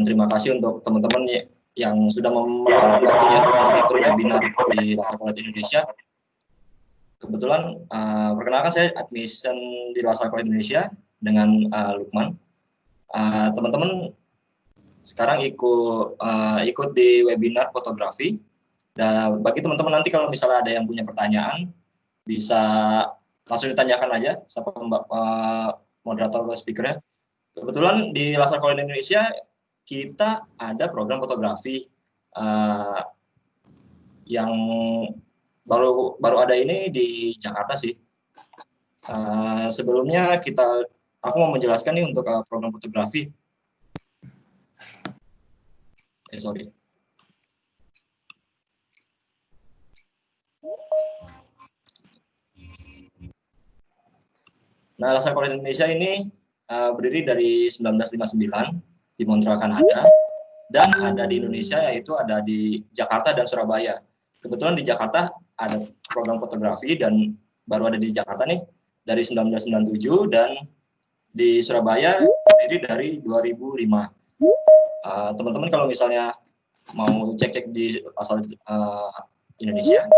terima kasih untuk teman-teman yang sudah meluangkan waktunya untuk ikut webinar di Lassar College Indonesia. Kebetulan perkenalkan saya admission di Lassar College Indonesia dengan Lukman. Teman-teman sekarang ikut di webinar fotografi. Dan bagi teman-teman nanti kalau misalnya ada yang punya pertanyaan, bisa langsung ditanyakan aja sama moderator atau speakernya. Kebetulan di Lassar College Indonesia kita ada program fotografi yang baru ada ini di Jakarta sih. Sebelumnya aku mau menjelaskan nih untuk program fotografi. Sorry. Nah, Lassar College Indonesia ini berdiri dari 1959 di Montreal, Kanada, dan ada di Indonesia, yaitu ada di Jakarta dan Surabaya. Kebetulan di Jakarta ada program fotografi dan baru ada di Jakarta nih dari 1997, dan di Surabaya berdiri dari 2005. Teman-teman kalau misalnya mau cek-cek di Lassar Indonesia,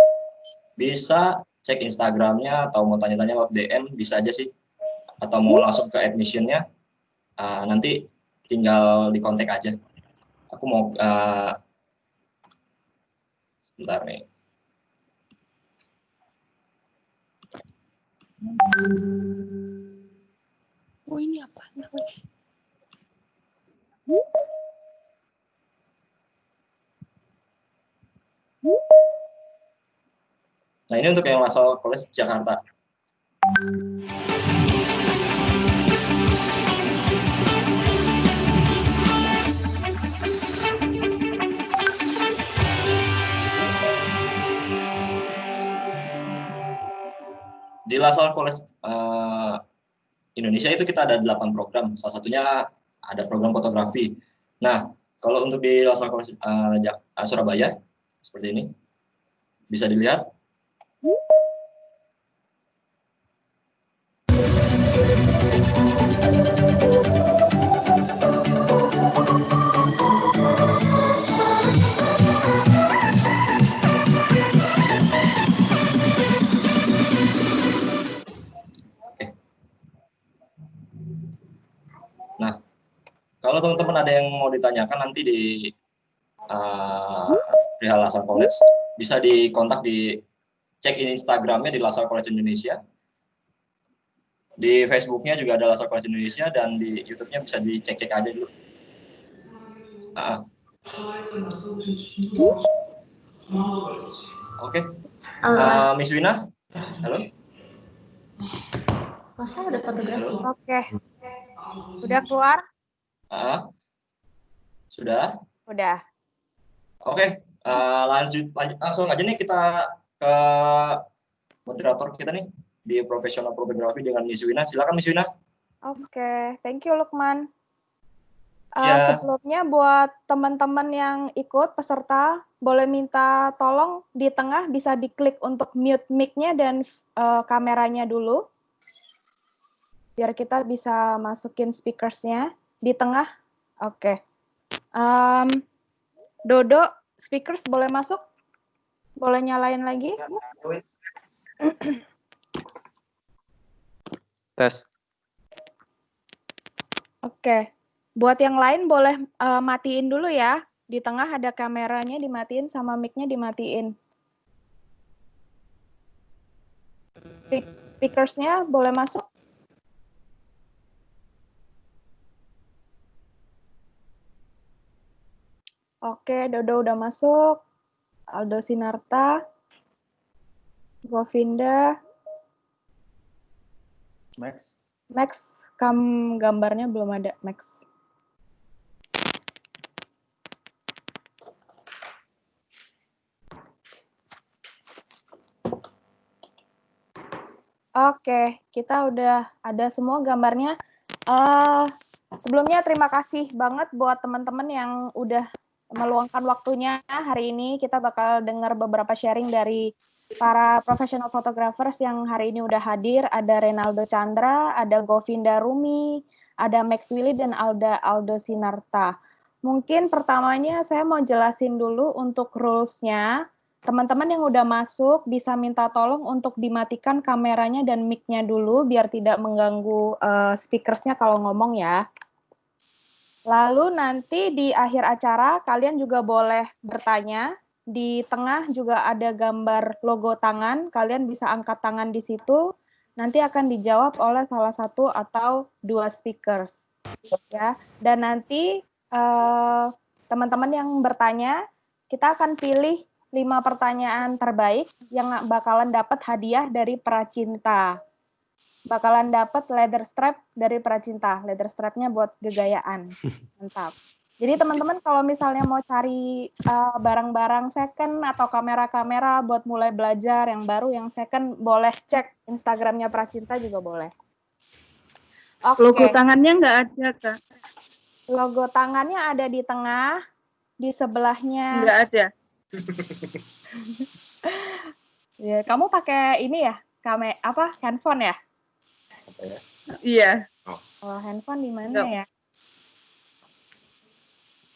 bisa cek Instagramnya atau mau tanya-tanya lewat DM bisa aja sih, atau mau langsung ke admissionnya, nanti tinggal di kontak aja. Aku mau sebentar nih. Oh, ini apa namanya? Nah, ini untuk yang Lassar College Jakarta. Di Lassar College Indonesia itu kita ada 8 program, salah satunya ada program fotografi. Nah, kalau untuk di Lassar College Surabaya, seperti ini, bisa dilihat. Nah, kalau teman-teman ada yang mau ditanyakan nanti di perihal Lassar College, bisa dikontak di cek Instagramnya di Lassar College Indonesia. Di Facebooknya juga ada Lassar College Indonesia, dan di YouTube-nya bisa dicek-cek aja dulu. Oke. Miss Wina, halo. Masa udah fotografi? Oke. Udah keluar? Sudah? Udah. Oke, lanjut langsung aja nih kita ke moderator kita nih di profesional fotografi dengan Miss Wina. Silakan Miss Wina. Oke, thank you Lukman. Ya. Sebelumnya buat teman-teman yang ikut peserta, boleh minta tolong di tengah bisa diklik untuk mute mic-nya dan kameranya dulu. Biar kita bisa masukin speakers-nya di tengah. Oke. Dodo, speakers boleh masuk? Boleh nyalain lagi? Tes. Oke. Buat yang lain boleh matiin dulu ya. Di tengah ada kameranya dimatiin sama mic-nya dimatiin. Speakers-nya boleh masuk? Oke, Dodo udah masuk. Aldo Sinarta. Govinda. Max, gambarnya belum ada, Max. Oke, kita udah ada semua gambarnya. Sebelumnya terima kasih banget buat teman-teman yang udah meluangkan waktunya hari ini. Kita bakal dengar beberapa sharing dari para professional photographers yang hari ini udah hadir. Ada Renaldo Chandra, ada Govinda Rumi, ada Max Willy, dan Aldo Sinarta. Mungkin pertamanya saya mau jelasin dulu untuk rules-nya. Teman-teman yang udah masuk bisa minta tolong untuk dimatikan kameranya dan mic-nya dulu biar tidak mengganggu speakers-nya kalau ngomong ya. Lalu nanti di akhir acara kalian juga boleh bertanya. Di tengah juga ada gambar logo tangan, kalian bisa angkat tangan di situ. Nanti akan dijawab oleh salah satu atau dua speakers. Ya, dan nanti teman-teman yang bertanya, kita akan pilih 5 pertanyaan terbaik yang bakalan dapat hadiah dari Pracinta. Bakalan dapat leather strap dari Pracinta. Leather strapnya buat gegayaan. Mantap. Jadi teman-teman kalau misalnya mau cari barang-barang second atau kamera-kamera buat mulai belajar yang baru, yang second, boleh cek Instagramnya Pracinta juga boleh. Oke. Logo tangannya nggak ada, Kak? Logo tangannya ada di tengah, di sebelahnya. Nggak ada. Ya, kamu pakai ini ya? Handphone ya? Iya. Oh, handphone di mana ya?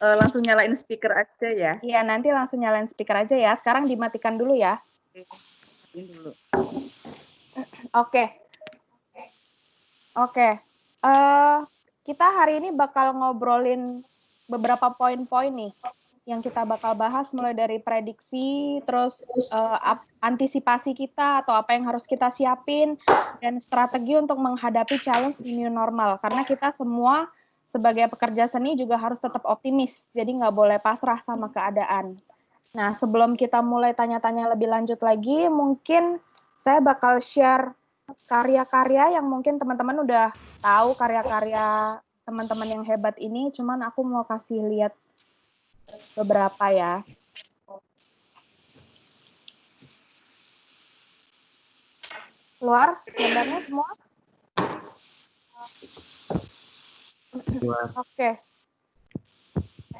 Langsung nyalain speaker aja ya. Iya, nanti langsung nyalain speaker aja ya. Sekarang dimatikan dulu ya. Matiin dulu. Oke. Kita hari ini bakal ngobrolin beberapa poin-poin nih yang kita bakal bahas mulai dari prediksi, terus antisipasi kita atau apa yang harus kita siapin, dan strategi untuk menghadapi challenge di new normal. Karena kita semua sebagai pekerja seni juga harus tetap optimis, jadi nggak boleh pasrah sama keadaan. Nah, sebelum kita mulai tanya-tanya lebih lanjut lagi, mungkin saya bakal share karya-karya yang mungkin teman-teman udah tahu karya-karya teman-teman yang hebat ini, cuman aku mau kasih lihat beberapa ya. Keluar gambarnya semua? Oke.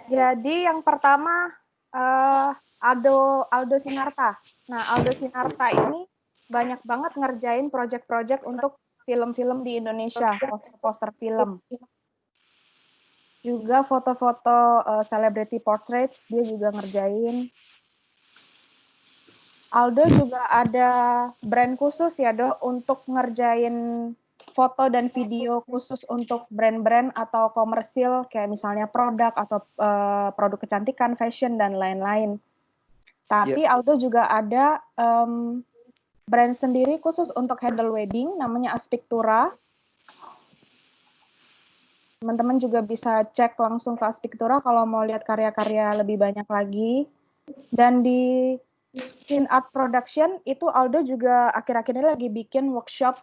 Jadi yang pertama Aldo Sinarta. Nah, Aldo Sinarta ini banyak banget ngerjain project-project untuk film-film di Indonesia, poster-poster film. Juga foto-foto celebrity portraits dia juga ngerjain. Aldo juga ada brand khusus ya, Do, untuk ngerjain foto dan video khusus untuk brand-brand atau komersil kayak misalnya produk atau produk kecantikan, fashion dan lain-lain. Tapi Aldo juga ada brand sendiri khusus untuk handle wedding, namanya Aspictura. Teman-teman juga bisa cek langsung ke Aspictura kalau mau lihat karya-karya lebih banyak lagi. Dan di Scene Art Production itu Aldo juga akhir-akhir ini lagi bikin workshop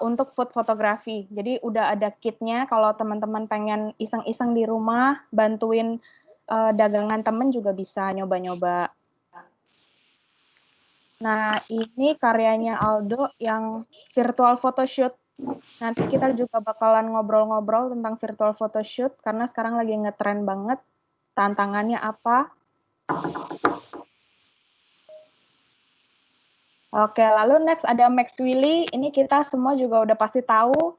untuk food photography. Jadi udah ada kitnya kalau teman-teman pengen iseng-iseng di rumah, bantuin dagangan temen juga bisa nyoba-nyoba. Nah, ini karyanya Aldo yang virtual photoshoot. Nanti kita juga bakalan ngobrol-ngobrol tentang virtual photoshoot karena sekarang lagi ngetren banget. Tantangannya apa? Oke, lalu next ada Max Willy. Ini kita semua juga udah pasti tahu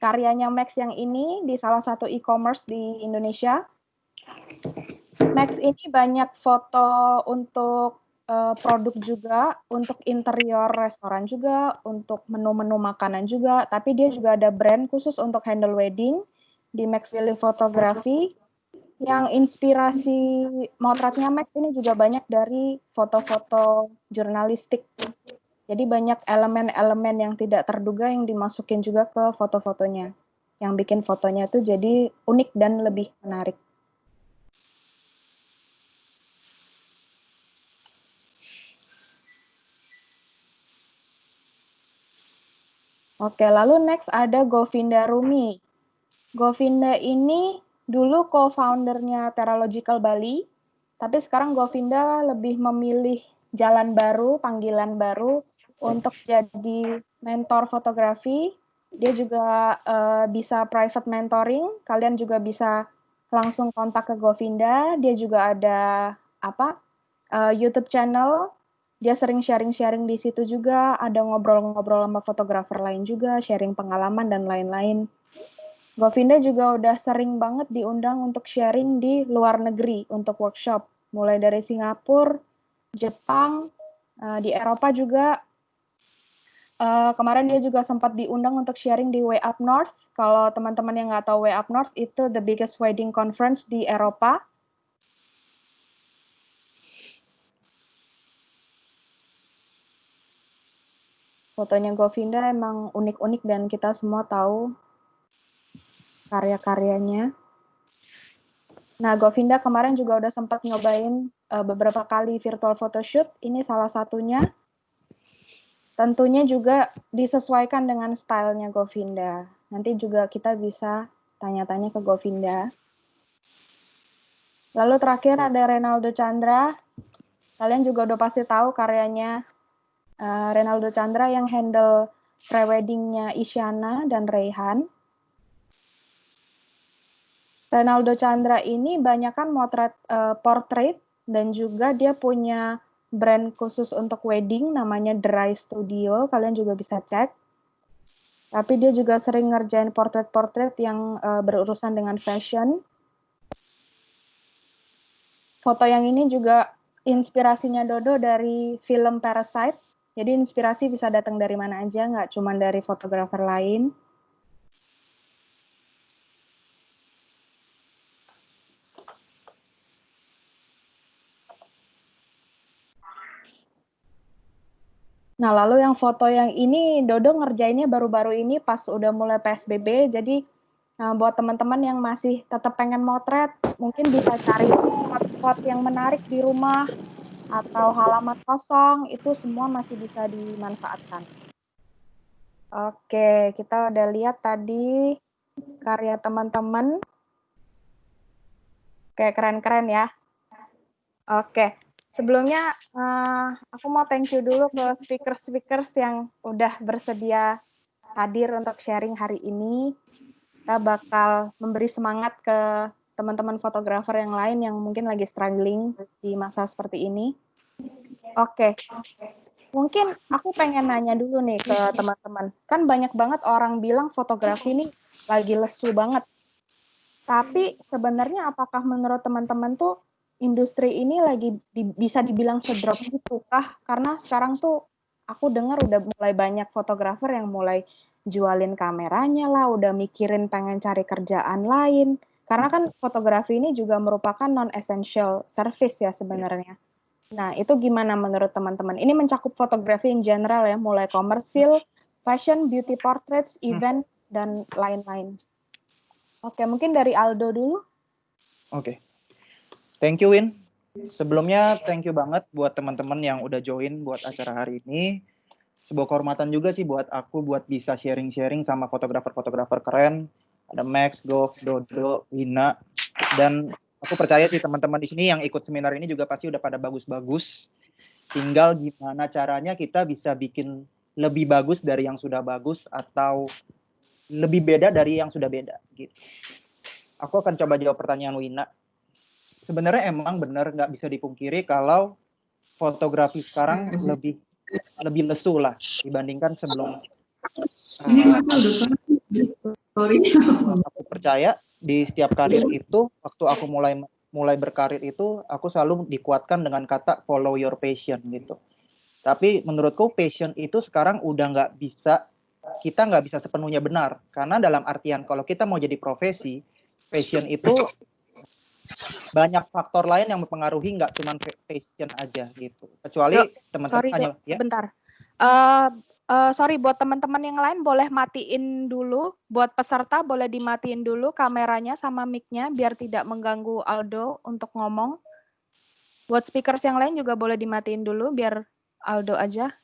karyanya Max yang ini di salah satu e-commerce di Indonesia. Max ini banyak foto untuk produk juga, untuk interior restoran juga, untuk menu-menu makanan juga, tapi dia juga ada brand khusus untuk handle wedding di Max Willy Photography. Yang inspirasi motretnya Max ini juga banyak dari foto-foto jurnalistik. Jadi banyak elemen-elemen yang tidak terduga yang dimasukin juga ke foto-fotonya. Yang bikin fotonya tuh jadi unik dan lebih menarik. Oke, lalu next ada Govinda Rumi. Govinda ini dulu co-foundernya Teralogical Bali, tapi sekarang Govinda lebih memilih jalan baru, panggilan baru untuk jadi mentor fotografi. Dia juga bisa private mentoring. Kalian juga bisa langsung kontak ke Govinda. Dia juga ada YouTube channel. Dia sering sharing-sharing di situ juga. Ada ngobrol-ngobrol sama fotografer lain juga, sharing pengalaman dan lain-lain. Govinda juga udah sering banget diundang untuk sharing di luar negeri untuk workshop, mulai dari Singapura, Jepang, di Eropa juga. Kemarin dia juga sempat diundang untuk sharing di Way Up North. Kalau teman-teman yang nggak tahu Way Up North, itu the biggest wedding conference di Eropa. Fotonya Govinda emang unik-unik dan kita semua tahu karya-karyanya. Nah, Govinda kemarin juga udah sempat nyobain beberapa kali virtual photoshoot. Ini salah satunya. Tentunya juga disesuaikan dengan stylenya Govinda. Nanti juga kita bisa tanya-tanya ke Govinda. Lalu terakhir ada Renaldo Chandra. Kalian juga udah pasti tahu karyanya Renaldo Chandra yang handle pre-weddingnya Isyana dan Reyhan. Renaldo Chandra ini banyakkan motret portrait dan juga dia punya brand khusus untuk wedding namanya Dry Studio. Kalian juga bisa cek. Tapi dia juga sering ngerjain portrait-portrait yang berurusan dengan fashion. Foto yang ini juga inspirasinya Dodo dari film Parasite. Jadi inspirasi bisa datang dari mana aja, nggak cuma dari fotografer lain. Nah, lalu yang foto yang ini, Dodo ngerjainnya baru-baru ini pas udah mulai PSBB. Jadi buat teman-teman yang masih tetap pengen motret, mungkin bisa cari spot-spot yang menarik di rumah, atau halaman kosong, itu semua masih bisa dimanfaatkan. Oke, kita udah lihat tadi karya teman-teman. Oke, keren-keren ya. Oke, sebelumnya aku mau thank you dulu ke speaker-speakers yang udah bersedia hadir untuk sharing hari ini. Kita bakal memberi semangat ke teman-teman fotografer yang lain yang mungkin lagi struggling di masa seperti ini. Oke, mungkin aku pengen nanya dulu nih ke teman-teman. Kan banyak banget orang bilang fotografi ini lagi lesu banget. Tapi sebenarnya apakah menurut teman-teman tuh industri ini lagi bisa dibilang sedrop gitu kah? Karena sekarang tuh aku dengar udah mulai banyak fotografer yang mulai jualin kameranya lah, udah mikirin pengen cari kerjaan lain. Karena kan fotografi ini juga merupakan non-essential service ya sebenarnya. Nah, itu gimana menurut teman-teman? Ini mencakup fotografi in general ya, mulai komersil, fashion, beauty portraits, event, dan lain-lain. Oke, mungkin dari Aldo dulu. Oke. Thank you, Win. Sebelumnya, thank you banget buat teman-teman yang udah join buat acara hari ini. Sebuah kehormatan juga sih buat aku buat bisa sharing-sharing sama fotografer-fotografer keren. Ada Max, Gov, Dodo, Wina. Dan aku percaya sih teman-teman di sini yang ikut seminar ini juga pasti udah pada bagus-bagus. Tinggal gimana caranya kita bisa bikin lebih bagus dari yang sudah bagus atau lebih beda dari yang sudah beda gitu. Aku akan coba jawab pertanyaan Wina. Sebenarnya emang benar nggak bisa dipungkiri kalau fotografi sekarang lebih lesu lah dibandingkan sebelum. Aku percaya di setiap karir itu, waktu aku mulai berkarir itu, aku selalu dikuatkan dengan kata follow your passion gitu. Tapi menurutku passion itu sekarang udah kita nggak bisa sepenuhnya benar. Karena dalam artian kalau kita mau jadi profesi, passion itu banyak faktor lain yang mempengaruhi, nggak cuma passion aja gitu. Kecuali teman-teman hanya ya. Sebentar. Sorry, buat teman-teman yang lain boleh matiin dulu. Buat peserta boleh dimatiin dulu kameranya sama mic-nya biar tidak mengganggu Aldo untuk ngomong. Buat speakers yang lain juga boleh dimatiin dulu biar Aldo aja.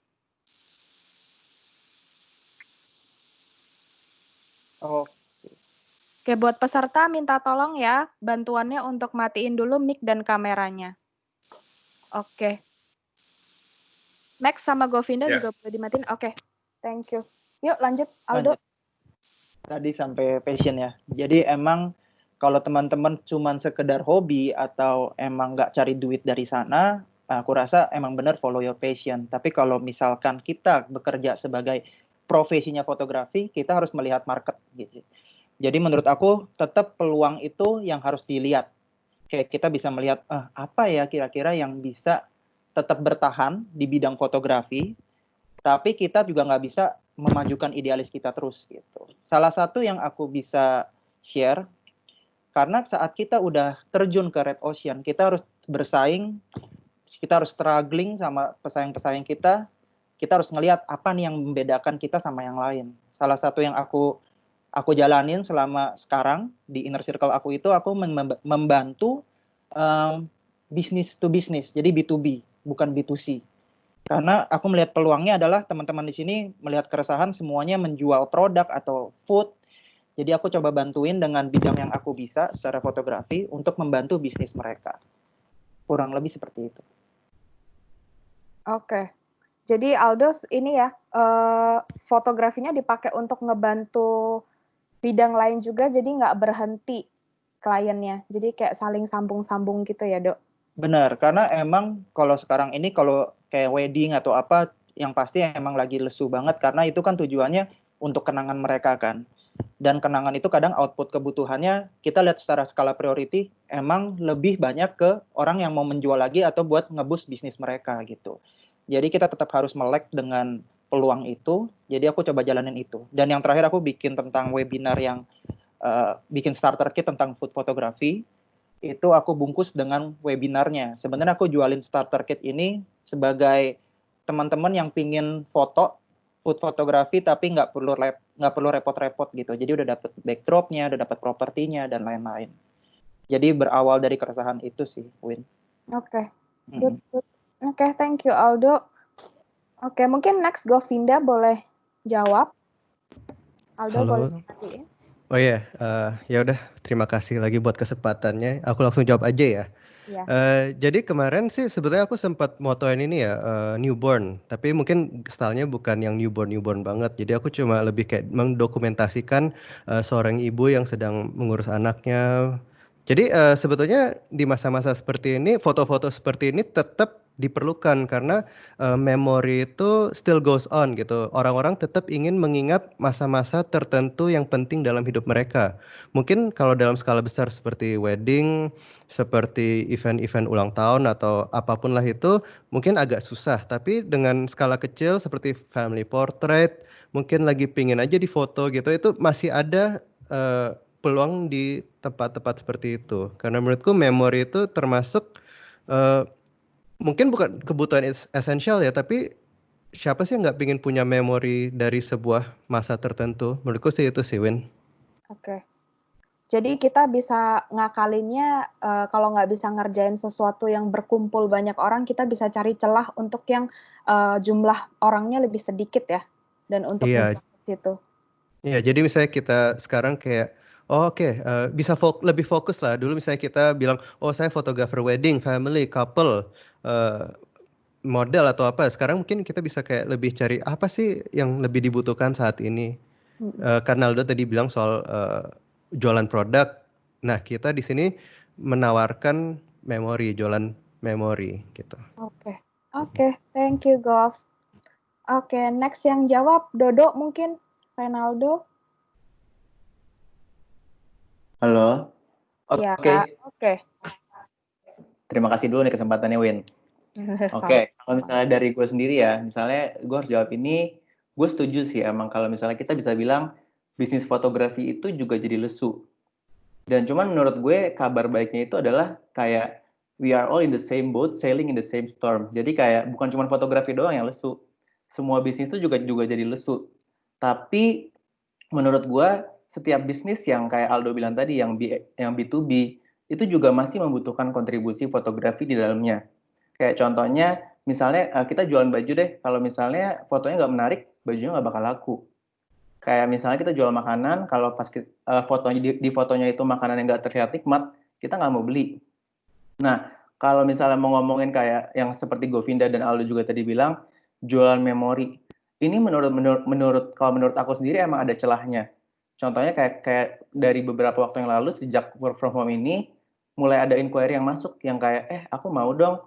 Oke, buat peserta minta tolong ya bantuannya untuk matiin dulu mic dan kameranya. Oke. Max sama Govinda juga boleh dimatiin. Oke, thank you. Yuk lanjut, Aldo. Tadi sampai passion ya. Jadi emang kalau teman-teman cuman sekedar hobi atau emang nggak cari duit dari sana, aku rasa emang benar follow your passion. Tapi kalau misalkan kita bekerja sebagai profesinya fotografi, kita harus melihat market gitu. Jadi menurut aku tetap peluang itu yang harus dilihat. Kayak kita bisa melihat apa ya kira-kira yang bisa tetap bertahan di bidang fotografi, tapi kita juga nggak bisa memajukan idealis kita terus gitu. Salah satu yang aku bisa share, karena saat kita udah terjun ke Red Ocean, kita harus bersaing, kita harus struggling sama pesaing-pesaing kita harus ngelihat apa nih yang membedakan kita sama yang lain. Salah satu yang aku jalanin selama sekarang di inner circle aku itu aku membantu business to business, jadi B2B, bukan B2C. Karena aku melihat peluangnya adalah teman-teman di sini melihat keresahan semuanya menjual produk atau food. Jadi aku coba bantuin dengan bidang yang aku bisa secara fotografi untuk membantu bisnis mereka. Kurang lebih seperti itu. Oke. Jadi Aldo ini ya, fotografinya dipakai untuk ngebantu bidang lain juga, jadi nggak berhenti kliennya. Jadi kayak saling sambung-sambung gitu ya, Dok? Benar, karena emang kalau sekarang ini kalau kayak wedding atau apa, yang pasti emang lagi lesu banget karena itu kan tujuannya untuk kenangan mereka kan. Dan kenangan itu kadang output kebutuhannya kita lihat secara skala priority emang lebih banyak ke orang yang mau menjual lagi atau buat ngeboost bisnis mereka gitu. Jadi kita tetap harus melek dengan peluang itu. Jadi aku coba jalanin itu. Dan yang terakhir aku bikin tentang webinar yang bikin starter kit tentang food photography. Itu aku bungkus dengan webinarnya. Sebenarnya aku jualin starter kit ini sebagai teman-teman yang pingin foto food photography tapi nggak perlu repot-repot gitu. Jadi udah dapet backdropnya, udah dapet propertinya dan lain-lain. Jadi berawal dari keresahan itu sih, Win. Oke, good. Oke, thank you Aldo. Oke, mungkin next Govinda boleh jawab. Aldo Halo. boleh nanti. Oh iya, ya udah terima kasih lagi buat kesempatannya. Aku langsung jawab aja ya. Ya. Jadi kemarin sih sebetulnya aku sempat motoin ini ya newborn, tapi mungkin stylenya bukan yang newborn banget. Jadi aku cuma lebih kayak mendokumentasikan seorang ibu yang sedang mengurus anaknya. Jadi sebetulnya di masa-masa seperti ini, foto-foto seperti ini tetap diperlukan karena memori itu still goes on gitu. Orang-orang tetap ingin mengingat masa-masa tertentu yang penting dalam hidup mereka. Mungkin kalau dalam skala besar seperti wedding, seperti event-event ulang tahun atau apapun lah itu mungkin agak susah. Tapi dengan skala kecil seperti family portrait, mungkin lagi pingin aja difoto gitu, itu masih ada peluang di tempat-tempat seperti itu. Karena menurutku memori itu termasuk mungkin bukan kebutuhan esensial ya, tapi siapa sih yang nggak pingin punya memori dari sebuah masa tertentu? Menurutku sih itu sih, Win. Oke. Jadi kita bisa ngakalinnya kalau nggak bisa ngerjain sesuatu yang berkumpul banyak orang, kita bisa cari celah untuk yang jumlah orangnya lebih sedikit ya, dan untuk Iya. situ. Iya, jadi misalnya kita sekarang kayak, bisa lebih fokus lah. Dulu misalnya kita bilang, oh saya fotografer wedding, family, couple, model atau apa. Sekarang mungkin kita bisa kayak lebih cari apa sih yang lebih dibutuhkan saat ini. Karena Aldo tadi bilang soal jualan produk. Nah, kita di sini menawarkan memori, jualan memori gitu. Oke, thank you Gov. Oke, next yang jawab Dodo mungkin, Renaldo. Halo. Ya, Oke. Terima kasih dulu nih kesempatannya, Win. Oke, kalau misalnya dari gue sendiri ya, misalnya gue harus jawab ini, gue setuju sih emang kalau misalnya kita bisa bilang bisnis fotografi itu juga jadi lesu. Dan cuman menurut gue kabar baiknya itu adalah kayak we are all in the same boat, sailing in the same storm. Jadi kayak bukan cuma fotografi doang yang lesu. Semua bisnis itu juga jadi lesu. Tapi menurut gue setiap bisnis yang kayak Aldo bilang tadi yang B2B itu juga masih membutuhkan kontribusi fotografi di dalamnya. Kayak contohnya misalnya kita jualan baju deh, kalau misalnya fotonya nggak menarik, bajunya nggak bakal laku. Kayak misalnya kita jual makanan, kalau pas fotonya di fotonya itu makanan yang nggak terlihat nikmat, kita nggak mau beli. Nah, kalau misalnya mau ngomongin kayak yang seperti Govinda dan Aldo juga tadi bilang, jualan memori. Ini menurut aku sendiri emang ada celahnya. Contohnya kayak dari beberapa waktu yang lalu sejak work from home ini mulai ada inquiry yang masuk yang kayak aku mau dong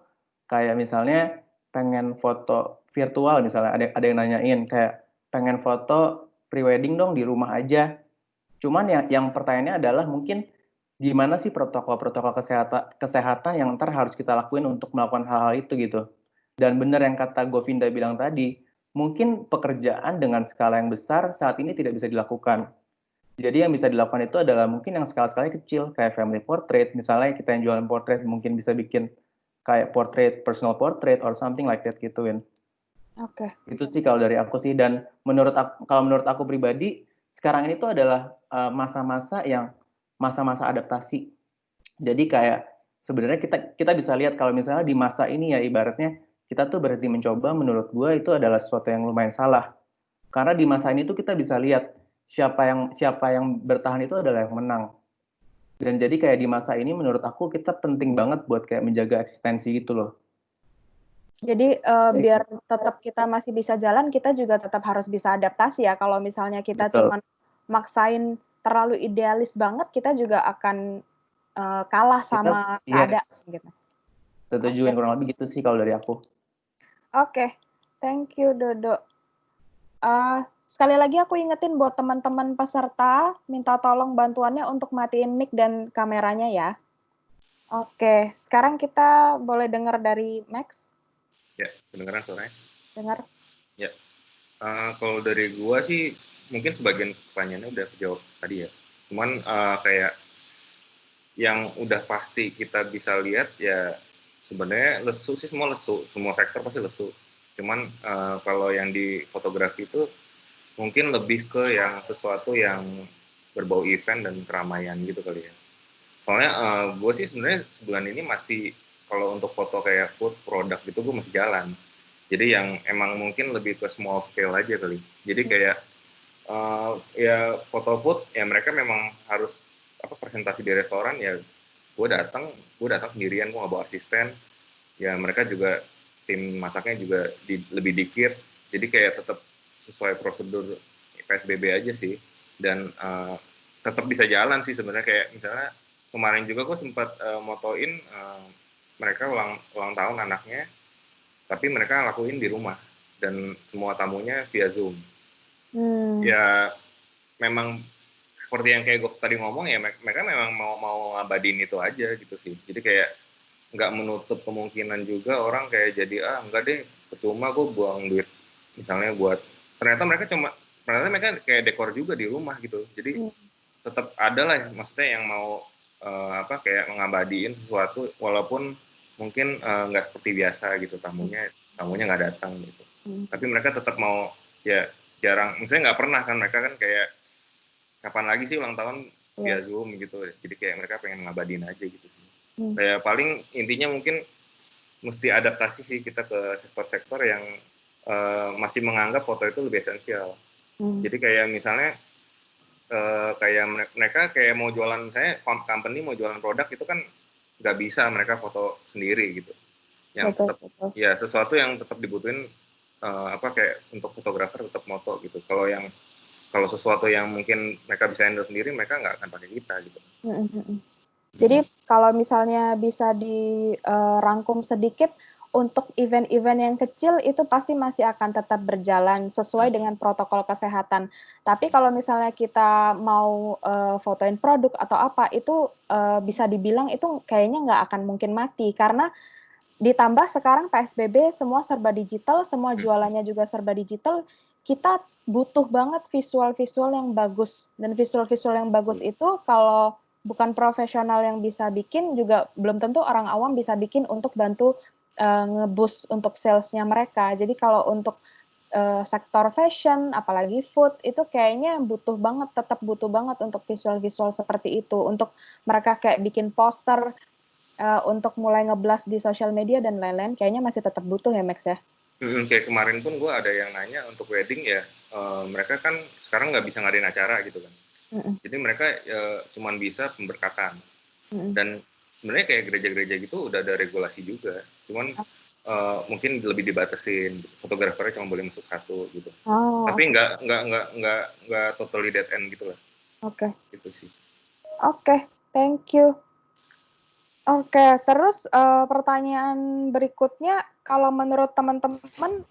kayak misalnya pengen foto virtual misalnya ada yang nanyain kayak pengen foto pre-wedding dong di rumah aja. Cuman yang pertanyaannya adalah mungkin gimana sih protokol-protokol kesehatan yang ntar harus kita lakuin untuk melakukan hal-hal itu gitu. Dan benar yang kata Govinda bilang tadi, mungkin pekerjaan dengan skala yang besar saat ini tidak bisa dilakukan. Jadi yang bisa dilakukan itu adalah mungkin yang skala-skalanya kecil, kayak family portrait, misalnya kita yang jualan portrait mungkin bisa bikin kayak portrait, personal portrait, or something like that gitu, Win. Oke. Itu sih kalau dari aku sih, dan kalau menurut aku pribadi, sekarang ini tuh adalah masa-masa yang masa-masa adaptasi. Jadi kayak sebenarnya kita bisa lihat kalau misalnya di masa ini ya ibaratnya kita tuh berhenti mencoba, menurut gue itu adalah sesuatu yang lumayan salah. Karena di masa ini tuh kita bisa lihat siapa yang bertahan itu adalah yang menang. Dan jadi kayak di masa ini menurut aku kita penting banget buat kayak menjaga eksistensi gitu loh. Jadi biar tetap kita masih bisa jalan, kita juga tetap harus bisa adaptasi ya. Kalau misalnya kita Betul. cuma maksain terlalu idealis banget, kita juga akan kalah sama keadaan gitu. Setujuin kurang lebih gitu sih kalau dari aku. Oke, thank you Dodo. Sekali lagi aku ingetin buat teman-teman peserta, minta tolong bantuannya untuk matiin mic dan kameranya ya. Oke, sekarang kita boleh dengar dari Max. Ya, kedengeran suaranya? Dengar. Ya, kalau dari gua sih mungkin sebagian pertanyaannya udah kejawab tadi ya. Cuman kayak yang udah pasti kita bisa lihat ya sebenarnya lesu sih, semua lesu, semua sektor pasti lesu. Cuman kalau yang di fotografi itu mungkin lebih ke yang sesuatu yang berbau event dan keramaian gitu kali ya. Soalnya gue sih sebenarnya sebulan ini masih, kalau untuk foto kayak food produk gitu gue masih jalan. Jadi yang emang mungkin lebih ke small scale aja kali. Jadi kayak ya foto food ya mereka memang harus presentasi di restoran ya, gue datang sendirian, gue nggak bawa asisten. Ya mereka juga tim masaknya juga lebih dikit. Jadi kayak tetap sesuai prosedur PSBB aja sih, dan tetap bisa jalan sih sebenarnya. Kayak misalnya kemarin juga gue sempat motoin mereka ulang tahun anaknya, tapi mereka lakuin di rumah dan semua tamunya via Zoom. Ya memang seperti yang kayak gue tadi ngomong ya, mereka memang mau ngabadiin itu aja gitu sih. Jadi kayak nggak menutup kemungkinan juga orang kayak jadi enggak deh, percuma gue buang duit misalnya buat, ternyata mereka kayak dekor juga di rumah gitu. Jadi tetap ada lah maksudnya yang mau kayak mengabadiin sesuatu walaupun mungkin nggak seperti biasa gitu, tamunya nggak datang gitu. Tapi mereka tetap mau, ya jarang, misalnya nggak pernah kan mereka kan kayak kapan lagi sih ulang tahun via Zoom gitu. Jadi kayak mereka pengen ngabadiin aja gitu sih. Kayak paling intinya mungkin mesti adaptasi sih kita ke sektor-sektor yang masih menganggap foto itu lebih esensial. Jadi kayak misalnya kayak mereka kayak mau jualan, saya company mau jualan produk itu kan nggak bisa mereka foto sendiri gitu. Yang tetap ya sesuatu yang tetap dibutuhin kayak untuk fotografer tetap moto gitu. Kalau sesuatu yang mungkin mereka bisa handle sendiri, mereka nggak akan pakai kita gitu. Jadi kalau misalnya bisa dirangkum sedikit, untuk event-event yang kecil itu pasti masih akan tetap berjalan sesuai dengan protokol kesehatan. Tapi kalau misalnya kita mau fotoin produk atau apa, itu bisa dibilang itu kayaknya nggak akan mungkin mati. Karena ditambah sekarang PSBB semua serba digital, semua jualannya juga serba digital, kita butuh banget visual-visual yang bagus. Dan visual-visual yang bagus itu kalau bukan profesional yang bisa bikin, juga belum tentu orang awam bisa bikin untuk bantu nge-boost untuk sales-nya mereka. Jadi kalau untuk sektor fashion, apalagi food, itu kayaknya tetap butuh banget untuk visual-visual seperti itu. Untuk mereka kayak bikin poster, untuk mulai nge-blast di sosial media dan lain-lain, kayaknya masih tetap butuh ya, Max ya? Kayak kemarin pun gue ada yang nanya untuk wedding ya, mereka kan sekarang nggak bisa ngadain acara gitu kan. Jadi mereka cuman bisa pemberkatan. Dan sebenarnya kayak gereja-gereja gitu udah ada regulasi juga, cuman mungkin lebih dibatasin, fotografernya cuma boleh masuk 1 gitu. Tapi nggak totally dead end gitu lah. Gitu sih. Thank you. Terus pertanyaan berikutnya, kalau menurut teman-teman,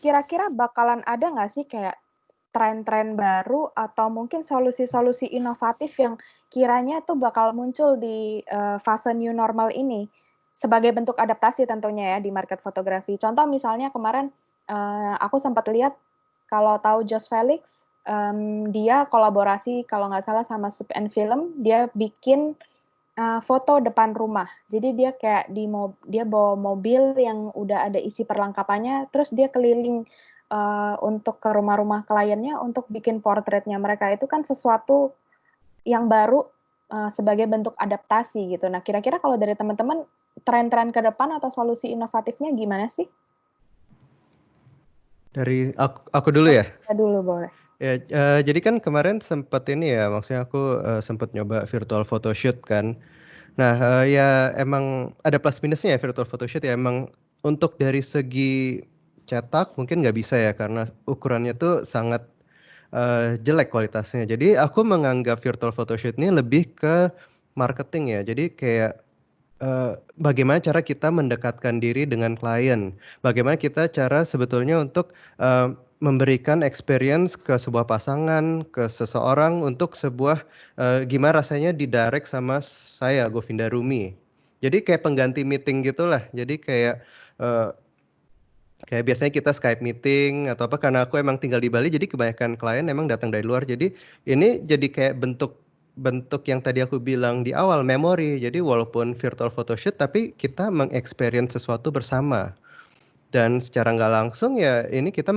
kira-kira bakalan ada nggak sih kayak tren-tren baru atau mungkin solusi-solusi inovatif yang kiranya tuh bakal muncul di fase new normal ini sebagai bentuk adaptasi tentunya ya di market fotografi. Contoh misalnya kemarin aku sempat lihat, kalau tahu Josh Felix, dia kolaborasi kalau nggak salah sama Sub and Film, dia bikin foto depan rumah. Jadi dia kayak dia bawa mobil yang udah ada isi perlengkapannya, terus dia keliling untuk ke rumah-rumah kliennya untuk bikin portretnya mereka. Itu kan sesuatu yang baru sebagai bentuk adaptasi gitu. Nah, kira-kira kalau dari teman-teman tren-tren ke depan atau solusi inovatifnya gimana sih? Dari aku dulu ya. Kita dulu boleh. Ya, jadi kan kemarin sempat ini ya, maksudnya aku sempat nyoba virtual photoshoot kan. Nah, ya emang ada plus minusnya ya virtual photoshoot ya. Emang untuk dari segi cetak mungkin nggak bisa ya karena ukurannya tuh sangat jelek kualitasnya. Jadi aku menganggap virtual photoshoot ini lebih ke marketing ya. Jadi kayak bagaimana cara kita mendekatkan diri dengan klien, bagaimana kita cara sebetulnya untuk memberikan experience ke sebuah pasangan, ke seseorang untuk sebuah gimana rasanya didirect sama saya, Govinda Rumi. Jadi kayak pengganti meeting gitulah. Jadi kayak biasanya kita Skype meeting atau apa, karena aku emang tinggal di Bali jadi kebanyakan klien emang datang dari luar. Jadi ini jadi kayak bentuk yang tadi aku bilang di awal, memori. Jadi walaupun virtual photoshoot tapi kita mengexperience sesuatu bersama. Dan secara nggak langsung ya ini kita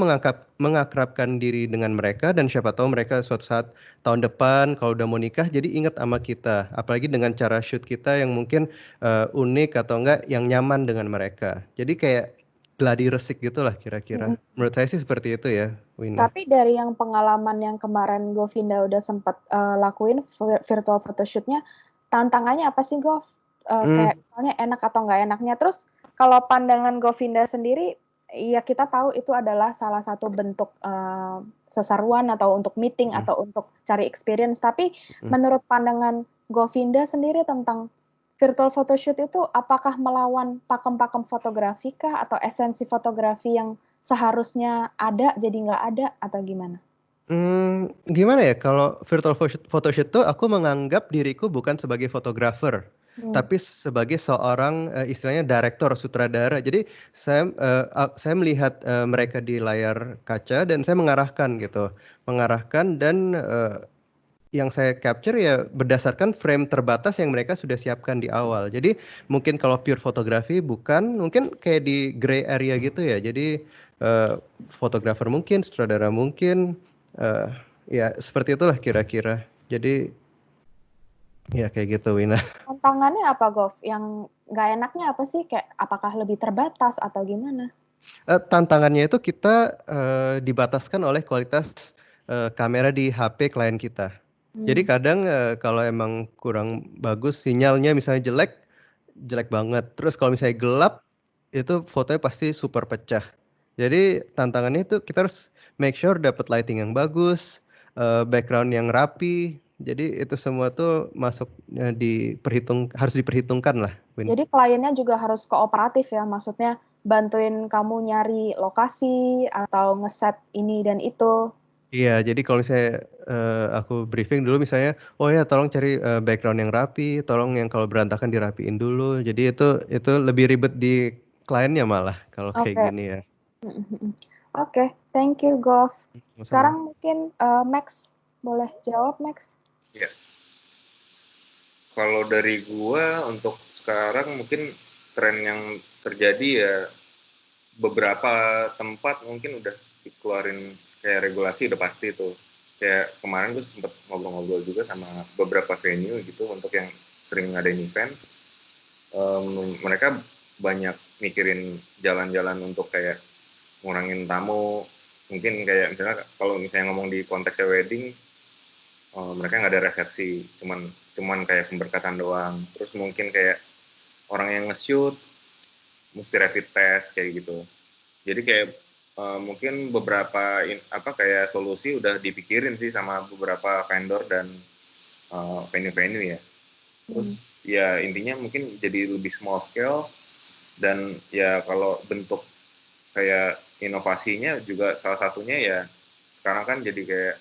mengakrabkan diri dengan mereka, dan siapa tahu mereka suatu saat tahun depan kalau udah mau nikah jadi ingat sama kita. Apalagi dengan cara shoot kita yang mungkin unik atau enggak yang nyaman dengan mereka. Jadi kayak gladi resik gitulah kira-kira. Menurut saya sih seperti itu ya, Wina. Tapi dari yang pengalaman yang kemarin Govinda udah sempat lakuin virtual photoshootnya, tantangannya apa sih Gov? Kayak misalnya enak atau nggak enaknya. Terus kalau pandangan Govinda sendiri, ya kita tahu itu adalah salah satu bentuk seseruan atau untuk meeting atau untuk cari experience. Tapi menurut pandangan Govinda sendiri tentang virtual photoshoot itu apakah melawan pakem-pakem fotografi kah atau esensi fotografi yang seharusnya ada jadi nggak ada atau gimana? Gimana ya, kalau virtual photoshoot tuh aku menganggap diriku bukan sebagai fotografer, tapi sebagai seorang istilahnya director, sutradara. Jadi saya melihat mereka di layar kaca dan saya mengarahkan gitu, dan yang saya capture ya berdasarkan frame terbatas yang mereka sudah siapkan di awal. Jadi mungkin kalau pure fotografi bukan, mungkin kayak di gray area gitu ya. Jadi fotografer mungkin, sutradara mungkin, ya seperti itulah kira-kira. Jadi ya kayak gitu, Wina. Tantangannya apa, Gov? Yang nggak enaknya apa sih? Kayak apakah lebih terbatas atau gimana? Tantangannya itu kita dibataskan oleh kualitas kamera di HP klien kita. Jadi kadang kalau emang kurang bagus sinyalnya, misalnya jelek banget. Terus kalau misalnya gelap, itu fotonya pasti super pecah. Jadi tantangannya itu kita harus make sure dapat lighting yang bagus, background yang rapi. Jadi itu semua tuh masuk harus diperhitungkan lah, Win. Jadi kliennya juga harus kooperatif ya, maksudnya bantuin kamu nyari lokasi atau ngeset ini dan itu. Iya, jadi kalau misalnya aku briefing dulu misalnya, oh ya tolong cari background yang rapi, tolong yang kalau berantakan dirapiin dulu. Jadi itu lebih ribet di kliennya malah kalau kayak gini ya. Oke, thank you Gov. Sama-sama. Sekarang mungkin Max, boleh jawab Max? Ya. Kalau dari gua untuk sekarang mungkin tren yang terjadi ya beberapa tempat mungkin udah dikeluarin kayak regulasi udah pasti tuh. Kayak kemarin gue sempet ngobrol-ngobrol juga sama beberapa venue gitu untuk yang sering ngadain event. Mereka banyak mikirin jalan-jalan untuk kayak ngurangin tamu. Mungkin kayak misalnya kalau misalnya ngomong di konteksnya wedding, mereka nggak ada resepsi, cuman kayak pemberkatan doang. Terus mungkin kayak orang yang nge-shoot mesti rapid test kayak gitu. Jadi kayak mungkin beberapa kayak solusi udah dipikirin sih sama beberapa vendor dan venue-venue ya. Terus ya intinya mungkin jadi lebih small scale, dan ya kalau bentuk kayak inovasinya juga salah satunya ya sekarang kan jadi kayak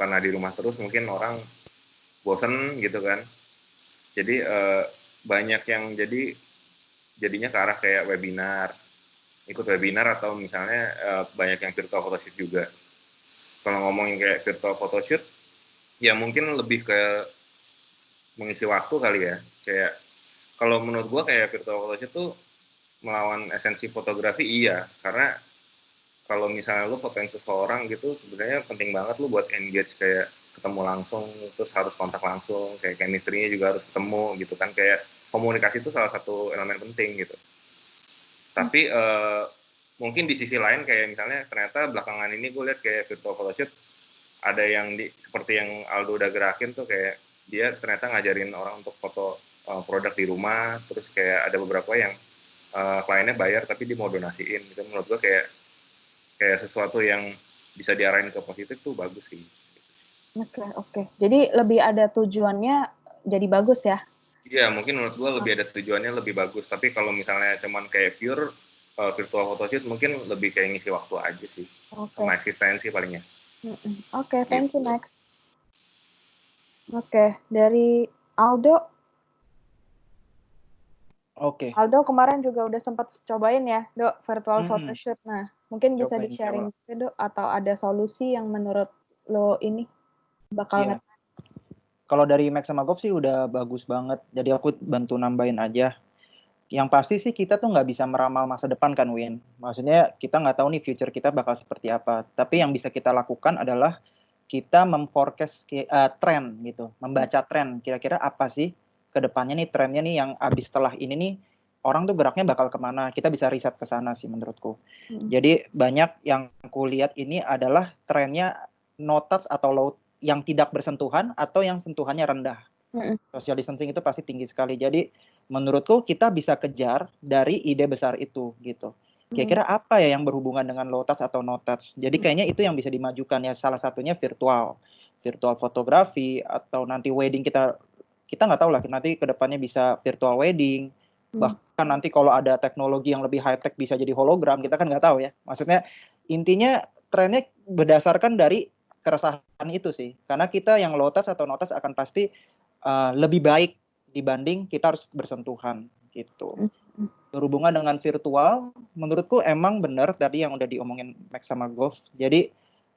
karena di rumah terus mungkin orang bosen gitu kan. Jadi banyak yang jadinya ke arah kayak webinar, ikut webinar atau misalnya banyak yang virtual photoshoot juga. Kalau ngomongin kayak virtual photoshoot, ya mungkin lebih ke mengisi waktu kali ya. Kayak kalau menurut gua kayak virtual photoshoot tuh melawan esensi fotografi iya, karena kalau misalnya lu fotoin seseorang gitu sebenarnya penting banget lu buat engage kayak ketemu langsung, terus harus kontak langsung, kayak chemistry-nya juga harus ketemu gitu kan, kayak komunikasi itu salah satu elemen penting gitu. Tapi mungkin di sisi lain kayak misalnya ternyata belakangan ini gue lihat kayak virtual photoshoot ada yang seperti yang Aldo udah gerakin tuh, kayak dia ternyata ngajarin orang untuk foto produk di rumah, terus kayak ada beberapa yang kliennya bayar tapi dia mau donasiin gitu. Menurut gue kayak sesuatu yang bisa diarahin ke positif tuh bagus sih. Oke. Jadi lebih ada tujuannya jadi bagus ya? Iya, mungkin menurut gue lebih ada tujuannya lebih bagus. Tapi kalau misalnya cuman kayak pure virtual photoshoot mungkin lebih kayak ngisi waktu aja sih. Sama eksistensi palingnya. Oke, thank you. Next. Oke, dari Aldo. Oke. Aldo kemarin juga udah sempat cobain ya, Dok, virtual photoshoot. Nah, mungkin bisa di-sharing juga, Dok, atau ada solusi yang menurut lo ini bakal Kalau dari Max sama Gop sih udah bagus banget. Jadi aku bantu nambahin aja. Yang pasti sih kita tuh nggak bisa meramal masa depan kan, Win. Maksudnya kita nggak tahu nih future kita bakal seperti apa. Tapi yang bisa kita lakukan adalah kita memforecast tren gitu. Membaca tren. Kira-kira apa sih ke depannya nih trennya nih yang abis setelah ini nih orang tuh geraknya bakal kemana. Kita bisa riset ke sana sih menurutku. Jadi banyak yang aku lihat ini adalah trennya no touch atau low, yang tidak bersentuhan atau yang sentuhannya rendah. Social distancing itu pasti tinggi sekali. Jadi menurutku kita bisa kejar dari ide besar itu gitu. Kira-kira apa ya yang berhubungan dengan low touch atau no touch? Jadi kayaknya itu yang bisa dimajukan ya. Salah satunya virtual fotografi, atau nanti wedding kita nggak tahu lah, nanti kedepannya bisa virtual wedding. Bahkan nanti kalau ada teknologi yang lebih high tech bisa jadi hologram, kita kan nggak tahu ya. Maksudnya intinya trennya berdasarkan dari keresahan itu sih. Karena kita yang low touch atau no touch akan pasti lebih baik dibanding kita harus bersentuhan gitu. Berhubungan dengan virtual, menurutku emang benar tadi yang udah diomongin Max sama Gov. Jadi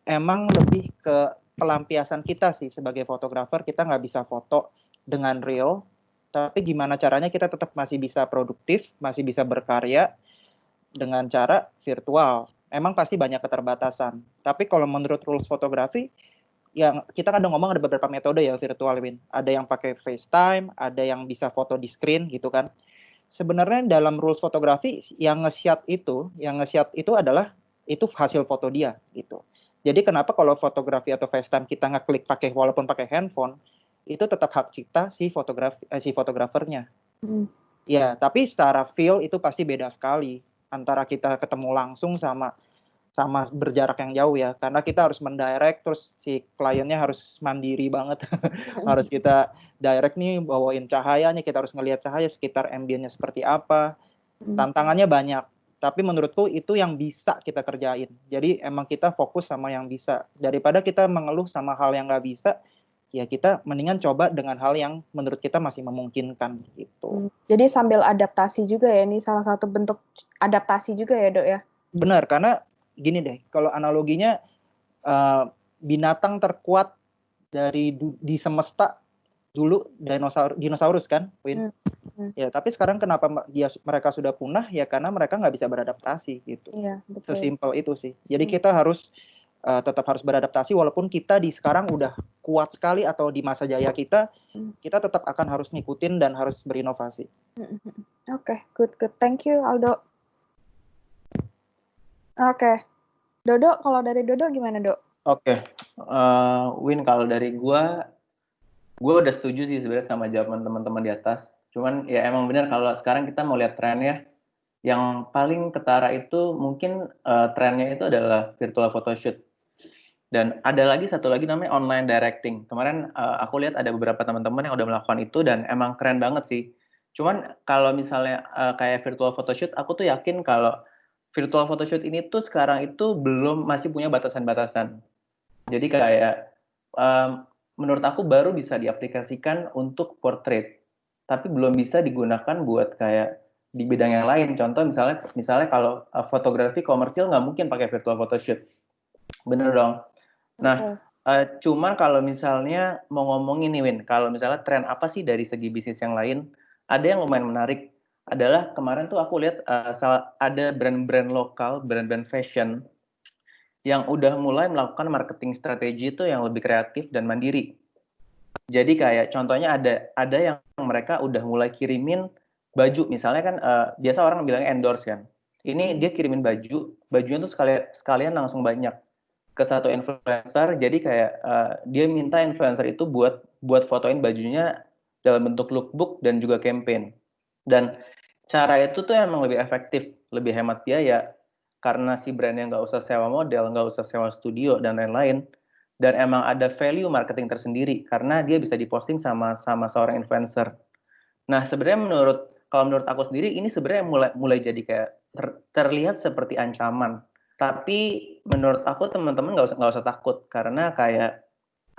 emang lebih ke pelampiasan kita sih sebagai fotografer. Kita nggak bisa foto dengan real, tapi gimana caranya kita tetap masih bisa produktif, masih bisa berkarya dengan cara virtual. Emang pasti banyak keterbatasan. Tapi kalau menurut rules fotografi, yang kita kadang ngomong ada beberapa metode ya virtual, Win. Ada yang pakai FaceTime, ada yang bisa foto di screen gitu kan. Sebenarnya dalam rules fotografi yang nge-shot itu adalah itu hasil foto dia gitu. Jadi kenapa kalau fotografi atau FaceTime kita ngeklik walaupun pakai handphone, itu tetap hak cipta si fotografernya. Ya, tapi secara feel itu pasti beda sekali antara kita ketemu langsung sama berjarak yang jauh ya, karena kita harus mendirect, terus si kliennya harus mandiri banget. Harus kita direct nih, bawain cahayanya, kita harus ngelihat cahaya sekitar ambience seperti apa. Tantangannya banyak, tapi menurutku itu yang bisa kita kerjain. Jadi emang kita fokus sama yang bisa, daripada kita mengeluh sama hal yang nggak bisa, ya kita mendingan coba dengan hal yang menurut kita masih memungkinkan gitu. Jadi sambil adaptasi juga ya, ini salah satu bentuk adaptasi juga ya, Dok ya? Benar, karena gini deh, kalau analoginya binatang terkuat di semesta dulu dinosaurus kan, Win? Ya, tapi sekarang kenapa mereka sudah punah ya karena mereka nggak bisa beradaptasi gitu. Iya, betul. Sesimpel itu sih. Jadi kita harus tetap harus beradaptasi walaupun kita di sekarang udah kuat sekali atau di masa jaya kita tetap akan harus ngikutin dan harus berinovasi. Oke, good. Thank you, Aldo. Oke. Dodo, kalau dari Dodo gimana, Dok? Oke. Win, kalau dari gue udah setuju sih sebenarnya sama jawaban teman-teman di atas. Cuman ya emang benar kalau sekarang kita mau lihat trennya, yang paling ketara itu mungkin trennya itu adalah virtual photoshoot. Dan ada satu lagi namanya online directing. Kemarin aku lihat ada beberapa teman-teman yang udah melakukan itu dan emang keren banget sih. Cuman kalau misalnya kayak virtual photoshoot, aku tuh yakin kalau virtual photoshoot ini tuh sekarang itu masih punya batasan-batasan. Jadi kayak menurut aku baru bisa diaplikasikan untuk portrait, tapi belum bisa digunakan buat kayak di bidang yang lain. Contoh misalnya kalau fotografi komersil nggak mungkin pakai virtual photoshoot, bener dong. Nah, cuman kalau misalnya mau ngomongin nih Win, kalau misalnya tren apa sih dari segi bisnis yang lain, ada yang lumayan menarik adalah kemarin tuh aku lihat ada brand-brand lokal, brand-brand fashion yang udah mulai melakukan marketing strategi itu yang lebih kreatif dan mandiri. Jadi kayak contohnya ada yang mereka udah mulai kirimin baju, misalnya kan biasa orang bilang endorse kan. Ini dia kirimin bajunya tuh sekalian langsung banyak ke satu influencer. Jadi kayak dia minta influencer itu buat fotoin bajunya dalam bentuk lookbook dan juga campaign. Dan cara itu tuh emang lebih efektif, lebih hemat biaya karena si brandnya nggak usah sewa model, nggak usah sewa studio dan lain-lain. Dan emang ada value marketing tersendiri karena dia bisa diposting sama seorang influencer. Nah sebenarnya kalau menurut aku sendiri ini sebenarnya mulai jadi kayak terlihat seperti ancaman. Tapi menurut aku teman-teman nggak usah takut karena kayak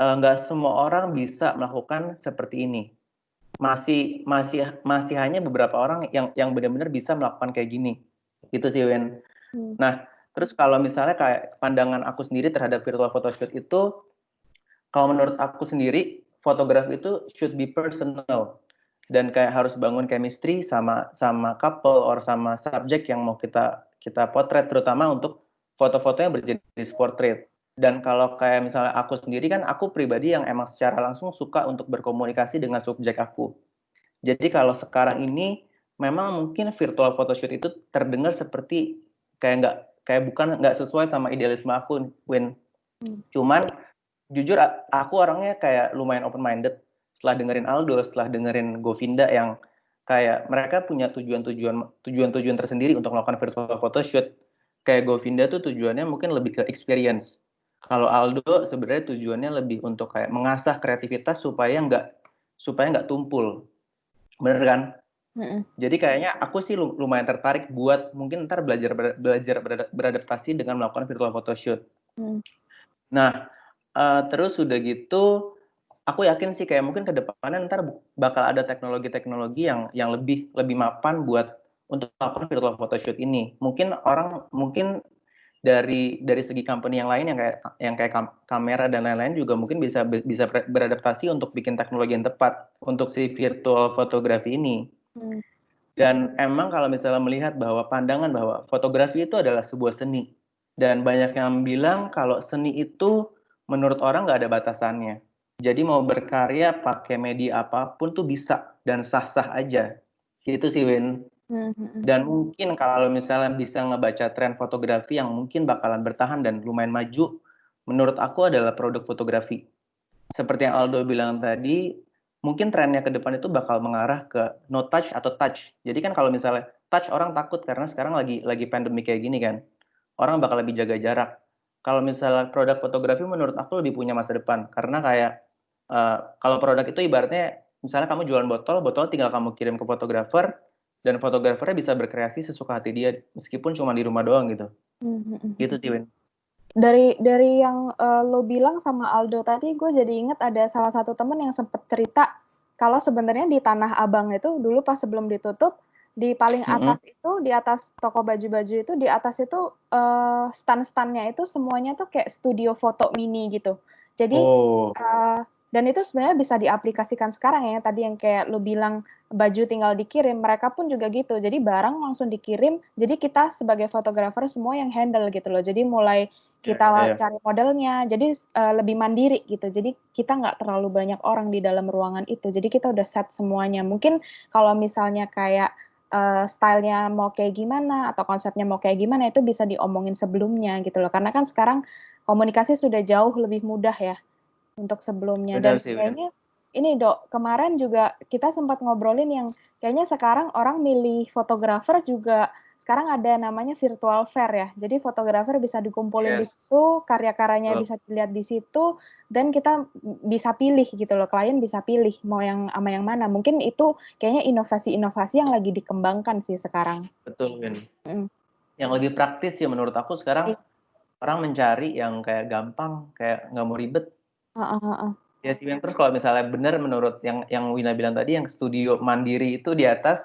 nggak semua orang bisa melakukan seperti ini. Masih hanya beberapa orang yang benar-benar bisa melakukan kayak gini. Gitu sih Wen. Nah, terus kalau misalnya kayak pandangan aku sendiri terhadap virtual photoshoot itu, kalau menurut aku sendiri, fotografi itu should be personal. Dan kayak harus bangun chemistry sama couple or sama subjek yang mau kita potret, terutama untuk foto-foto yang berjenis portrait. Dan kalau kayak misalnya aku sendiri kan, aku pribadi yang emang secara langsung suka untuk berkomunikasi dengan subjek aku. Jadi kalau sekarang ini, memang mungkin virtual photoshoot itu terdengar seperti kayak nggak sesuai sama idealisme aku, Win. Cuman jujur aku orangnya kayak lumayan open minded setelah dengerin Aldo, setelah dengerin Govinda yang kayak mereka punya tujuan tersendiri untuk melakukan virtual photoshoot. Kayak Govinda tuh tujuannya mungkin lebih ke experience. Kalau Aldo sebenarnya tujuannya lebih untuk kayak mengasah kreativitas supaya nggak tumpul. Bener kan? Jadi kayaknya aku sih lumayan tertarik buat mungkin ntar belajar beradaptasi dengan melakukan virtual photoshoot. Nah, terus udah gitu, aku yakin sih kayak mungkin ke depannya ntar bakal ada teknologi-teknologi yang lebih mapan buat untuk melakukan virtual photoshoot ini. Mungkin dari segi company yang lain yang kayak kamera dan lain-lain juga mungkin bisa beradaptasi untuk bikin teknologi yang tepat untuk si virtual fotografi ini. Dan emang kalau misalnya melihat bahwa pandangan bahwa fotografi itu adalah sebuah seni, dan banyak yang bilang kalau seni itu menurut orang nggak ada batasannya. Jadi mau berkarya pakai media apapun tuh bisa dan sah-sah aja. Gitu sih Win. Dan mungkin kalau misalnya bisa ngebaca tren fotografi yang mungkin bakalan bertahan dan lumayan maju, menurut aku adalah produk fotografi. Seperti yang Aldo bilang tadi, mungkin trennya ke depan itu bakal mengarah ke no touch atau touch. Jadi kan kalau misalnya touch orang takut karena sekarang lagi pandemi kayak gini kan. Orang bakal lebih jaga jarak. Kalau misalnya produk fotografi menurut aku lebih punya masa depan karena kayak kalau produk itu ibaratnya misalnya kamu jualan botol tinggal kamu kirim ke fotografer dan fotografernya bisa berkreasi sesuka hati dia meskipun cuma di rumah doang gitu. Gitu sih Win. Dari yang lo bilang sama Aldo tadi, gue jadi inget ada salah satu temen yang sempet cerita kalau sebenarnya di Tanah Abang itu dulu pas sebelum ditutup, di paling atas itu, di atas toko baju-baju itu, di atas itu stand-standnya itu semuanya tuh kayak studio foto mini gitu. Jadi dan itu sebenarnya bisa diaplikasikan sekarang ya, tadi yang kayak lo bilang baju tinggal dikirim, mereka pun juga gitu. Jadi barang langsung dikirim, jadi kita sebagai fotografer semua yang handle gitu loh. Jadi mulai kita cari modelnya, jadi lebih mandiri gitu. Jadi kita nggak terlalu banyak orang di dalam ruangan itu. Jadi kita udah set semuanya. Mungkin kalau misalnya kayak stylenya mau kayak gimana atau konsepnya mau kayak gimana itu bisa diomongin sebelumnya gitu loh. Karena kan sekarang komunikasi sudah jauh lebih mudah ya untuk sebelumnya. Dan kayaknya ini Dok, kemarin juga kita sempat ngobrolin yang kayaknya sekarang orang milih fotografer juga sekarang ada namanya virtual fair ya. Jadi fotografer bisa dikumpulin di situ, karya-karyanya bisa dilihat di situ, dan kita bisa pilih gitu loh, klien bisa pilih mau yang sama yang mana. Mungkin itu kayaknya inovasi-inovasi yang lagi dikembangkan sih sekarang. Betul, Win. yang lebih praktis ya menurut aku sekarang orang mencari yang kayak gampang, kayak nggak mau ribet. Ya sih, terus kalau misalnya benar menurut yang Wina bilang tadi, yang studio mandiri itu di atas,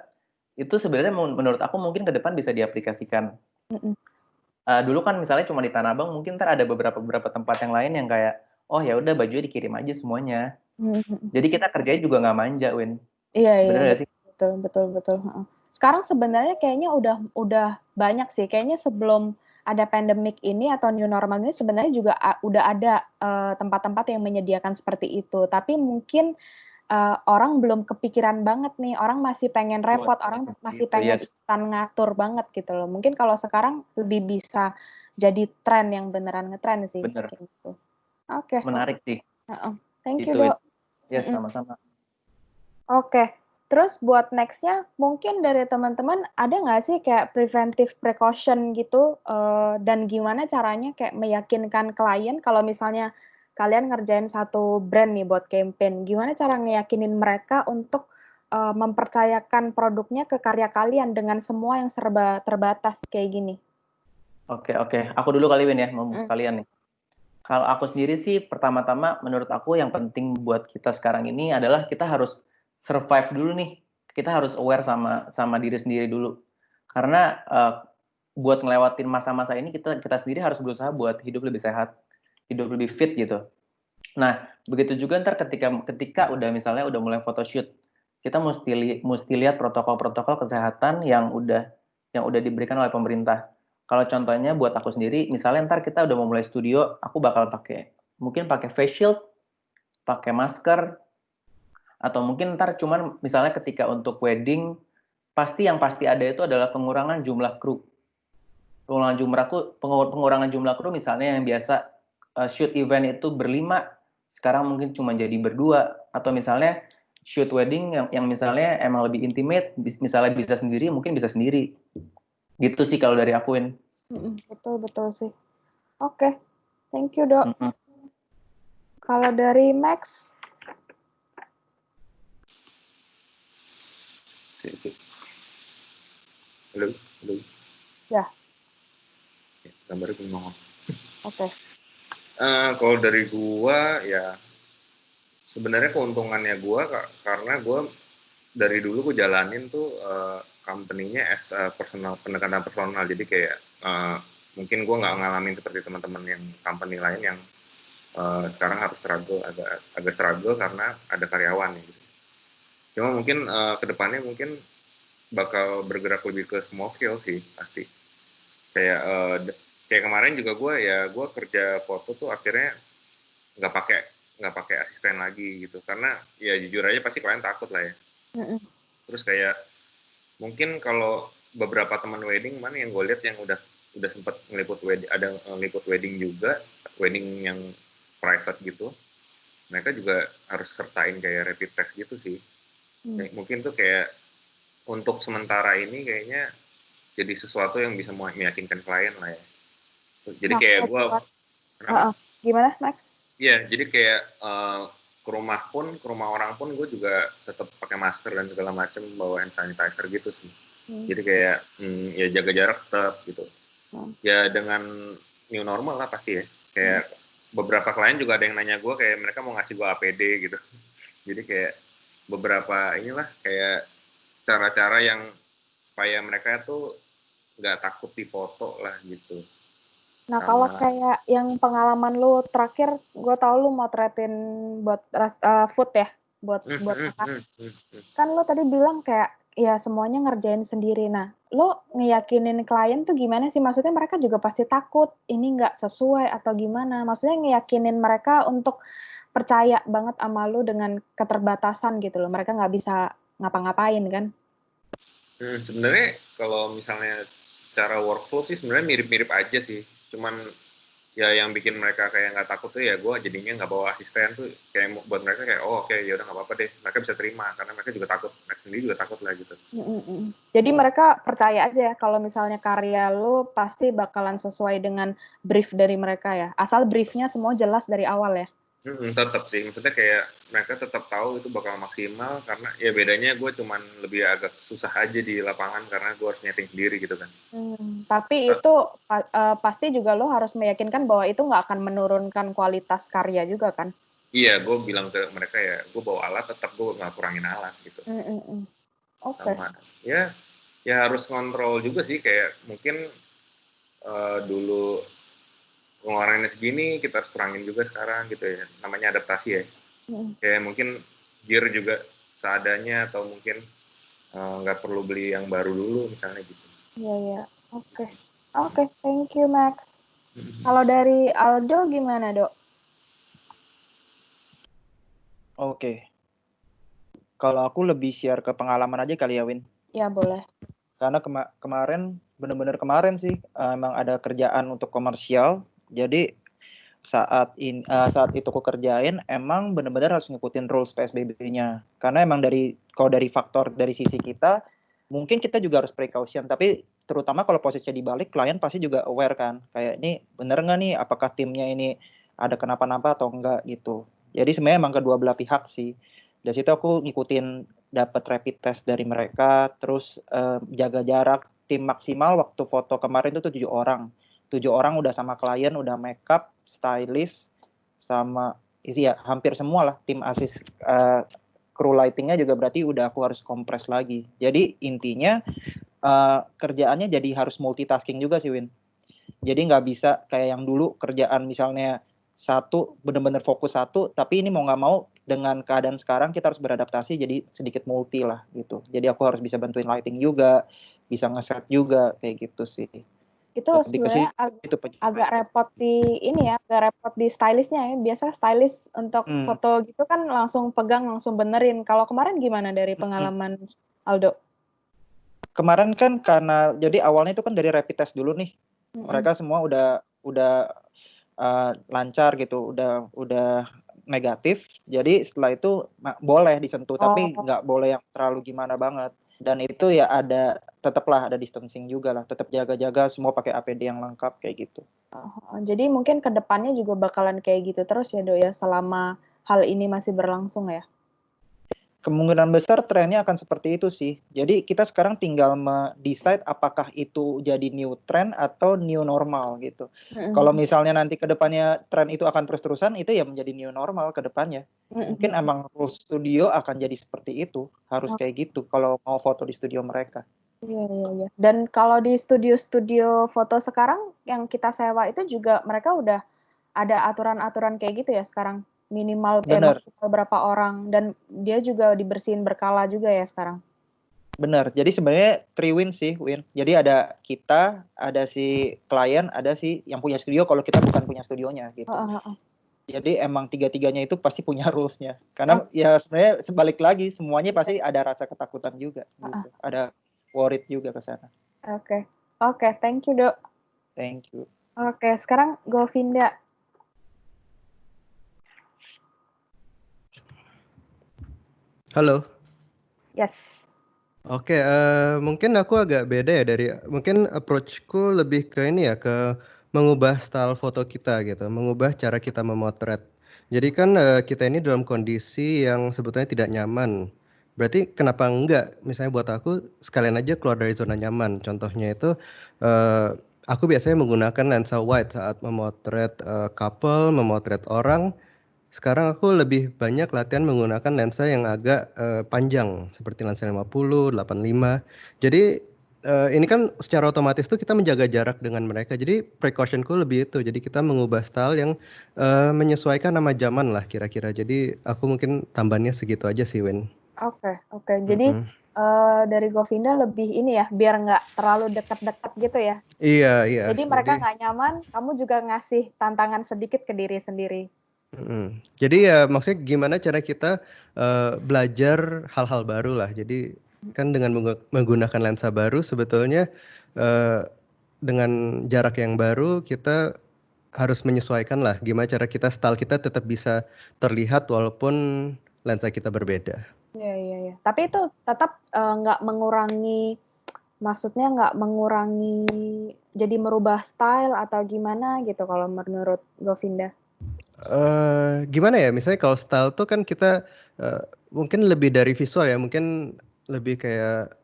itu sebenarnya menurut aku mungkin ke depan bisa diaplikasikan. Dulu kan misalnya cuma di Tanah Abang, mungkin ntar ada beberapa tempat yang lain yang kayak, oh ya udah bajunya dikirim aja semuanya. Jadi kita kerjanya juga nggak manja, Win. Iya, Bener nggak sih? betul. Sekarang sebenarnya kayaknya udah banyak sih. Kayaknya sebelum ada pandemik ini atau new normal ini sebenarnya juga udah ada tempat-tempat yang menyediakan seperti itu. Tapi mungkin orang belum kepikiran banget nih. Orang masih pengen repot, orang masih pengen ikutan ngatur banget gitu loh. Mungkin kalau sekarang lebih bisa jadi tren yang beneran ngetren sih. Bener. Gitu. Oke. Menarik sih. Thank you, Itu, Dok. Ya, sama-sama. Oke, terus buat next-nya mungkin dari teman-teman ada nggak sih kayak preventive precaution gitu, dan gimana caranya kayak meyakinkan klien kalau misalnya kalian ngerjain satu brand nih buat campaign, gimana cara ngeyakinin mereka untuk mempercayakan produknya ke karya kalian dengan semua yang serba terbatas kayak gini? Oke. Aku dulu kali, Win, ya, ngomong sekalian nih. Kalau aku sendiri sih, pertama-tama menurut aku yang penting buat kita sekarang ini adalah kita harus survive dulu nih. Kita harus aware sama diri sendiri dulu. Karena buat ngelewatin masa-masa ini kita sendiri harus berusaha buat hidup lebih sehat, hidup lebih fit gitu. Nah, begitu juga ntar ketika udah misalnya udah mulai photoshoot, kita mesti lihat protokol-protokol kesehatan yang udah diberikan oleh pemerintah. Kalau contohnya buat aku sendiri, misalnya ntar kita udah mau mulai studio, aku bakal mungkin pakai face shield, pakai masker, atau mungkin ntar cuman misalnya ketika untuk wedding, yang pasti ada itu adalah pengurangan jumlah kru. Pengurangan jumlah kru misalnya yang biasa shoot event itu berlima, sekarang mungkin cuma jadi berdua, atau misalnya shoot wedding yang misalnya emang lebih intimate, misalnya bisa sendiri, mungkin bisa sendiri. Gitu sih kalau dari aku, Win. Betul sih. Oke, thank you, Dok. Kalau dari Max? Halo. Ya. Gambarnya belum ngomong. Oke. Kalau dari gua ya sebenarnya keuntungannya gua karena gua dari dulu gua jalanin tuh company-nya as pendekatan personal. Jadi kayak mungkin gua nggak ngalamin seperti teman-teman yang company lain yang sekarang harus agak struggle karena ada karyawan gitu. Cuma mungkin kedepannya mungkin bakal bergerak lebih ke small scale sih pasti. Kayak kemarin juga gue kerja foto tuh akhirnya nggak pakai asisten lagi gitu, karena ya jujur aja pasti klien takut lah ya. Terus kayak mungkin kalau beberapa teman wedding mana yang gue lihat yang udah sempat ngeliput wedding, ada ngeliput wedding juga, wedding yang private gitu, mereka juga harus sertain kayak rapid test gitu sih. Mungkin tuh kayak untuk sementara ini kayaknya jadi sesuatu yang bisa meyakinkan klien lah ya. Jadi kayak gue gimana, Max? Iya, jadi kayak ke rumah orang pun gue juga tetap pakai masker dan segala macam, bawa hand sanitizer gitu sih. Jadi kayak ya jaga jarak tetap gitu. Ya dengan new normal lah pasti ya. Kayak beberapa klien juga ada yang nanya gue kayak mereka mau ngasih gue APD gitu. Jadi kayak beberapa inilah kayak cara-cara yang supaya mereka tuh nggak takut difoto lah gitu. Nah, kalau kayak yang pengalaman lu terakhir, gue tau lu motretin buat food ya, buat makan. Kan lu tadi bilang kayak ya semuanya ngerjain sendiri. Nah, lu ngeyakinin klien tuh gimana sih? Maksudnya mereka juga pasti takut ini nggak sesuai atau gimana? Maksudnya ngeyakinin mereka untuk percaya banget sama lu dengan keterbatasan gitu loh. Mereka nggak bisa ngapa-ngapain kan? Sebenarnya kalau misalnya secara workflow sih sebenarnya mirip-mirip aja sih. Cuman ya yang bikin mereka kayak nggak takut tuh ya gue jadinya nggak bawa asisten tuh, kayak buat mereka kayak oke, ya udah nggak apa-apa deh, mereka bisa terima karena mereka juga takut, mereka sendiri juga takut lah gitu. Jadi mereka percaya aja ya kalau misalnya karya lu pasti bakalan sesuai dengan brief dari mereka ya, asal briefnya semua jelas dari awal ya. Tetap sih, maksudnya kayak mereka tetap tahu itu bakal maksimal karena ya bedanya gue cuman lebih agak susah aja di lapangan karena gue harus nyeting sendiri gitu kan. Tapi itu pasti juga lo harus meyakinkan bahwa itu nggak akan menurunkan kualitas karya juga kan? Iya, gue bilang ke mereka ya, gue bawa alat tetap gue nggak kurangin alat gitu. Oke. Sama ya harus ngontrol juga sih kayak mungkin dulu pengeluarannya segini kita harus kurangin juga sekarang gitu ya, namanya adaptasi ya. Kayak mungkin gear juga seadanya atau mungkin nggak perlu beli yang baru dulu misalnya gitu. Iya. Oke, thank you Max. Kalau dari Aldo gimana, Dok? Oke. Kalau aku lebih share ke pengalaman aja kali ya, Win. Ya, boleh. Karena kemarin, bener-bener kemarin sih, emang ada kerjaan untuk komersial. Jadi saat itu aku kerjain, emang bener-bener harus ngikutin rules PSBB-nya. Karena emang kalau dari faktor dari sisi kita, mungkin kita juga harus precaution. Tapi terutama kalau posisinya dibalik, klien pasti juga aware kan. Kayak ini bener nggak nih, apakah timnya ini ada kenapa-napa atau enggak gitu. Jadi sebenarnya emang kedua belah pihak sih. Dari situ aku ngikutin, dapat rapid test dari mereka, terus jaga jarak. Tim maksimal waktu foto kemarin itu 7 orang. 7 orang udah sama klien, udah makeup, stylist, sama ya hampir semua lah tim asis, crew lightingnya juga berarti udah aku harus kompres lagi. Jadi intinya kerjaannya jadi harus multitasking juga sih, Win. Jadi nggak bisa kayak yang dulu kerjaan misalnya satu benar-benar fokus satu, tapi ini mau nggak mau dengan keadaan sekarang kita harus beradaptasi jadi sedikit multi lah gitu. Jadi aku harus bisa bantuin lighting juga, bisa ngeset juga kayak gitu sih. Itu sebenarnya agak repot agak repot di stylistnya ya. Biasa stylist untuk foto gitu kan langsung pegang, langsung benerin. Kalau kemarin gimana dari pengalaman Aldo? Kemarin kan karena jadi awalnya itu kan dari rapid test dulu nih. Mereka semua udah lancar gitu, udah negatif. Jadi setelah itu boleh disentuh, tapi nggak boleh yang terlalu gimana banget. Dan itu ya tetaplah ada distancing juga lah, tetap jaga-jaga, semua pakai APD yang lengkap kayak gitu. Jadi mungkin kedepannya juga bakalan kayak gitu terus ya, Dok ya, selama hal ini masih berlangsung ya? Kemungkinan besar trennya akan seperti itu sih. Jadi kita sekarang tinggal decide apakah itu jadi new trend atau new normal gitu. Kalau misalnya nanti ke depannya tren itu akan terus-terusan, itu ya menjadi new normal ke depannya. Mungkin emang rules studio akan jadi seperti itu, harus kayak gitu kalau mau foto di studio mereka. Iya. Dan kalau di studio-studio foto sekarang yang kita sewa itu juga mereka udah ada aturan-aturan kayak gitu ya sekarang? Minimal berapa orang, dan dia juga dibersihin berkala juga ya sekarang. Bener, jadi sebenarnya 3 win sih, Win. Jadi ada kita, ada si klien, ada si yang punya studio kalau kita bukan punya studionya gitu. Jadi emang tiga-tiganya itu pasti punya rules-nya. Karena ya sebenarnya sebalik lagi, semuanya pasti ada rasa ketakutan juga gitu. Ada worried juga ke sana. Oke, thank you, Dok. Thank you. Oke, sekarang Govinda. Halo. Yes. Oke, mungkin aku agak beda ya mungkin approach-ku lebih ke ini ya, ke mengubah style foto kita gitu, mengubah cara kita memotret. Jadi kan kita ini dalam kondisi yang sebetulnya tidak nyaman. Berarti kenapa enggak? Misalnya buat aku sekalian aja keluar dari zona nyaman. Contohnya itu aku biasanya menggunakan lensa wide saat memotret couple, memotret orang. Sekarang aku lebih banyak latihan menggunakan lensa yang agak panjang seperti lensa 50, 85. Jadi ini kan secara otomatis tuh kita menjaga jarak dengan mereka. Jadi precautionku lebih itu. Jadi kita mengubah style yang menyesuaikan nama zaman lah kira-kira. Jadi aku mungkin tambahannya segitu aja sih, Win. Oke. Jadi dari Govinda lebih ini ya, biar nggak terlalu dekat-dekat gitu ya. Iya. Jadi mereka nggak nyaman, kamu juga ngasih tantangan sedikit ke diri sendiri. Jadi ya maksudnya gimana cara kita belajar hal-hal baru lah. Jadi kan dengan menggunakan lensa baru sebetulnya dengan jarak yang baru kita harus menyesuaikan lah gimana cara style kita tetap bisa terlihat walaupun lensa kita berbeda. Iya. Tapi itu tetap nggak mengurangi, maksudnya nggak mengurangi jadi merubah style atau gimana gitu kalau menurut Govinda? Gimana ya, misalnya kalau style tuh kan kita mungkin lebih dari visual ya, mungkin lebih kayak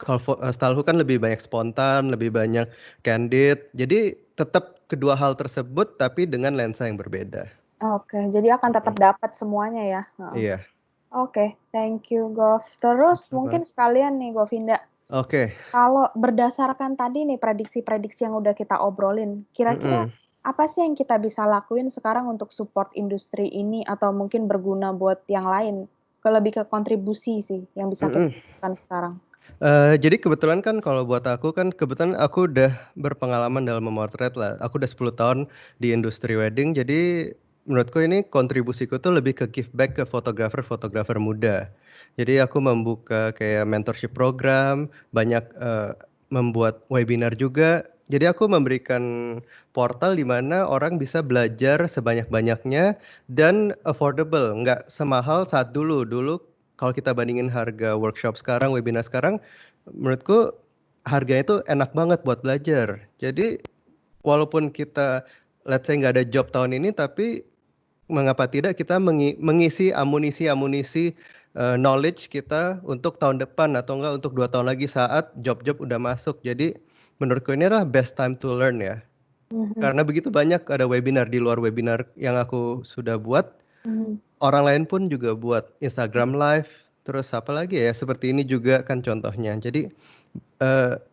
kalau styleku kan lebih banyak spontan, lebih banyak candid. Jadi tetap kedua hal tersebut tapi dengan lensa yang berbeda. Oke, jadi akan tetap dapat semuanya ya. Heeh. Iya. Oke, thank you Gov. Terus Sama. mungkin sekalian nih Govinda, Oke. kalau berdasarkan tadi nih prediksi-prediksi yang udah kita obrolin, kira-kira apa sih yang kita bisa lakuin sekarang untuk support industri ini atau mungkin berguna buat yang lain? Lebih ke kontribusi sih yang bisa kita lakukan sekarang. Jadi kebetulan kan kalau buat aku kan kebetulan aku udah berpengalaman dalam memotret lah. Aku udah 10 tahun di industri wedding. Jadi menurutku ini kontribusiku tuh lebih ke give back ke fotografer-fotografer muda. Jadi aku membuka kayak mentorship program, banyak membuat webinar juga. Jadi aku memberikan portal di mana orang bisa belajar sebanyak-banyaknya dan affordable, nggak semahal saat dulu. Dulu kalau kita bandingin harga workshop sekarang, webinar sekarang, menurutku harganya itu enak banget buat belajar. Jadi walaupun kita let's say nggak ada job tahun ini, tapi mengapa tidak kita mengisi amunisi knowledge kita untuk tahun depan atau enggak untuk 2 tahun lagi saat job-job udah masuk. Jadi menurutku ini adalah best time to learn ya. Karena begitu banyak ada webinar di luar webinar yang aku sudah buat. Orang lain pun juga buat Instagram Live, terus apa lagi ya, seperti ini juga kan contohnya. Jadi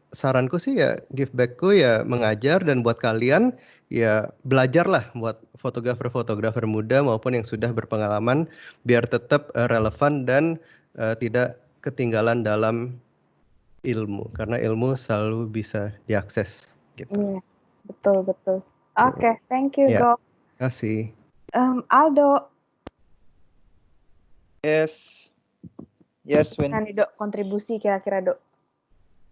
saranku sih ya give back-ku ya mengajar, dan buat kalian ya belajarlah buat fotografer-fotografer muda maupun yang sudah berpengalaman biar tetap relevan dan tidak ketinggalan dalam ilmu, karena ilmu selalu bisa diakses gitu. Iya, betul. Oke, thank you Ya. Go. Terima kasih. Aldo, Yes, Win. nah nih Dok, kontribusi kira-kira Dok.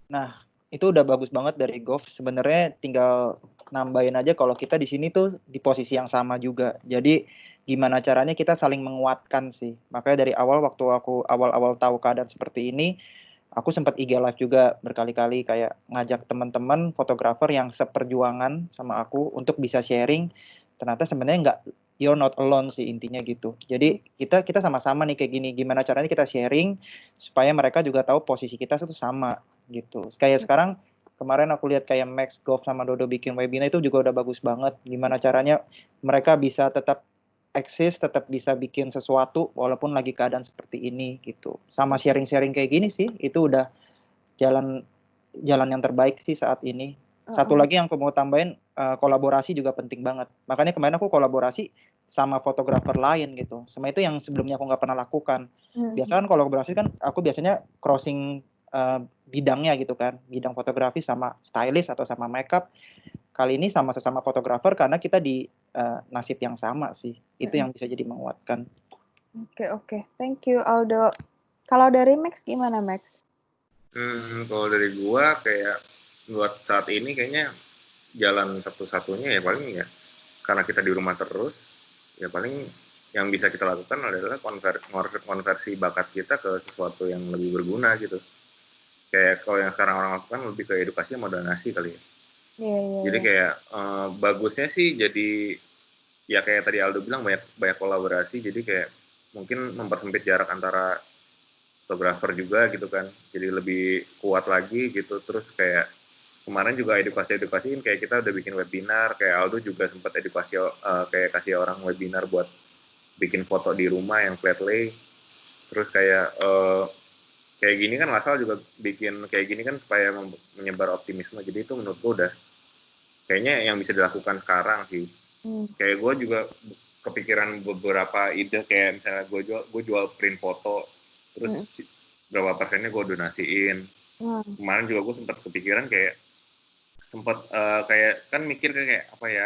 Nah, itu udah bagus banget dari Gov. Sebenarnya tinggal nambahin aja kalau kita di sini tuh di posisi yang sama juga. Jadi gimana caranya kita saling menguatkan sih. Makanya dari awal waktu aku awal-awal tahu keadaan seperti ini, aku sempat IG live juga berkali-kali kayak ngajak teman-teman fotografer yang seperjuangan sama aku untuk bisa sharing. Ternyata sebenarnya nggak, you're not alone sih intinya gitu. Jadi kita sama-sama nih kayak gini. Gimana caranya kita sharing supaya mereka juga tahu posisi kita itu sama gitu. Kayak sekarang kemarin aku lihat kayak Max, Gov sama Dodo bikin webinar itu juga udah bagus banget. Gimana caranya mereka bisa tetap eksis, tetap bisa bikin sesuatu walaupun lagi keadaan seperti ini gitu. Sama sharing-sharing kayak gini sih, itu udah jalan yang terbaik sih saat ini. Satu lagi yang aku mau tambahin, kolaborasi juga penting banget. Makanya kemarin aku kolaborasi sama fotografer lain gitu. Sama itu yang sebelumnya aku nggak pernah lakukan. Biasanya kan kolaborasi kan aku biasanya crossing bidangnya gitu kan, bidang fotografi sama stylist atau sama makeup. Kali ini sama sesama fotografer karena kita di nasib yang sama sih. Itu yang bisa jadi menguatkan. Oke. Thank you Aldo. Kalau dari Max gimana Max? Kalau dari gua kayak buat saat ini kayaknya jalan satu-satunya ya paling ya karena kita di rumah terus ya paling yang bisa kita lakukan adalah konversi bakat kita ke sesuatu yang lebih berguna gitu. Kayak kalau yang sekarang orang lakukan lebih ke edukasi sama donasi kali ya. Jadi kayak bagusnya sih jadi ya kayak tadi Aldo bilang banyak kolaborasi, jadi kayak mungkin mempersempit jarak antara fotografer juga gitu kan, jadi lebih kuat lagi gitu. Terus kayak kemarin juga edukasiin kayak kita udah bikin webinar, kayak Aldo juga sempat edukasi kayak kasih orang webinar buat bikin foto di rumah yang flat lay. Terus kayak gini kan Lasal juga bikin kayak gini kan supaya menyebar optimisme. Jadi itu menurut gue udah kayaknya yang bisa dilakukan sekarang sih. Kayak gue juga kepikiran beberapa ide kayak misalnya gue jual print foto, terus berapa persennya gue donasiin. Kemarin juga gue sempat kepikiran kayak kayak kan mikir kayak apa ya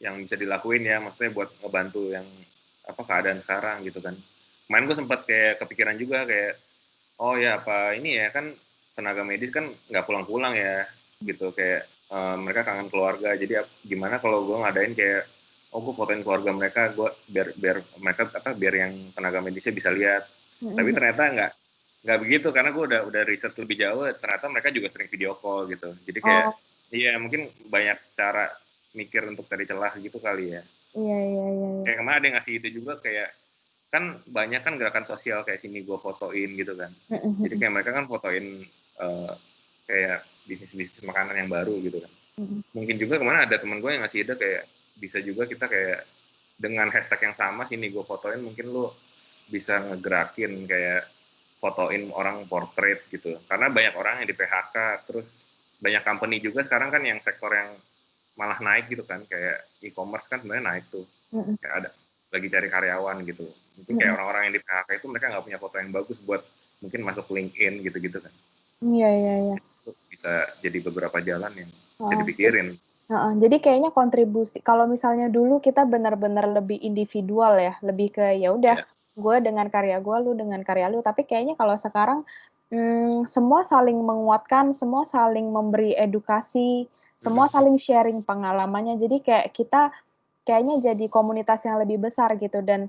yang bisa dilakuin ya, maksudnya buat ngebantu yang apa keadaan sekarang gitu kan. Kemarin gue sempat kayak kepikiran juga kayak oh ya apa ini ya kan tenaga medis kan nggak pulang-pulang ya gitu, kayak mereka kangen keluarga, jadi gimana kalau gue ngadain kayak gue fotoin keluarga mereka, gue biar mereka biar yang tenaga medisnya bisa lihat. Tapi ternyata nggak begitu karena gue udah research lebih jauh, ternyata mereka juga sering video call gitu. Jadi kayak iya mungkin banyak cara mikir untuk cari celah gitu kali ya. Iya, iya, iya. Kayak kemarin ada yang ngasih ide juga kayak, kan banyak kan gerakan sosial kayak sini gue fotoin gitu kan. Jadi kayak mereka kan fotoin kayak bisnis-bisnis makanan yang baru gitu kan. Mungkin juga kemana ada teman gue yang ngasih ide kayak bisa juga kita kayak dengan hashtag yang sama sini gue fotoin, mungkin lu bisa ngegerakin kayak fotoin orang portrait gitu. Karena banyak orang yang di PHK, terus banyak company juga sekarang kan yang sektor yang malah naik gitu kan, kayak e-commerce kan sebenarnya naik tuh. Kayak ada lagi cari karyawan gitu. Mungkin kayak orang-orang yang di PHK itu mereka nggak punya foto yang bagus buat mungkin masuk LinkedIn gitu-gitu kan. Iya, iya, iya. Itu bisa jadi beberapa jalan yang bisa dipikirin. Jadi kayaknya kontribusi, kalau misalnya dulu kita benar-benar lebih individual ya, lebih ke ya udah gue dengan karya gue, lu dengan karya lu. Tapi kayaknya kalau sekarang semua saling menguatkan, semua saling memberi edukasi, semua saling sharing pengalamannya. Jadi kayak kita kayaknya jadi komunitas yang lebih besar gitu, dan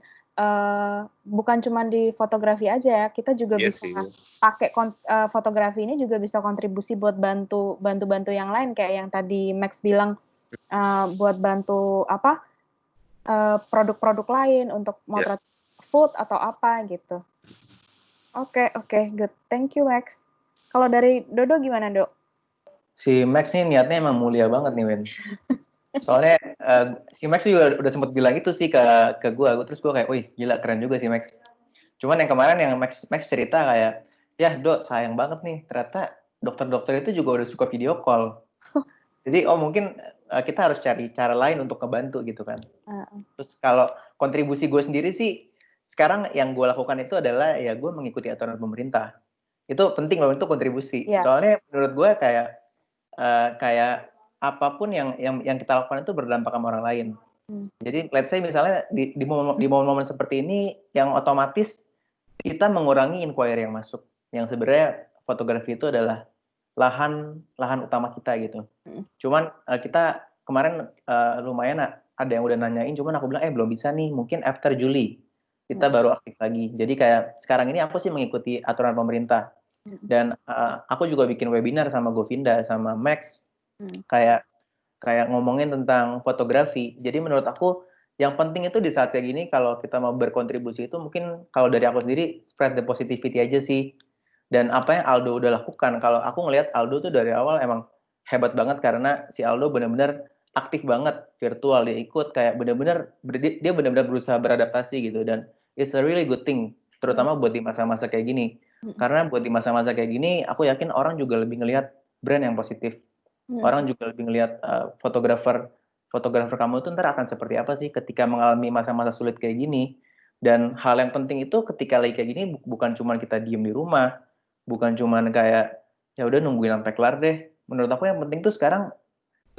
bukan cuma di fotografi aja ya, kita juga bisa pakai fotografi ini juga bisa kontribusi buat bantu yang lain, kayak yang tadi Max bilang, buat bantu apa produk-produk lain untuk motret food atau apa gitu. Oke, good. Thank you, Max. Kalau dari Dodo gimana, Dok? Si Max nih niatnya emang mulia banget nih, Win. Soalnya si Max juga udah sempat bilang itu sih ke gue, terus gue kayak, wih gila keren juga si Max. Cuman yang kemarin yang Max cerita kayak, ya Dok sayang banget nih, ternyata dokter-dokter itu juga udah suka video call. Jadi mungkin kita harus cari cara lain untuk ngebantu gitu kan. Terus kalau kontribusi gue sendiri sih, sekarang yang gue lakukan itu adalah ya gue mengikuti aturan pemerintah. Itu penting loh, itu kontribusi. Soalnya menurut gue kayak apapun yang kita lakukan itu berdampak sama orang lain. Jadi let's say misalnya di momen-momen seperti ini yang otomatis kita mengurangi inquiry yang masuk. Yang sebenarnya fotografi itu adalah lahan utama kita gitu. Cuman kita kemarin lumayan ada yang udah nanyain, cuman aku bilang belum bisa nih, mungkin after Juli kita baru aktif lagi. Jadi kayak sekarang ini aku sih mengikuti aturan pemerintah. Dan aku juga bikin webinar sama Govinda sama Max kayak ngomongin tentang fotografi. Jadi menurut aku yang penting itu di saat kayak gini kalau kita mau berkontribusi itu mungkin kalau dari aku sendiri spread the positivity aja sih. Dan apa yang Aldo udah lakukan, kalau aku ngelihat Aldo tuh dari awal emang hebat banget karena si Aldo benar-benar aktif banget virtual, dia ikut kayak dia benar-benar berusaha beradaptasi gitu, dan it's a really good thing terutama buat di masa-masa kayak gini. Karena buat di masa-masa kayak gini aku yakin orang juga lebih ngelihat brand yang positif. Orang juga lebih ngelihat fotografer kamu itu ntar akan seperti apa sih ketika mengalami masa-masa sulit kayak gini. Dan hal yang penting itu ketika lagi kayak gini bukan cuma kita diem di rumah, bukan cuma kayak ya udah nungguin sampai kelar deh. Menurut aku yang penting tuh sekarang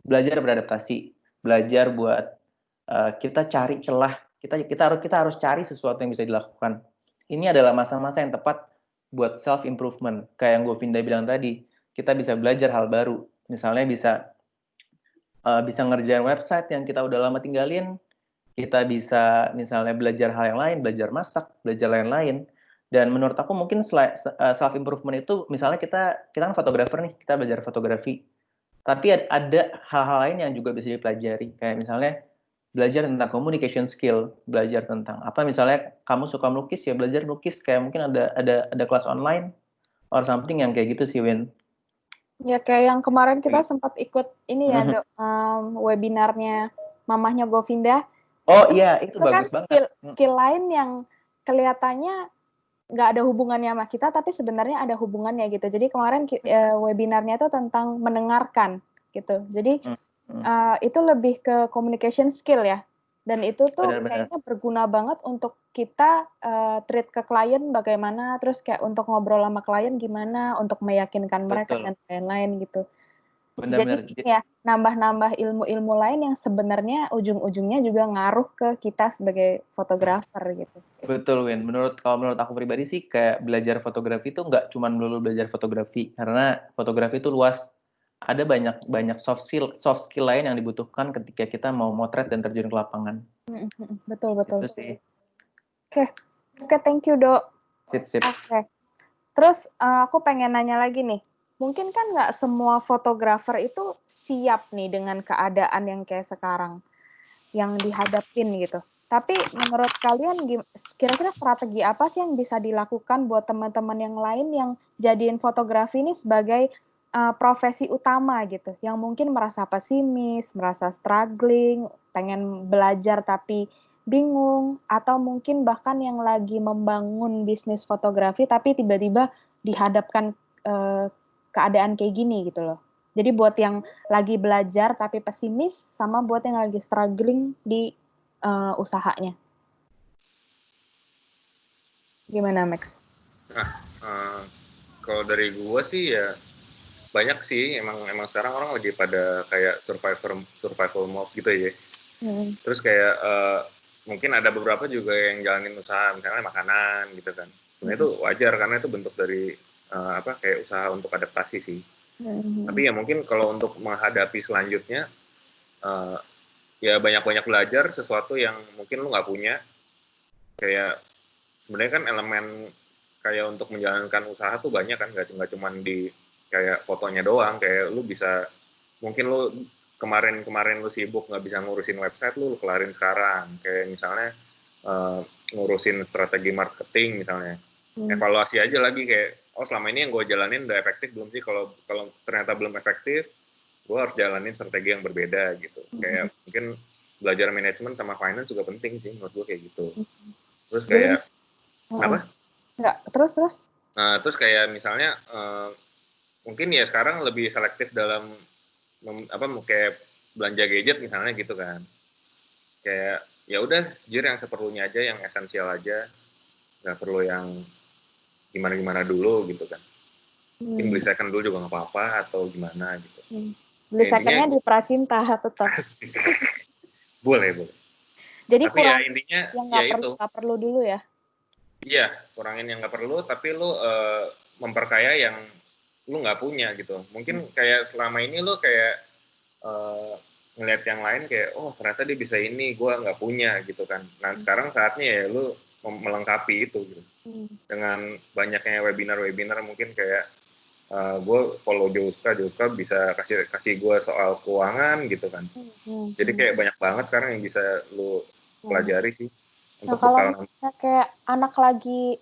belajar beradaptasi, belajar buat kita cari celah, kita harus cari sesuatu yang bisa dilakukan. Ini adalah masa-masa yang tepat buat self improvement. Kayak yang Govinda bilang tadi, kita bisa belajar hal baru. Misalnya bisa ngerjain website yang kita udah lama tinggalin, kita bisa misalnya belajar hal yang lain, belajar masak, belajar lain-lain. Dan menurut aku mungkin self improvement itu misalnya kita kan fotografer nih, kita belajar fotografi. Tapi ada hal-hal lain yang juga bisa dipelajari. Kayak misalnya belajar tentang communication skill, belajar tentang apa, misalnya kamu suka melukis ya belajar melukis, kayak mungkin ada kelas online or something yang kayak gitu sih, Win. Ya kayak yang kemarin kita sempat ikut ini ya, Dok, webinarnya mamahnya Govinda. Oh iya, itu bagus kan banget. Skill lain yang kelihatannya nggak ada hubungannya sama kita, tapi sebenarnya ada hubungannya gitu. Jadi kemarin webinarnya itu tentang mendengarkan gitu. Jadi itu lebih ke communication skill ya. Dan itu tuh kayaknya berguna banget untuk kita treat ke klien bagaimana, terus kayak untuk ngobrol sama klien gimana, untuk meyakinkan mereka dan lain-lain gitu. Jadi ya nambah-nambah ilmu-ilmu lain yang sebenarnya ujung-ujungnya juga ngaruh ke kita sebagai fotografer gitu. Betul, Win. Kalau menurut aku pribadi sih kayak belajar fotografi itu nggak cuma melulu belajar fotografi, karena fotografi itu luas. Ada banyak soft skill lain yang dibutuhkan ketika kita mau motret dan terjun ke lapangan. Betul. Itu sih. Oke, thank you, Dok. Sip. Oke. Terus aku pengen nanya lagi nih. Mungkin kan nggak semua fotografer itu siap nih dengan keadaan yang kayak sekarang. yang dihadapin gitu. Tapi menurut kalian kira-kira strategi apa sih yang bisa dilakukan buat teman-teman yang lain yang jadiin fotografi ini sebagai profesi utama gitu, yang mungkin merasa pesimis, merasa struggling, pengen belajar tapi bingung, atau mungkin bahkan yang lagi membangun bisnis fotografi tapi tiba-tiba dihadapkan keadaan kayak gini gitu loh. Jadi buat yang lagi belajar tapi pesimis, sama buat yang lagi struggling di usahanya. Gimana, Max? Kalau dari gua sih ya banyak sih, emang sekarang orang lagi pada kayak survival mode gitu ya. Terus kayak mungkin ada beberapa juga yang jalanin usaha, misalnya makanan gitu kan. Sebenarnya itu wajar karena itu bentuk dari kayak usaha untuk adaptasi sih. Tapi ya mungkin kalau untuk menghadapi selanjutnya, ya banyak-banyak belajar sesuatu yang mungkin lu nggak punya. Kayak sebenarnya kan elemen kayak untuk menjalankan usaha tuh banyak kan, nggak cuma di kayak fotonya doang. Kayak lu bisa, mungkin lu kemarin lu sibuk nggak bisa ngurusin website, lu kelarin sekarang. Kayak misalnya ngurusin strategi marketing misalnya. Evaluasi aja lagi kayak, oh selama ini yang gue jalanin udah efektif belum sih? Kalau ternyata belum efektif, gue harus jalanin strategi yang berbeda gitu. Kayak mungkin belajar manajemen sama finance juga penting sih menurut gue kayak gitu. Terus kayak apa? Enggak, terus? Nah, terus kayak misalnya mungkin ya sekarang lebih selektif dalam kayak belanja gadget misalnya gitu kan. Kayak ya udah jujur yang seperlunya aja, yang esensial aja, nggak perlu yang gimana dulu gitu kan. Mungkin beli second dulu juga nggak apa-apa atau gimana gitu. Beli secondnya di Pracinta tetap. Boleh. Jadi tapi ya intinya yang ya itu. Nggak perlu dulu ya. Iya, kurangin yang nggak perlu, tapi lu memperkaya yang lu nggak punya gitu. Mungkin kayak selama ini lu kayak ngeliat yang lain kayak, oh ternyata dia bisa ini, gue nggak punya gitu kan. Nah sekarang saatnya ya lu melengkapi itu gitu. Dengan banyaknya webinar mungkin kayak gue follow Joska bisa kasih gue soal keuangan gitu kan. Jadi kayak banyak banget sekarang yang bisa lu pelajari sih. Nah kalau misalnya kayak anak lagi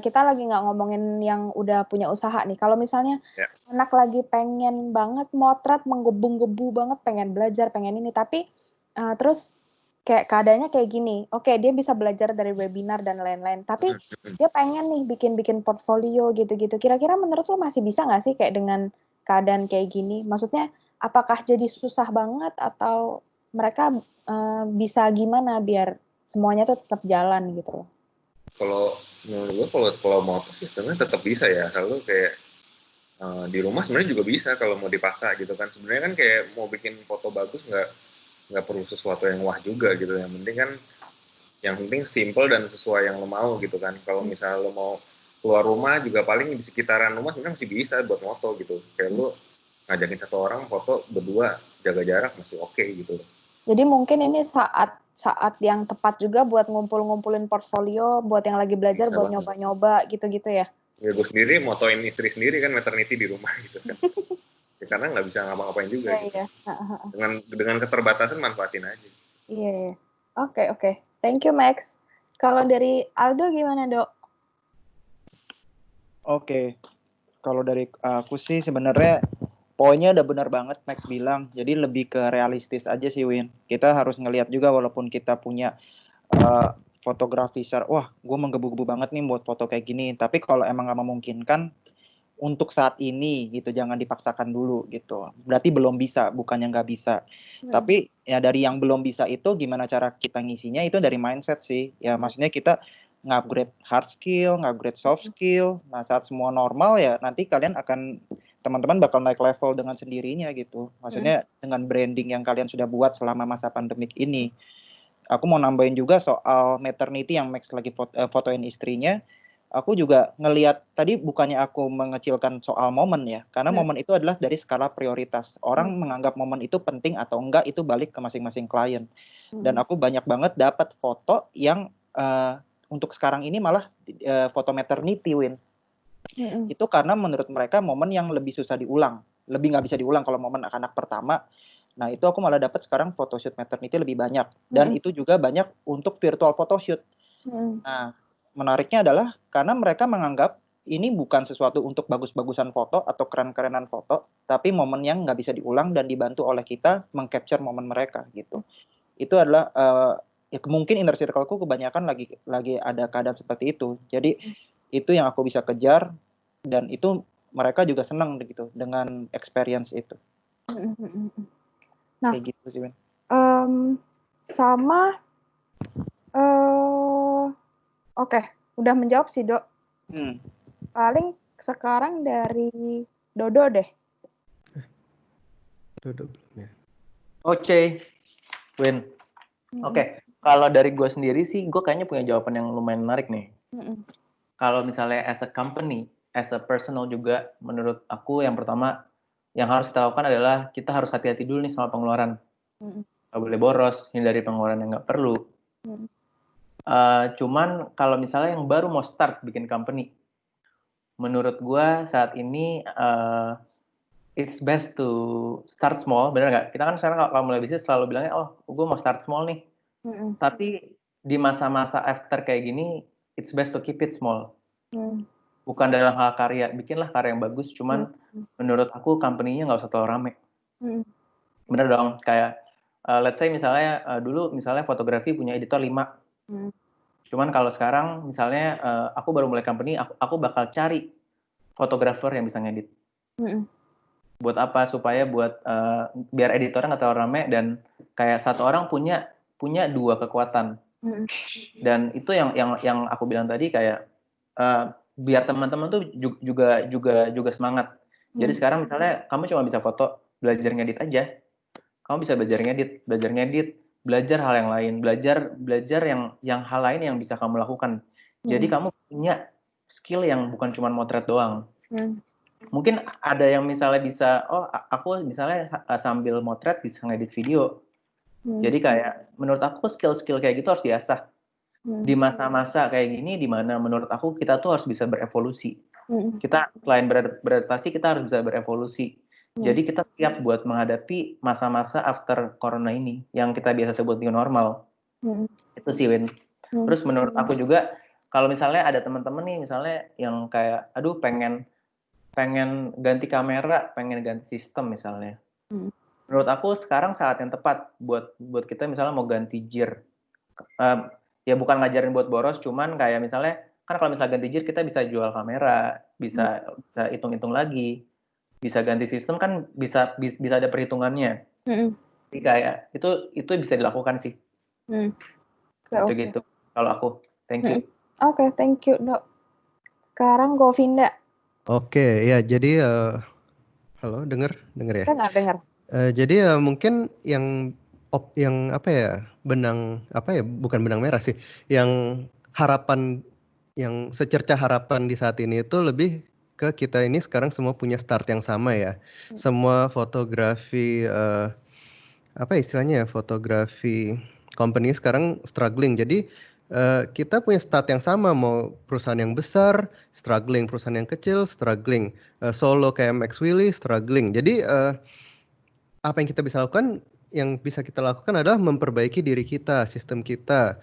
kita lagi nggak ngomongin yang udah punya usaha nih. Kalau misalnya anak lagi pengen banget motret, menggebu-gebu banget, pengen belajar, pengen ini, tapi terus kayak keadaannya kayak gini. Oke, dia bisa belajar dari webinar dan lain-lain, tapi dia pengen nih bikin portfolio gitu-gitu. Kira-kira menurut lo masih bisa nggak sih kayak dengan keadaan kayak gini? Maksudnya apakah jadi susah banget atau mereka bisa gimana biar semuanya tuh tetap jalan gitu loh? Kalau menurut gue kalau motor sih sebenarnya tetap bisa ya. Kalau kayak di rumah sebenarnya juga bisa kalau mau dipaksa gitu kan. Sebenarnya kan kayak mau bikin foto bagus nggak perlu sesuatu yang wah juga gitu. Yang penting simple dan sesuai yang lo mau gitu kan. Kalau misalnya lo mau keluar rumah juga paling di sekitaran rumah sebenarnya masih bisa buat foto gitu. Kayak lo ngajakin satu orang foto berdua jaga jarak masih oke gitu. Jadi mungkin ini saat yang tepat juga buat ngumpulin portfolio, buat yang lagi belajar, bisa buat nyoba-nyoba gitu-gitu ya? Ya gue sendiri motoin istri sendiri kan maternity di rumah gitu kan. Ya, karena nggak bisa ngapa-ngapain juga gitu. Dengan keterbatasan manfaatin aja. Iya. Oke. Thank you, Max. Kalau dari Aldo gimana, Dok? Oke. Kalau dari aku sih sebenarnya poinnya udah benar banget Max bilang. Jadi lebih ke realistis aja sih, Win. Kita harus ngelihat juga walaupun kita punya fotografi wah gue menggebu-gebu banget nih buat foto kayak gini. Tapi kalau emang nggak memungkinkan untuk saat ini gitu, jangan dipaksakan dulu gitu. Berarti belum bisa, bukannya nggak bisa. Tapi ya dari yang belum bisa itu gimana cara kita ngisinya itu dari mindset sih. Ya maksudnya kita nge-upgrade hard skill, nge-upgrade soft skill. Nah saat semua normal ya nanti kalian akan teman-teman bakal naik level dengan sendirinya gitu. Maksudnya dengan branding yang kalian sudah buat selama masa pandemik ini. Aku mau nambahin juga soal maternity yang Max lagi fotoin istrinya. Aku juga ngelihat tadi bukannya aku mengecilkan soal momen ya. Karena momen itu adalah dari skala prioritas. Orang menganggap momen itu penting atau enggak itu balik ke masing-masing klien. Dan aku banyak banget dapat foto yang untuk sekarang ini malah foto maternity, Win. Itu karena menurut mereka momen yang lebih susah diulang. Lebih nggak bisa diulang kalau momen anak pertama. Nah, itu aku malah dapat sekarang photoshoot maternity lebih banyak. Dan Mm-mm. itu juga banyak untuk virtual photoshoot. Mm-mm. Nah, menariknya adalah karena mereka menganggap ini bukan sesuatu untuk bagus-bagusan foto atau keren-kerenan foto, tapi momen yang nggak bisa diulang dan dibantu oleh kita meng-capture momen mereka gitu. Itu adalah ya mungkin inner circle-ku kebanyakan lagi ada keadaan seperti itu. Jadi itu yang aku bisa kejar dan itu mereka juga senang gitu dengan experience itu. Mm-mm. Nah, Kayak gitu sih, Ben. sama oke, udah menjawab sih, Dok. Paling sekarang dari Dodo deh. Dodo belum ya. Oke, Win. Oke, kalau dari gue sendiri sih, gue kayaknya punya jawaban yang lumayan menarik nih. Kalau misalnya as a company, as a personal juga, menurut aku yang pertama yang harus kita lakukan adalah kita harus hati-hati dulu nih sama pengeluaran. Nggak boleh boros, hindari pengeluaran yang nggak perlu. Cuman kalau misalnya yang baru mau start bikin company, menurut gue saat ini it's best to start small, bener nggak? Kita kan sekarang kalau mulai bisnis selalu bilangnya, oh gue mau start small nih. Tapi di masa-masa after kayak gini, it's best to keep it small. Bukan dalam hal karya, bikinlah karya yang bagus, cuman menurut aku company-nya nggak usah terlalu rame. Bener dong, kayak let's say misalnya dulu misalnya fotografi punya editor 5. Cuman kalau sekarang misalnya aku baru mulai company, aku bakal cari fotografer yang bisa ngedit. Buat apa? Supaya buat biar editornya nggak terlalu rame dan kayak satu orang punya 2 kekuatan. Dan itu yang aku bilang tadi kayak biar teman-teman tuh juga semangat. Jadi sekarang misalnya kamu cuma bisa foto, belajar ngedit aja. Kamu bisa belajar ngedit, belajar hal yang lain, belajar yang hal lain yang bisa kamu lakukan. Jadi kamu punya skill yang bukan cuma motret doang. Mungkin ada yang misalnya bisa, oh aku misalnya sambil motret bisa ngedit video. Jadi kayak menurut aku skill-skill kayak gitu harus diasah. Di masa-masa kayak gini di mana menurut aku kita tuh harus bisa berevolusi. Kita selain beradaptasi kita harus bisa berevolusi. Jadi kita siap buat menghadapi masa-masa after corona ini yang kita biasa sebut new normal. Itu sih, Win. Terus menurut aku juga kalau misalnya ada teman-teman nih misalnya yang kayak aduh pengen ganti kamera, pengen ganti sistem misalnya. Menurut aku sekarang saat yang tepat buat kita misalnya mau ganti gear. Ya bukan ngajarin buat boros, cuman kayak misalnya kan kalau misalnya ganti gear kita bisa jual kamera, bisa hitung-hitung lagi, bisa ganti sistem kan bisa ada perhitungannya. Jadi kayak itu bisa dilakukan sih. Gitu kalau aku. Thank you. Oke, thank you, Dok. Sekarang Govinda. Oke, ya jadi halo, dengar ya? Dengar. Jadi mungkin yang apa ya, bukan benang merah sih, yang harapan, yang secerca harapan di saat ini itu lebih ke kita ini sekarang semua punya start yang sama ya. Semua fotografi apa istilahnya ya, fotografi company sekarang struggling. Jadi kita punya start yang sama, mau perusahaan yang besar struggling, perusahaan yang kecil struggling, solo kayak Max Willy struggling. Jadi apa yang kita bisa lakukan, yang bisa kita lakukan adalah memperbaiki diri kita, sistem kita,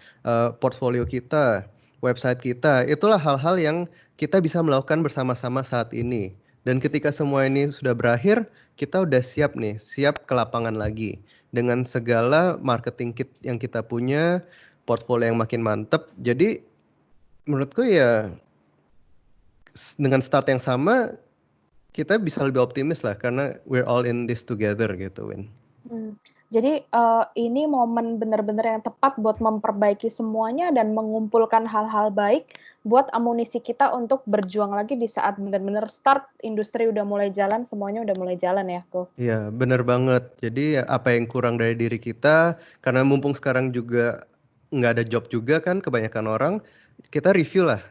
portfolio kita, website kita. Itulah hal-hal yang kita bisa melakukan bersama-sama saat ini. Dan ketika semua ini sudah berakhir, kita udah siap nih, siap ke lapangan lagi. Dengan segala marketing kit yang kita punya, portfolio yang makin mantep. Jadi menurutku ya dengan start yang sama, kita bisa lebih optimis lah karena we're all in this together gitu, Win. Jadi ini momen benar-benar yang tepat buat memperbaiki semuanya dan mengumpulkan hal-hal baik buat amunisi kita untuk berjuang lagi di saat benar-benar start, industri udah mulai jalan, semuanya udah mulai jalan ya, Ko. Iya, benar banget. Jadi apa yang kurang dari diri kita, karena mumpung sekarang juga nggak ada job juga kan kebanyakan orang, kita review lah.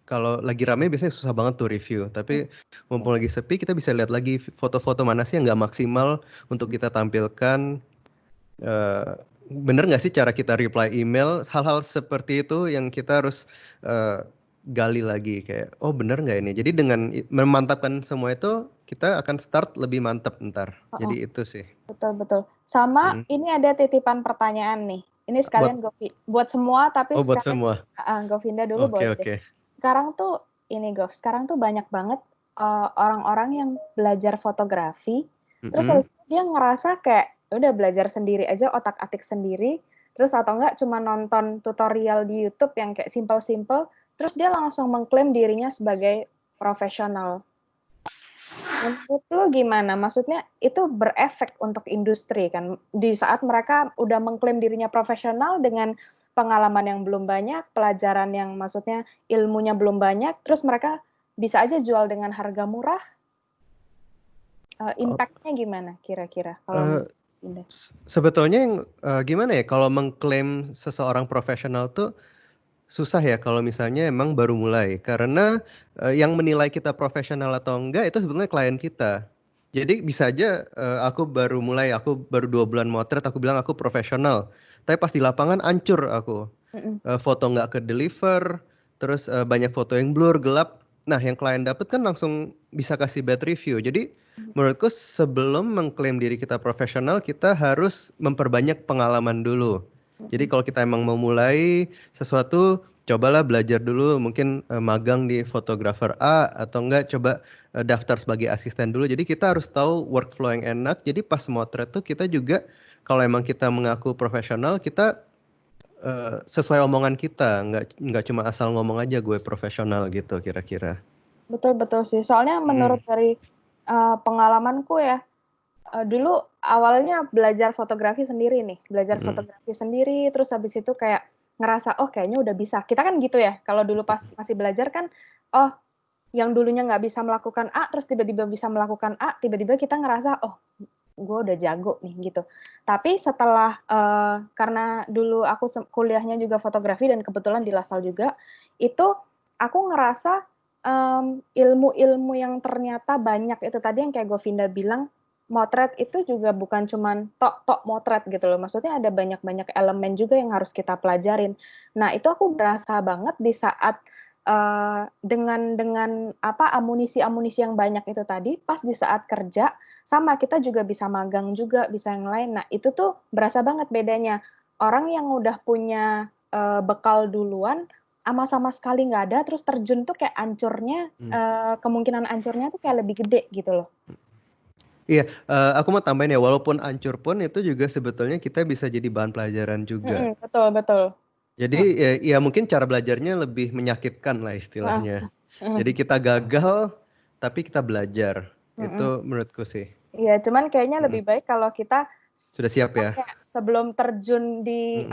Kalau lagi rame biasanya susah banget tuh review, tapi mumpung lagi sepi kita bisa lihat lagi foto-foto mana sih yang nggak maksimal untuk kita tampilkan. Bener nggak sih cara kita reply email, hal-hal seperti itu yang kita harus gali lagi kayak, oh bener nggak ini? Jadi dengan memantapkan semua itu, kita akan start lebih mantap ntar. Jadi itu sih. Betul. Sama ini ada titipan pertanyaan nih. Ini sekalian buat semua, tapi buat semua. Govinda dulu boleh. Oke. Sekarang tuh banyak banget orang-orang yang belajar fotografi, terus habis itu dia ngerasa kayak udah belajar sendiri aja, otak-atik sendiri, terus atau enggak cuma nonton tutorial di YouTube yang kayak simple-simple, terus dia langsung mengklaim dirinya sebagai profesional. Menurut lo gimana? Maksudnya itu berefek untuk industri kan? Di saat mereka udah mengklaim dirinya profesional dengan pengalaman yang belum banyak, pelajaran yang maksudnya ilmunya belum banyak, terus mereka bisa aja jual dengan harga murah. Impact-nya gimana kira-kira kalau sebetulnya yang gimana ya, kalau mengklaim seseorang profesional tuh susah ya kalau misalnya emang baru mulai, karena yang menilai kita profesional atau enggak itu sebetulnya klien kita. Jadi bisa aja aku baru mulai, aku baru 2 bulan motret, aku bilang aku profesional, tapi pas di lapangan ancur aku. Foto nggak ke deliver, terus banyak foto yang blur, gelap. Nah yang klien dapet kan langsung bisa kasih bad review. Jadi menurutku sebelum mengklaim diri kita profesional, kita harus memperbanyak pengalaman dulu. Jadi kalau kita emang mau mulai sesuatu, cobalah belajar dulu, mungkin magang di fotografer A, atau enggak coba daftar sebagai asisten dulu. Jadi kita harus tahu workflow yang enak. Jadi pas motret tuh kita juga, kalau emang kita mengaku profesional, kita sesuai omongan kita, nggak cuma asal ngomong aja gue profesional gitu kira-kira. Betul sih. Soalnya menurut dari pengalamanku ya, dulu awalnya belajar fotografi sendiri, terus habis itu kayak ngerasa kayaknya udah bisa. Kita kan gitu ya, kalau dulu pas masih belajar kan, yang dulunya nggak bisa melakukan A, terus tiba-tiba bisa melakukan A, tiba-tiba kita ngerasa gue udah jago nih gitu. Tapi setelah karena dulu aku kuliahnya juga fotografi dan kebetulan di LaSalle juga, itu aku ngerasa ilmu-ilmu yang ternyata banyak itu tadi yang kayak Govinda bilang, motret itu juga bukan cuman tok motret gitu loh. Maksudnya ada banyak-banyak elemen juga yang harus kita pelajarin. Nah, itu aku berasa banget di saat dengan amunisi yang banyak itu tadi, pas di saat kerja sama kita juga bisa magang juga, bisa yang lain. Nah, itu tuh berasa banget bedanya. Orang yang udah punya bekal duluan sama sekali nggak ada, terus terjun tuh kayak ancurnya, kemungkinan ancurnya tuh kayak lebih gede gitu loh. Iya, aku mau tambahin ya, walaupun ancur pun itu juga sebetulnya kita bisa jadi bahan pelajaran juga. Betul. Jadi ya mungkin cara belajarnya lebih menyakitkan lah istilahnya. Jadi kita gagal, tapi kita belajar. Itu menurutku sih. Iya, cuman kayaknya lebih baik kalau kita sudah siap ya. Sebelum terjun di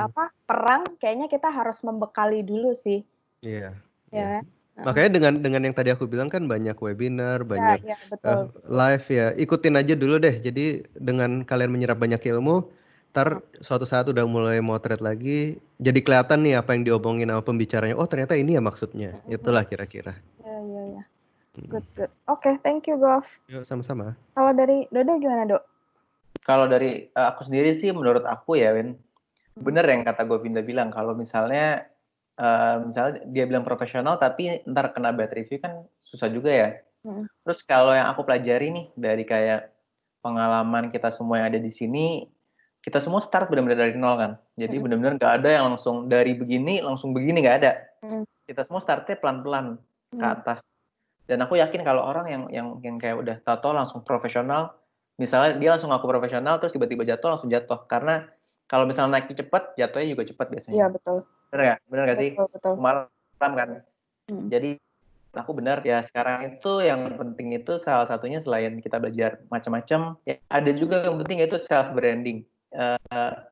perang, kayaknya kita harus membekali dulu sih. Iya. Ya. Makanya dengan yang tadi aku bilang kan banyak webinar, banyak live ya. Ikutin aja dulu deh. Jadi dengan kalian menyerap banyak ilmu, ntar suatu saat udah mulai motret lagi, jadi kelihatan nih apa yang diomongin sama pembicaranya. Oh ternyata ini ya maksudnya. Itulah kira-kira. Iya. Good. Oke, thank you, Gov. Yuk, sama-sama. Kalau dari Dodo gimana, Dok? Kalau dari aku sendiri sih, menurut aku ya, Win, bener yang kata Govinda bilang, kalau misalnya dia bilang profesional, tapi ntar kena bad review kan susah juga ya. Terus kalau yang aku pelajari nih, dari kayak pengalaman kita semua yang ada di sini, kita semua start benar-benar dari nol kan. Jadi benar-benar nggak ada yang langsung dari begini, langsung begini, nggak ada. Kita semua startnya pelan-pelan ke atas. Dan aku yakin kalau orang yang kayak udah tato langsung profesional, misalnya dia langsung ngaku profesional, terus tiba-tiba jatuh, langsung jatuh. Karena kalau misalnya naiknya cepat, jatuhnya juga cepat biasanya. Iya, betul. Bener nggak sih? Betul. Malam kan. Jadi aku benar ya, sekarang itu yang penting itu salah satunya selain kita belajar macam-macam, ya, ada juga yang penting yaitu self branding.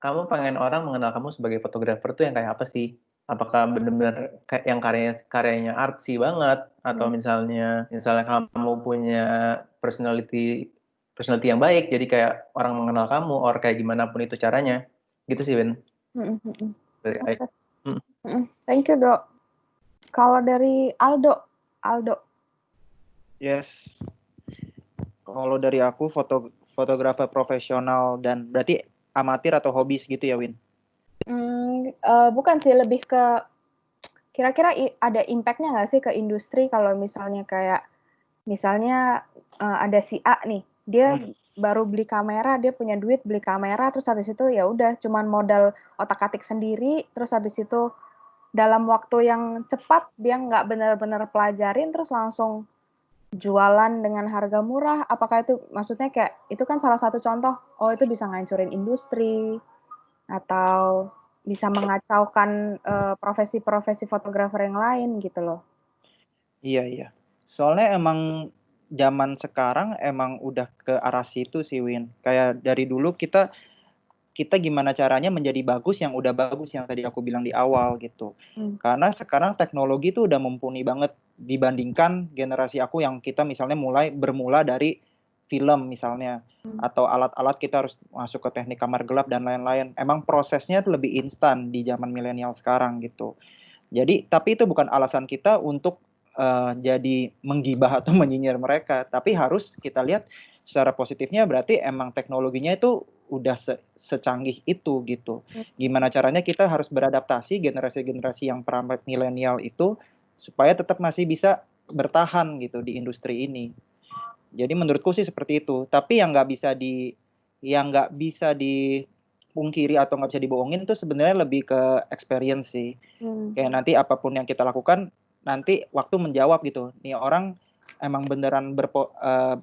Kamu pengen orang mengenal kamu sebagai fotografer tuh yang kayak apa sih? Apakah benar-benar yang karyanya artsy banget, atau misalnya kamu punya personality yang baik, jadi kayak orang mengenal kamu, or kayak gimana pun itu caranya, gitu sih, Win. Dari Thank you, Dok. Kalau dari Aldo. Yes. Kalau dari aku fotografer profesional dan berarti amatir atau hobis gitu ya, Win? Bukan sih, lebih ke Kira-kira ada impact-nya nggak sih ke industri kalau misalnya ada si A nih, dia baru beli kamera, dia punya duit beli kamera, terus habis itu ya udah cuman modal otak-atik sendiri, terus habis itu dalam waktu yang cepat dia nggak benar-benar pelajarin, terus langsung jualan dengan harga murah. Apakah itu maksudnya kayak itu kan salah satu contoh, oh itu bisa ngancurin industri atau bisa mengacaukan profesi-profesi fotografer yang lain gitu loh. Iya. Soalnya emang zaman sekarang emang udah ke arah situ sih, Win. Kayak dari dulu kita gimana caranya menjadi bagus yang udah bagus yang tadi aku bilang di awal gitu. Karena sekarang teknologi tuh udah mumpuni banget dibandingkan generasi aku yang kita misalnya bermula dari film misalnya atau alat-alat kita harus masuk ke teknik kamar gelap dan lain-lain. Emang prosesnya tuh lebih instan di zaman milenial sekarang gitu. Jadi tapi itu bukan alasan kita untuk jadi menggibah atau menyinyir mereka, tapi harus kita lihat secara positifnya berarti emang teknologinya itu udah secanggih itu gitu. Gimana caranya kita harus beradaptasi generasi-generasi yang perangkat milenial itu supaya tetap masih bisa bertahan gitu di industri ini. Jadi menurutku sih seperti itu. Tapi yang nggak bisa dipungkiri atau nggak bisa dibohongin itu sebenarnya lebih ke experience sih. Kayak nanti apapun yang kita lakukan nanti waktu menjawab gitu. Nih orang emang beneran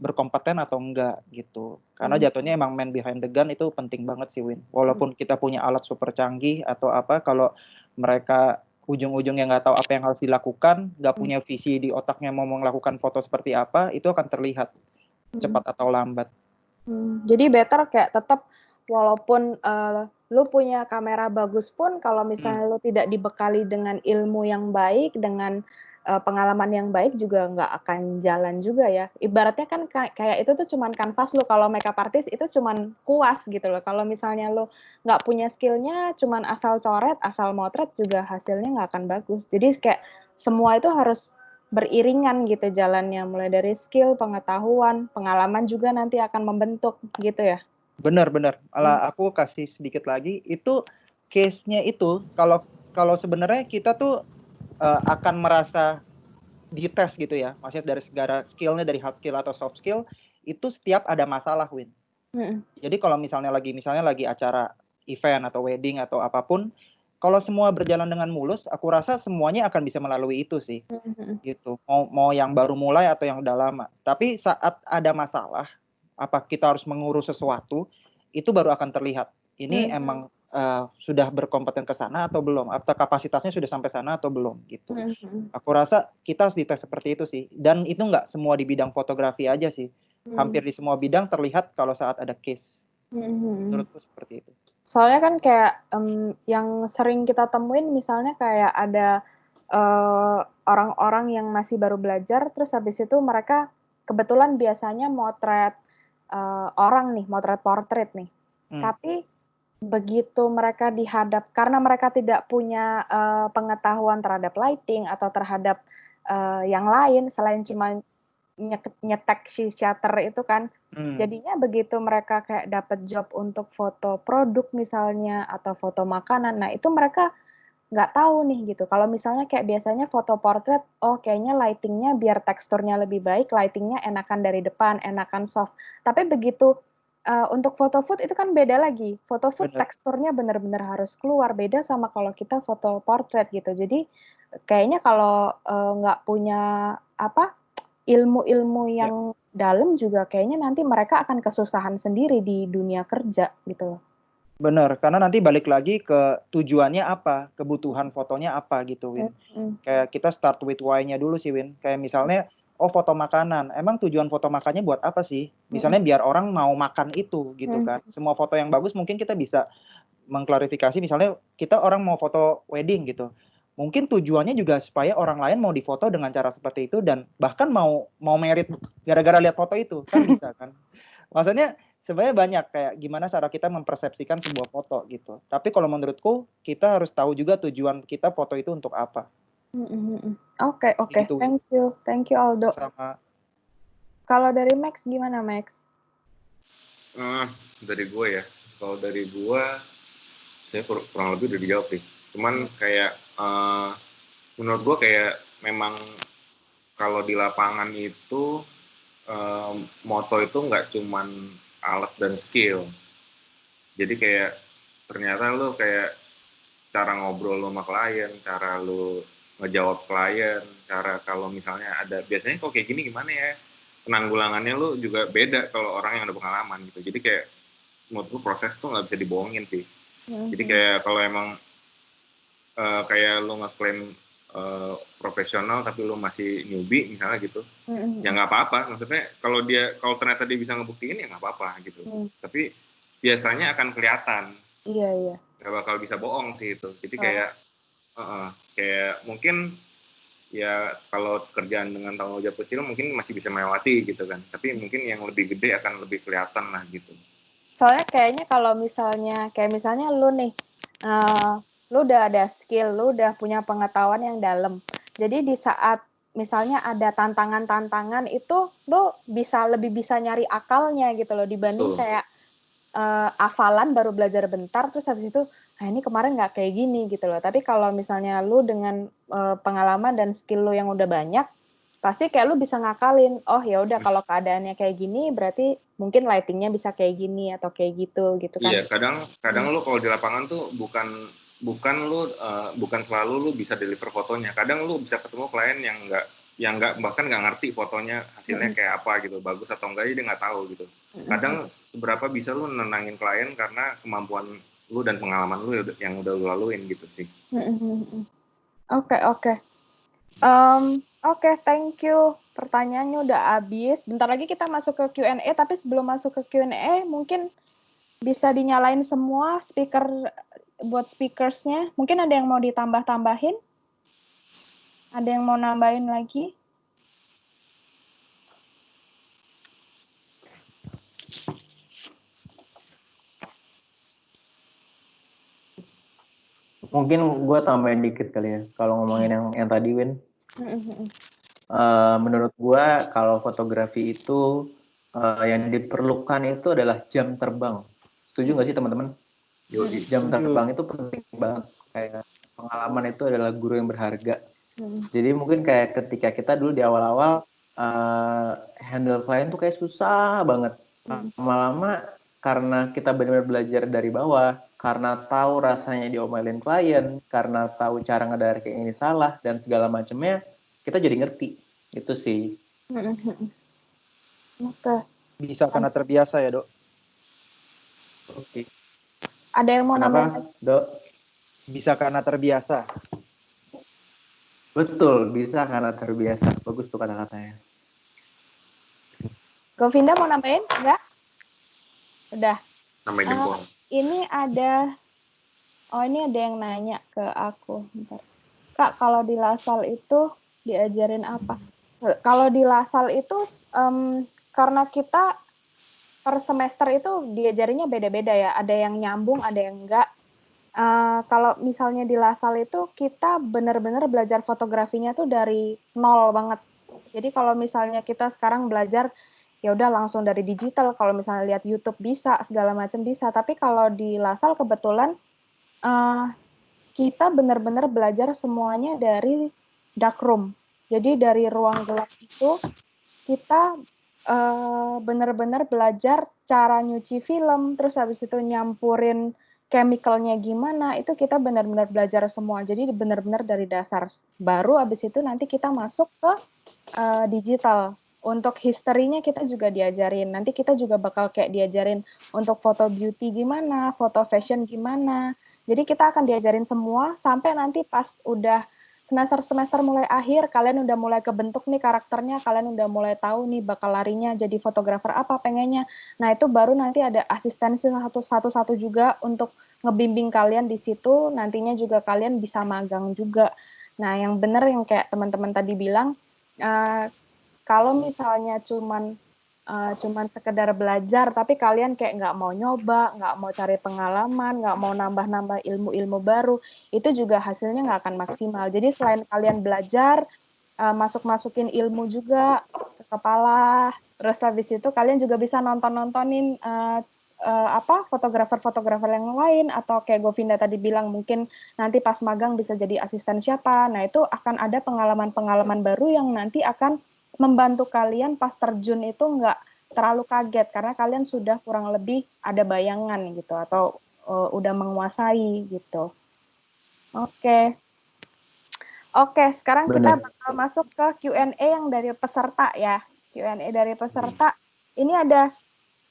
berkompeten atau enggak gitu. Karena jatuhnya emang man behind the gun itu penting banget sih, Win. Walaupun kita punya alat super canggih atau apa, kalau mereka ujung-ujungnya nggak tahu apa yang harus dilakukan, nggak punya visi di otaknya mau melakukan foto seperti apa, itu akan terlihat cepat atau lambat. Jadi better kayak tetap walaupun lu punya kamera bagus pun kalau misalnya lu tidak dibekali dengan ilmu yang baik, dengan pengalaman yang baik juga nggak akan jalan juga ya. Ibaratnya kan kayak itu tuh cuman kanvas lu, kalau makeup artist itu cuman kuas gitu loh. Kalau misalnya lu nggak punya skillnya, cuman asal coret, asal motret juga hasilnya nggak akan bagus. Jadi kayak semua itu harus beriringan gitu jalannya, mulai dari skill, pengetahuan, pengalaman juga nanti akan membentuk gitu ya. Benar. Aku kasih sedikit lagi, itu case-nya itu kalau sebenarnya kita tuh akan merasa dites gitu ya, maksudnya dari segala skillnya, dari hard skill atau soft skill, itu setiap ada masalah, Win. Jadi kalau misalnya lagi acara event atau wedding atau apapun, kalau semua berjalan dengan mulus, aku rasa semuanya akan bisa melalui itu sih. Gitu. Mau yang baru mulai atau yang udah lama. Tapi saat ada masalah, apa kita harus mengurus sesuatu, itu baru akan terlihat. Ini emang sudah berkompeten ke sana atau belum, atau kapasitasnya sudah sampai sana atau belum gitu. Aku rasa kita harus dites seperti itu sih. Dan itu nggak semua di bidang fotografi aja sih. Hampir di semua bidang terlihat kalau saat ada case. Menurutku seperti itu. Soalnya kan kayak yang sering kita temuin misalnya kayak ada orang-orang yang masih baru belajar, terus habis itu mereka kebetulan biasanya motret orang nih, motret portrait nih. Tapi begitu mereka karena mereka tidak punya pengetahuan terhadap lighting atau terhadap yang lain selain cuma nyetek si shutter itu kan, jadinya begitu mereka kayak dapat job untuk foto produk misalnya atau foto makanan, nah itu mereka nggak tahu nih gitu. Kalau misalnya kayak biasanya foto portrait, oh kayaknya lightingnya biar teksturnya lebih baik, lightingnya enakan dari depan, enakan soft. Tapi begitu untuk foto food itu kan beda lagi. Foto food teksturnya benar-benar harus keluar, beda sama kalau kita foto portrait gitu. Jadi kayaknya kalau nggak punya ilmu-ilmu yang dalam juga kayaknya nanti mereka akan kesusahan sendiri di dunia kerja gitu loh. Benar, karena nanti balik lagi ke tujuannya apa, kebutuhan fotonya apa gitu, Win. Kayak kita start with why-nya dulu sih, Win. Kayak misalnya, foto makanan. Emang tujuan foto makannya buat apa sih? Misalnya biar orang mau makan itu gitu kan. Semua foto yang bagus mungkin kita bisa mengklarifikasi, misalnya kita orang mau foto wedding gitu. Mungkin tujuannya juga supaya orang lain mau difoto dengan cara seperti itu dan bahkan mau merit gara-gara lihat foto itu, kan bisa kan. Maksudnya sebenarnya banyak kayak gimana cara kita mempersepsikan sebuah foto gitu. Tapi kalau menurutku kita harus tahu juga tujuan kita foto itu untuk apa. Oke. Gitu. Thank you Aldo. Sama. Kalau dari Max gimana Max? Dari gue ya, kalau dari gue saya kurang lebih udah dijawab sih. Cuman kayak menurut gue kayak memang kalau di lapangan itu moto itu nggak cuman alat dan skill. Jadi kayak ternyata lu kayak cara ngobrol lu sama klien, cara lu ngejawab klien, cara kalau misalnya ada, biasanya kok kayak gini gimana ya, penanggulangannya lu juga beda kalau orang yang udah pengalaman gitu. Jadi kayak menurut gue proses tuh nggak bisa dibohongin sih. Jadi kayak kalau emang kayak lu ngeklaim profesional tapi lu masih newbie misalnya gitu, ya nggak apa-apa. Maksudnya kalau ternyata dia bisa ngebuktiin ya nggak apa-apa gitu. Tapi biasanya akan kelihatan. Iya. Nggak bakal bisa bohong sih itu. Jadi kayak kayak mungkin ya kalau kerjaan dengan tanggung jawab kecil mungkin masih bisa melewati gitu kan. Tapi mungkin yang lebih gede akan lebih kelihatan lah gitu. Soalnya kayaknya kalau misalnya lu nih, lu udah ada skill, lu udah punya pengetahuan yang dalam. Jadi di saat misalnya ada tantangan-tantangan itu lu lebih bisa nyari akalnya gitu loh, dibanding kayak hafalan baru belajar bentar terus habis itu ini kemarin nggak kayak gini gitu loh. Tapi kalau misalnya lu dengan pengalaman dan skill lu yang udah banyak, pasti kayak lu bisa ngakalin, oh ya udah kalau keadaannya kayak gini berarti mungkin lightingnya bisa kayak gini atau kayak gitu kan. Iya, kadang lu kalau di lapangan tuh bukan selalu lu bisa deliver fotonya. Kadang lu bisa ketemu klien yang bahkan nggak ngerti fotonya hasilnya kayak apa gitu, bagus atau enggak dia nggak tahu gitu. Kadang seberapa bisa lu nenangin klien karena kemampuan lu dan pengalaman lu yang udah lu laluin gitu sih. Oke. Oke, thank you. Pertanyaannya udah habis. Bentar lagi kita masuk ke Q&A, tapi sebelum masuk ke Q&A, mungkin bisa dinyalain semua speaker buat speakersnya. Mungkin ada yang mau ditambah-tambahin? Ada yang mau nambahin lagi? Mungkin gue tambahin dikit kali ya, kalau ngomongin yang tadi, Win. Menurut gue kalau fotografi itu yang diperlukan itu adalah jam terbang. Setuju nggak sih teman-teman? Jam terbang itu penting banget. Kayak pengalaman itu adalah guru yang berharga. Jadi mungkin kayak ketika kita dulu di awal-awal handle klien tuh kayak susah banget. Lama-lama karena kita benar-benar belajar dari bawah, karena tahu rasanya diomelin klien, karena tahu cara ngedar kayak ini salah dan segala macamnya, kita jadi ngerti. Itu sih. Oke. Bisa karena terbiasa ya, Dok. Oke. Ada yang mau nambahin? Dok? Bisa karena terbiasa. Betul, bisa karena terbiasa. Bagus tuh kata-katanya. Govinda mau nambahin? Enggak? Udah. Nambahin jempol. Ini ada yang nanya ke aku. Bentar. Kak, kalau di Lasal itu diajarin apa? Kalau di Lasal itu karena kita per semester itu diajarinnya beda-beda ya. Ada yang nyambung, ada yang enggak. Kalau misalnya di Lasal itu kita benar-benar belajar fotografinya tuh dari nol banget. Jadi kalau misalnya kita sekarang belajar ya udah langsung dari digital, kalau misalnya lihat YouTube bisa, segala macam bisa. Tapi kalau di Lasal kebetulan kita benar-benar belajar semuanya dari darkroom. Jadi dari ruang gelap itu kita benar-benar belajar cara nyuci film, terus habis itu nyampurin chemicalnya gimana, itu kita benar-benar belajar semua. Jadi benar-benar dari dasar. Baru habis itu nanti kita masuk ke digital. Untuk historinya kita juga diajarin. Nanti kita juga bakal kayak diajarin untuk foto beauty gimana, foto fashion gimana. Jadi kita akan diajarin semua sampai nanti pas udah semester mulai akhir, kalian udah mulai kebentuk nih karakternya, kalian udah mulai tahu nih bakal larinya jadi fotografer apa pengennya. Nah itu baru nanti ada asistensi satu-satu juga untuk ngebimbing kalian di situ, nantinya juga kalian bisa magang juga. Nah yang benar yang kayak teman-teman tadi bilang, kalau misalnya cuman sekedar belajar, tapi kalian kayak nggak mau nyoba, nggak mau cari pengalaman, nggak mau nambah-nambah ilmu-ilmu baru, itu juga hasilnya nggak akan maksimal. Jadi selain kalian belajar, masukin ilmu juga ke kepala, terus habis itu kalian juga bisa nonton-nontonin fotografer-fotografer yang lain, atau kayak Govinda tadi bilang mungkin nanti pas magang bisa jadi asisten siapa. Nah, itu akan ada pengalaman-pengalaman baru yang nanti akan membantu kalian pas terjun itu nggak terlalu kaget karena kalian sudah kurang lebih ada bayangan gitu atau udah menguasai gitu. Oke. Oke, sekarang kita Benar. bakal masuk ke Q&A yang dari peserta ya. Q&A dari peserta. Ini ada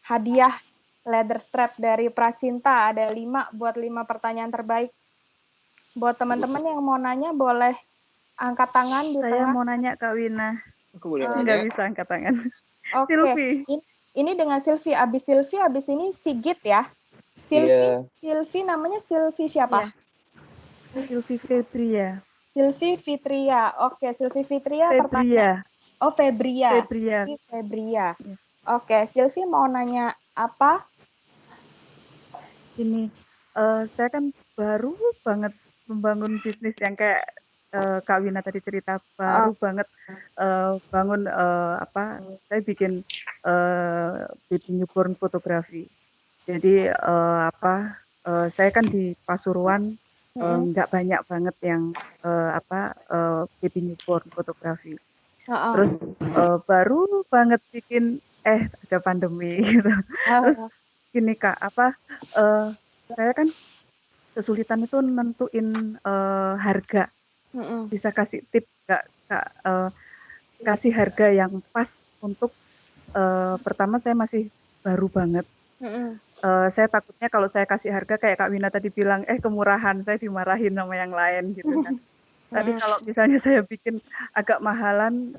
hadiah leather strap dari Pracinta, ada 5 buat 5 pertanyaan terbaik. Buat teman-teman yang mau nanya boleh angkat tangan di Saya tengah. mau nanya Kak Wina. Aku boleh Nggak nanya. bisa angkat tangan. Oke. Silvi. Ini dengan Silvi. Abis ini Sigit ya. Iya. Silvi namanya Silvi siapa? Iya. Silvi Febria. Silvi Fitria. Oke, Silvi Fitria Febria. Oh, Febria. Febria. Silvi Febria. Iya. Oke, Silvi mau nanya apa? Ini saya kan baru banget membangun bisnis yang kayak Kak Wina tadi cerita, baru banget bangun saya bikin baby newborn fotografi. Jadi saya kan di Pasuruan nggak banyak banget yang baby newborn fotografi. Terus baru banget bikin ada pandemi gitu. Terus gini Kak, saya kan kesulitan itu nentuin harga. Bisa kasih tip nggak Kak, kasih harga yang pas untuk pertama saya masih baru banget. Saya takutnya kalau saya kasih harga kayak Kak Wina tadi bilang, kemurahan, saya dimarahin sama yang lain gitu kan. Tapi kalau misalnya saya bikin agak mahalan,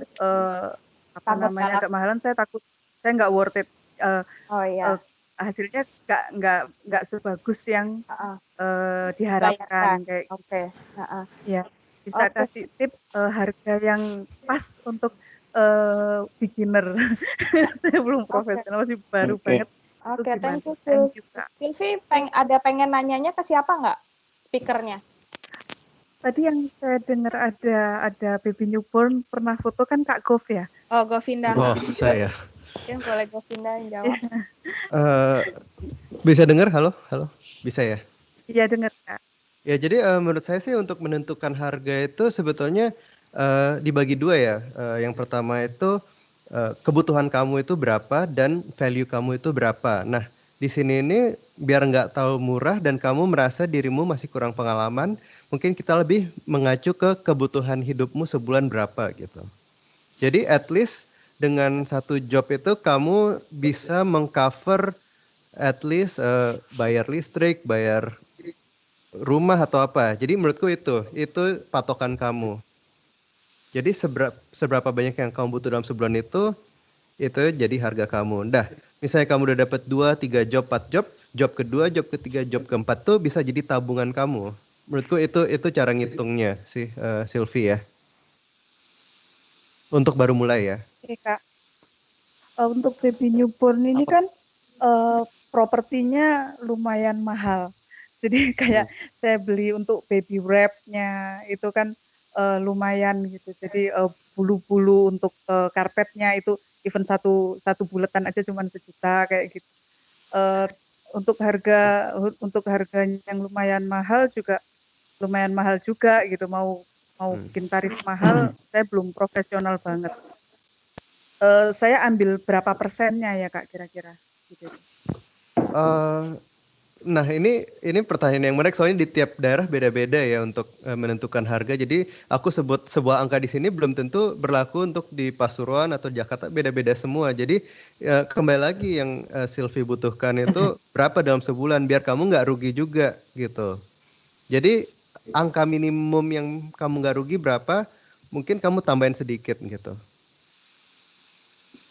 agak mahalan, saya takut saya nggak worth it. Hasilnya nggak sebagus yang diharapkan kayak gitu. Ya, bisa kasih tips harga yang pas untuk beginner. Saya belum profesional, masih baru banget. Oke, thank you, Thank you, Kak. Silvi. Pengen nanyanya ke siapa nggak? Speakernya. Tadi yang saya dengar ada baby newborn pernah foto kan Kak Gov ya? Oh, Govinda. Oh, saya. Mungkin boleh Govinda yang jawab. Bisa dengar? Halo? Bisa ya? Iya, dengar Kak. Ya, jadi menurut saya sih untuk menentukan harga itu sebetulnya dibagi dua ya. Yang pertama itu kebutuhan kamu itu berapa dan value kamu itu berapa. Nah, di sini ini biar nggak tahu murah dan kamu merasa dirimu masih kurang pengalaman, mungkin kita lebih mengacu ke kebutuhan hidupmu sebulan berapa gitu. Jadi at least dengan satu job itu kamu bisa mengcover at least bayar listrik, bayar rumah atau apa. Jadi menurutku itu patokan kamu. Jadi seberapa banyak yang kamu butuh dalam sebulan itu jadi harga kamu. Dah, misalnya kamu udah dapat 2, 3 job, 4 job, job kedua, job ketiga, job keempat tuh bisa jadi tabungan kamu. Menurutku itu cara ngitungnya sih, Silvi ya. Untuk baru mulai ya. Oke Kak. Untuk baby newborn ini kan propertinya lumayan mahal. Jadi kayak saya beli untuk baby wrap-nya itu kan lumayan gitu. Jadi bulu-bulu untuk karpetnya itu even satu bulatan aja cuma 1 juta kayak gitu. Untuk harganya yang lumayan mahal juga gitu. Mau bikin tarif mahal, saya belum profesional banget. Saya ambil berapa persennya ya Kak kira-kira? Gitu. Nah ini pertanyaan yang menarik soalnya di tiap daerah beda-beda ya untuk menentukan harga. Jadi aku sebut sebuah angka di sini belum tentu berlaku untuk di Pasuruan atau Jakarta, beda-beda semua. Jadi kembali lagi yang Silvi butuhkan itu berapa dalam sebulan biar kamu nggak rugi juga gitu. Jadi angka minimum yang kamu nggak rugi berapa, mungkin kamu tambahin sedikit gitu.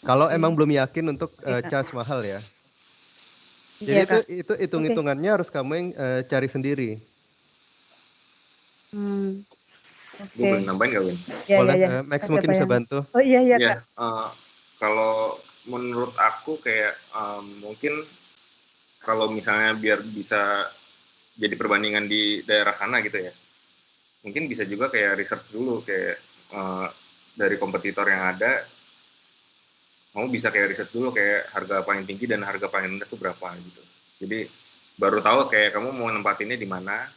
Kalau emang belum yakin untuk charge mahal ya. Jadi itu hitung-hitungannya harus kamu yang cari sendiri. Gue boleh nambahin nggak, Win? Boleh, Max mungkin bisa bantu. Oh iya Kak. Kalau menurut aku kayak mungkin kalau misalnya biar bisa jadi perbandingan di daerah sana gitu ya, mungkin bisa juga kayak research dulu kayak dari kompetitor yang ada, kamu bisa kayak riset dulu kayak harga paling tinggi dan harga paling rendah itu berapa gitu. Jadi baru tahu kayak kamu mau nempatinnya di mana.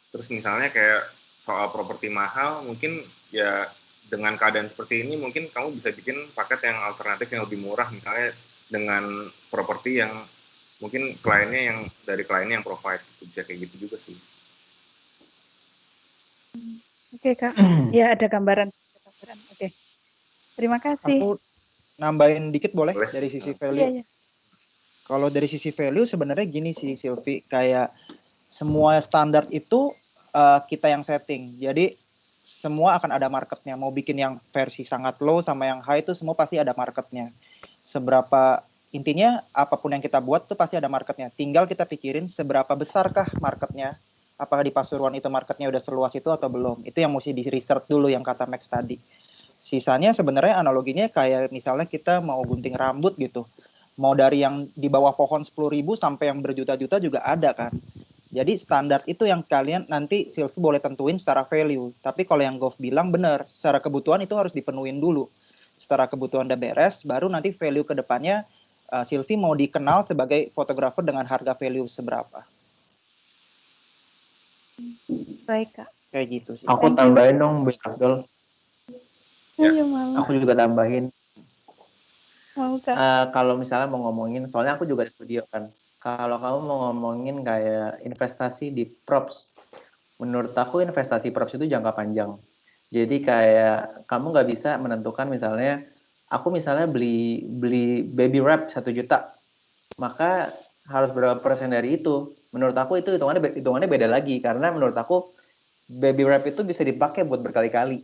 Terus misalnya kayak soal properti mahal, mungkin ya dengan keadaan seperti ini mungkin kamu bisa bikin paket yang alternatif yang lebih murah, misalnya dengan properti yang mungkin dari kliennya yang provide, bisa kayak gitu juga sih. Oke, Kak. Ya, ada gambaran. Oke. Terima kasih. Aku nambahin dikit boleh Boleh. dari sisi Iya, value. iya. Kalau dari sisi value sebenarnya gini sih Silvi, kayak semua standar itu kita yang setting. Jadi semua akan ada marketnya. Mau bikin yang versi sangat low sama yang high itu semua pasti ada marketnya. Intinya apapun yang kita buat tuh pasti ada marketnya. Tinggal kita pikirin seberapa besarkah marketnya. Apakah di Pasuruan itu marketnya udah seluas itu atau belum. Itu yang mesti di research dulu yang kata Max tadi. Sisanya sebenarnya analoginya kayak misalnya kita mau gunting rambut gitu. Mau dari yang di bawah pohon 10.000 sampai yang berjuta-juta juga ada kan. Jadi standar itu yang kalian nanti Silvi boleh tentuin secara value. Tapi kalau yang Gov bilang benar, secara kebutuhan itu harus dipenuhin dulu. Secara kebutuhan udah beres, baru nanti value ke depannya Silvi mau dikenal sebagai fotografer dengan harga value seberapa. Baik, Kak. Kayak gitu sih. Aku tambahin dong, Bu Abdul. Iya, mau. Aku juga tambahin. Mau, Kak. Kalau misalnya mau ngomongin, soalnya aku juga di studio kan. Kalau kamu mau ngomongin kayak investasi di props, menurut aku investasi props itu jangka panjang. Jadi kayak kamu nggak bisa menentukan misalnya, aku misalnya beli baby wrap 1 juta, maka harus berapa persen dari itu. Menurut aku itu hitungannya beda lagi, karena menurut aku baby wrap itu bisa dipakai buat berkali-kali.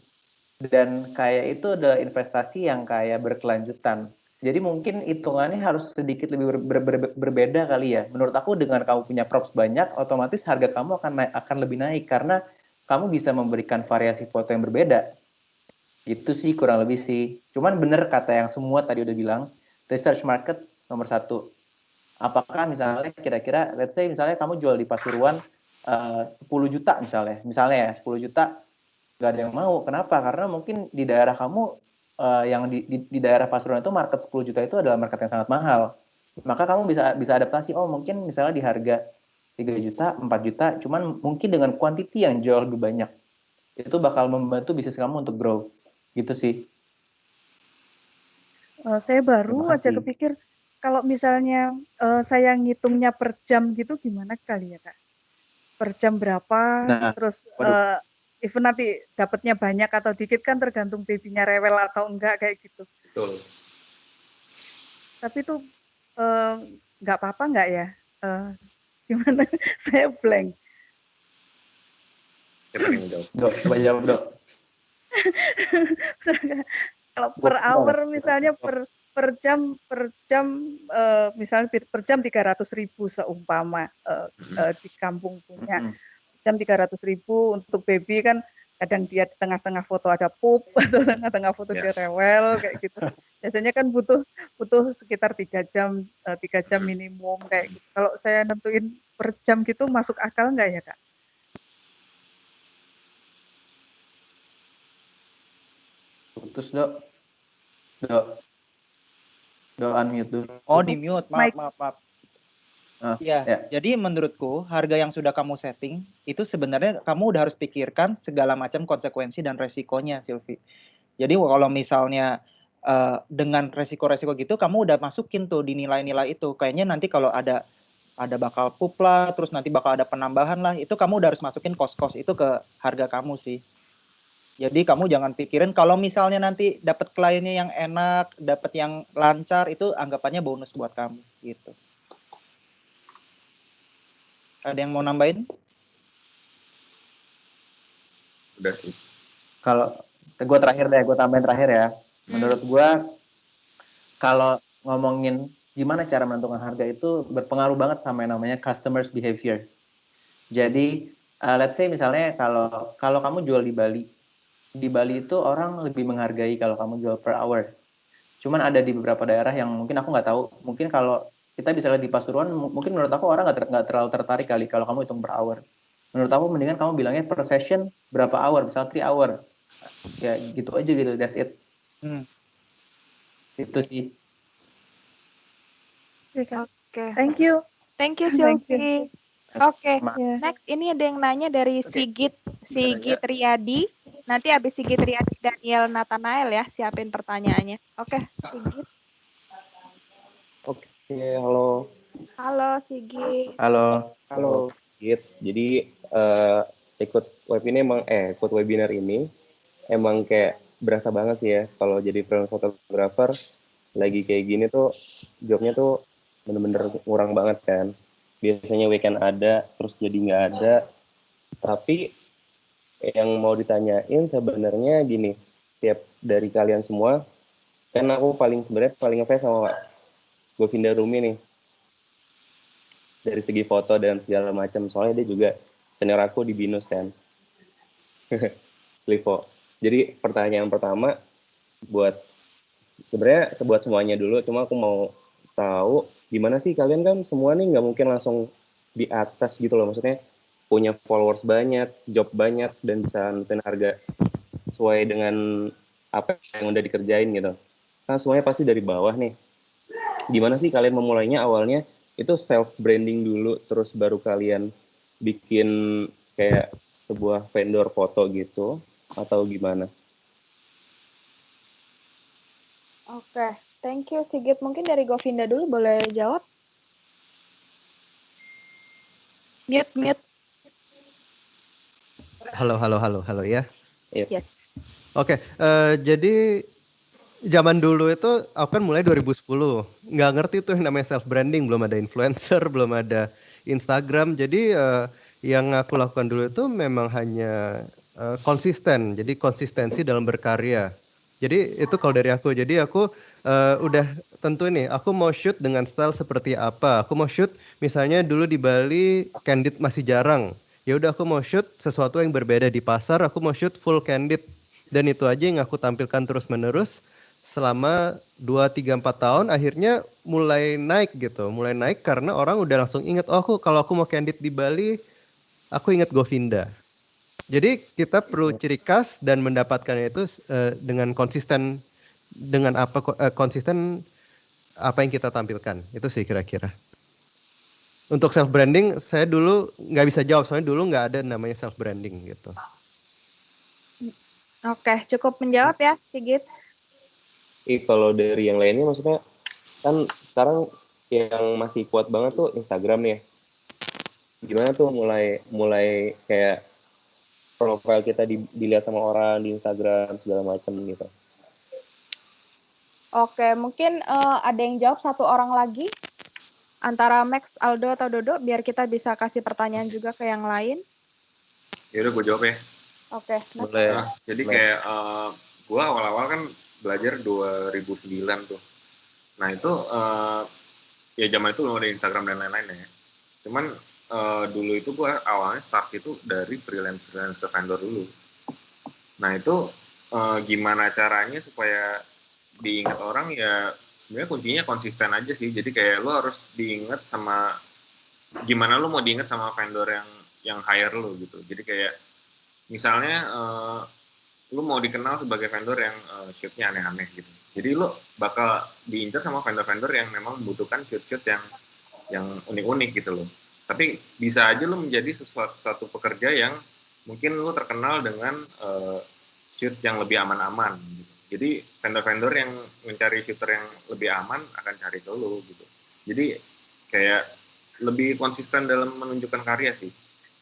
Dan kayak itu adalah investasi yang kayak berkelanjutan. Jadi mungkin hitungannya harus sedikit lebih berbeda kali ya. Menurut aku dengan kamu punya props banyak, otomatis harga kamu akan lebih naik karena kamu bisa memberikan variasi foto yang berbeda. Itu sih kurang lebih sih. Cuman bener kata yang semua tadi udah bilang, research market nomor 1. Apakah misalnya kira-kira, let's say misalnya kamu jual di Pasuruan 10 juta misalnya ya 10 juta nggak ada yang mau. Kenapa? Karena mungkin di daerah kamu yang di daerah Pasuruan itu market 10 juta itu adalah market yang sangat mahal. Maka kamu bisa adaptasi, oh mungkin misalnya di harga 3 juta, 4 juta, cuman mungkin dengan quantity yang jauh lebih banyak. Itu bakal membantu bisnis kamu untuk grow. Gitu sih. Saya baru Terima aja kasih. kepikir, kalau misalnya saya ngitungnya per jam gitu gimana kali ya, Kak? Per jam berapa, Nah, terus waduh. even nanti dapatnya banyak atau dikit kan tergantung babynya rewel atau enggak kayak gitu. Betul. Tapi itu nggak apa-apa nggak ya? Gimana? Saya blank. Siapa yang jawab? Dok, coba jawab, Dok. Kalau per hour misalnya per jam misalnya per jam 300.000 seumpama di kampung punya. Jam 300.000 untuk baby kan kadang dia di tengah-tengah foto ada pup atau tengah-tengah foto dia rewel kayak gitu. Biasanya kan butuh sekitar 3 jam minimum kayak gitu. Kalau saya nentuin per jam gitu masuk akal nggak ya, Kak? Putus, Dok. Dok, unmute dulu. Oh, di mute. Maaf. Ya. Jadi menurutku harga yang sudah kamu setting itu sebenarnya kamu udah harus pikirkan segala macam konsekuensi dan resikonya, Silvi. Jadi kalau misalnya dengan resiko-resiko gitu kamu udah masukin tuh di nilai-nilai itu. Kayaknya nanti kalau ada bakal pup lah, terus nanti bakal ada penambahan lah, itu kamu udah harus masukin kos-kos itu ke harga kamu sih. Jadi kamu jangan pikirin kalau misalnya nanti dapat kliennya yang enak, dapat yang lancar, itu anggapannya bonus buat kamu gitu. Ada yang mau nambahin? Udah sih. Kalau gue terakhir deh, gue tambahin terakhir ya. Menurut gue, kalau ngomongin gimana cara menentukan harga itu berpengaruh banget sama yang namanya customers behavior. Jadi, let's say misalnya kalau kamu jual di Bali itu orang lebih menghargai kalau kamu jual per hour. Cuman ada di beberapa daerah yang mungkin aku nggak tahu. Mungkin kalau kita bisa lihat di Pasuruan, mungkin menurut aku orang nggak terlalu tertarik kali kalau kamu hitung per hour. Menurut aku mendingan kamu bilangnya per session berapa hour, misalnya 3 hour. Ya gitu aja gitu, that's it. Itu sih. Oke, Kak. Oke. Thank you. Thank you, Thank you. Sylvie. Oke. Ya. Next, ini ada yang nanya dari Sigit Riyadi. Nanti habis Sigit Riyadi, Daniel Nathanael ya, siapin pertanyaannya. Oke, Sigit. Oke, halo. Halo, Sigit. Halo. Halo. Jadi ikut ikut webinar ini emang kayak berasa banget sih ya kalau jadi freelance photographer lagi kayak gini tuh jobnya tuh bener-bener kurang banget kan. Biasanya weekend ada, terus jadi nggak ada. Tapi yang mau ditanyain sebenarnya gini, setiap dari kalian semua, kan aku sebenarnya paling ngefans sama Govinda Rumi nih. Dari segi foto dan segala macam, soalnya dia juga senior aku di Binus kan. Livo. Jadi pertanyaan pertama sebenarnya buat semuanya dulu, cuma aku mau tahu gimana sih kalian kan semua nih nggak mungkin langsung di atas gitu loh, maksudnya punya followers banyak, job banyak, dan bisa nentuin harga sesuai dengan apa yang udah dikerjain gitu. Kan semuanya pasti dari bawah nih. Gimana sih kalian memulainya awalnya? Itu self branding dulu, terus baru kalian bikin kayak sebuah vendor foto gitu, atau gimana? Oke, thank you Sigit. Mungkin dari Govinda dulu boleh jawab? Mute. Halo ya. Yes. Oke, jadi zaman dulu itu aku kan mulai 2010. Nggak ngerti tuh yang namanya self branding, belum ada influencer, belum ada Instagram. Jadi yang aku lakukan dulu itu memang hanya konsisten. Jadi konsistensi dalam berkarya. Jadi itu kalau dari aku. Jadi aku udah tentu nih, aku mau shoot dengan style seperti apa. Aku mau shoot misalnya dulu di Bali candid masih jarang. Ya udah aku mau shoot sesuatu yang berbeda di pasar, aku mau shoot full candid. Dan itu aja yang aku tampilkan terus-menerus selama 2, 3, 4 tahun, akhirnya mulai naik gitu. Mulai naik karena orang udah langsung ingat, oh kalau aku mau candid di Bali, aku ingat Govinda. Jadi kita perlu ciri khas dan mendapatkannya itu dengan konsisten konsisten apa yang kita tampilkan. Itu sih kira-kira. Untuk self branding saya dulu nggak bisa jawab, soalnya dulu nggak ada namanya self branding gitu. Oke, cukup menjawab ya Sigit. Kalau dari yang lainnya maksudnya kan sekarang yang masih kuat banget tuh Instagram nih. Gimana tuh mulai kayak profile kita dilihat sama orang di Instagram segala macam gitu. Oke, mungkin ada yang jawab satu orang lagi antara Max, Aldo atau Dodo biar kita bisa kasih pertanyaan juga ke yang lain. Ya udah gue jawab ya. Oke. Boleh. Jadi kayak gue awal-awal kan belajar 2009 tuh. Nah itu ya zaman itu belum ada Instagram dan lain-lain ya. Cuman dulu itu gue awalnya start itu dari freelance ke vendor dulu. Nah itu gimana caranya supaya diingat orang ya sebenarnya kuncinya konsisten aja sih. Jadi kayak lo harus diingat sama gimana lo mau diingat sama vendor yang hire lo gitu. Jadi kayak misalnya lu mau dikenal sebagai vendor yang shoot-nya aneh-aneh gitu. Jadi lu bakal diincar sama vendor-vendor yang memang membutuhkan shoot-shoot yang unik-unik gitu loh. Tapi bisa aja lu menjadi suatu pekerja yang mungkin lu terkenal dengan shoot yang lebih aman-aman gitu. Jadi vendor-vendor yang mencari shooter yang lebih aman akan cari ke lu gitu. Jadi kayak lebih konsisten dalam menunjukkan karya sih.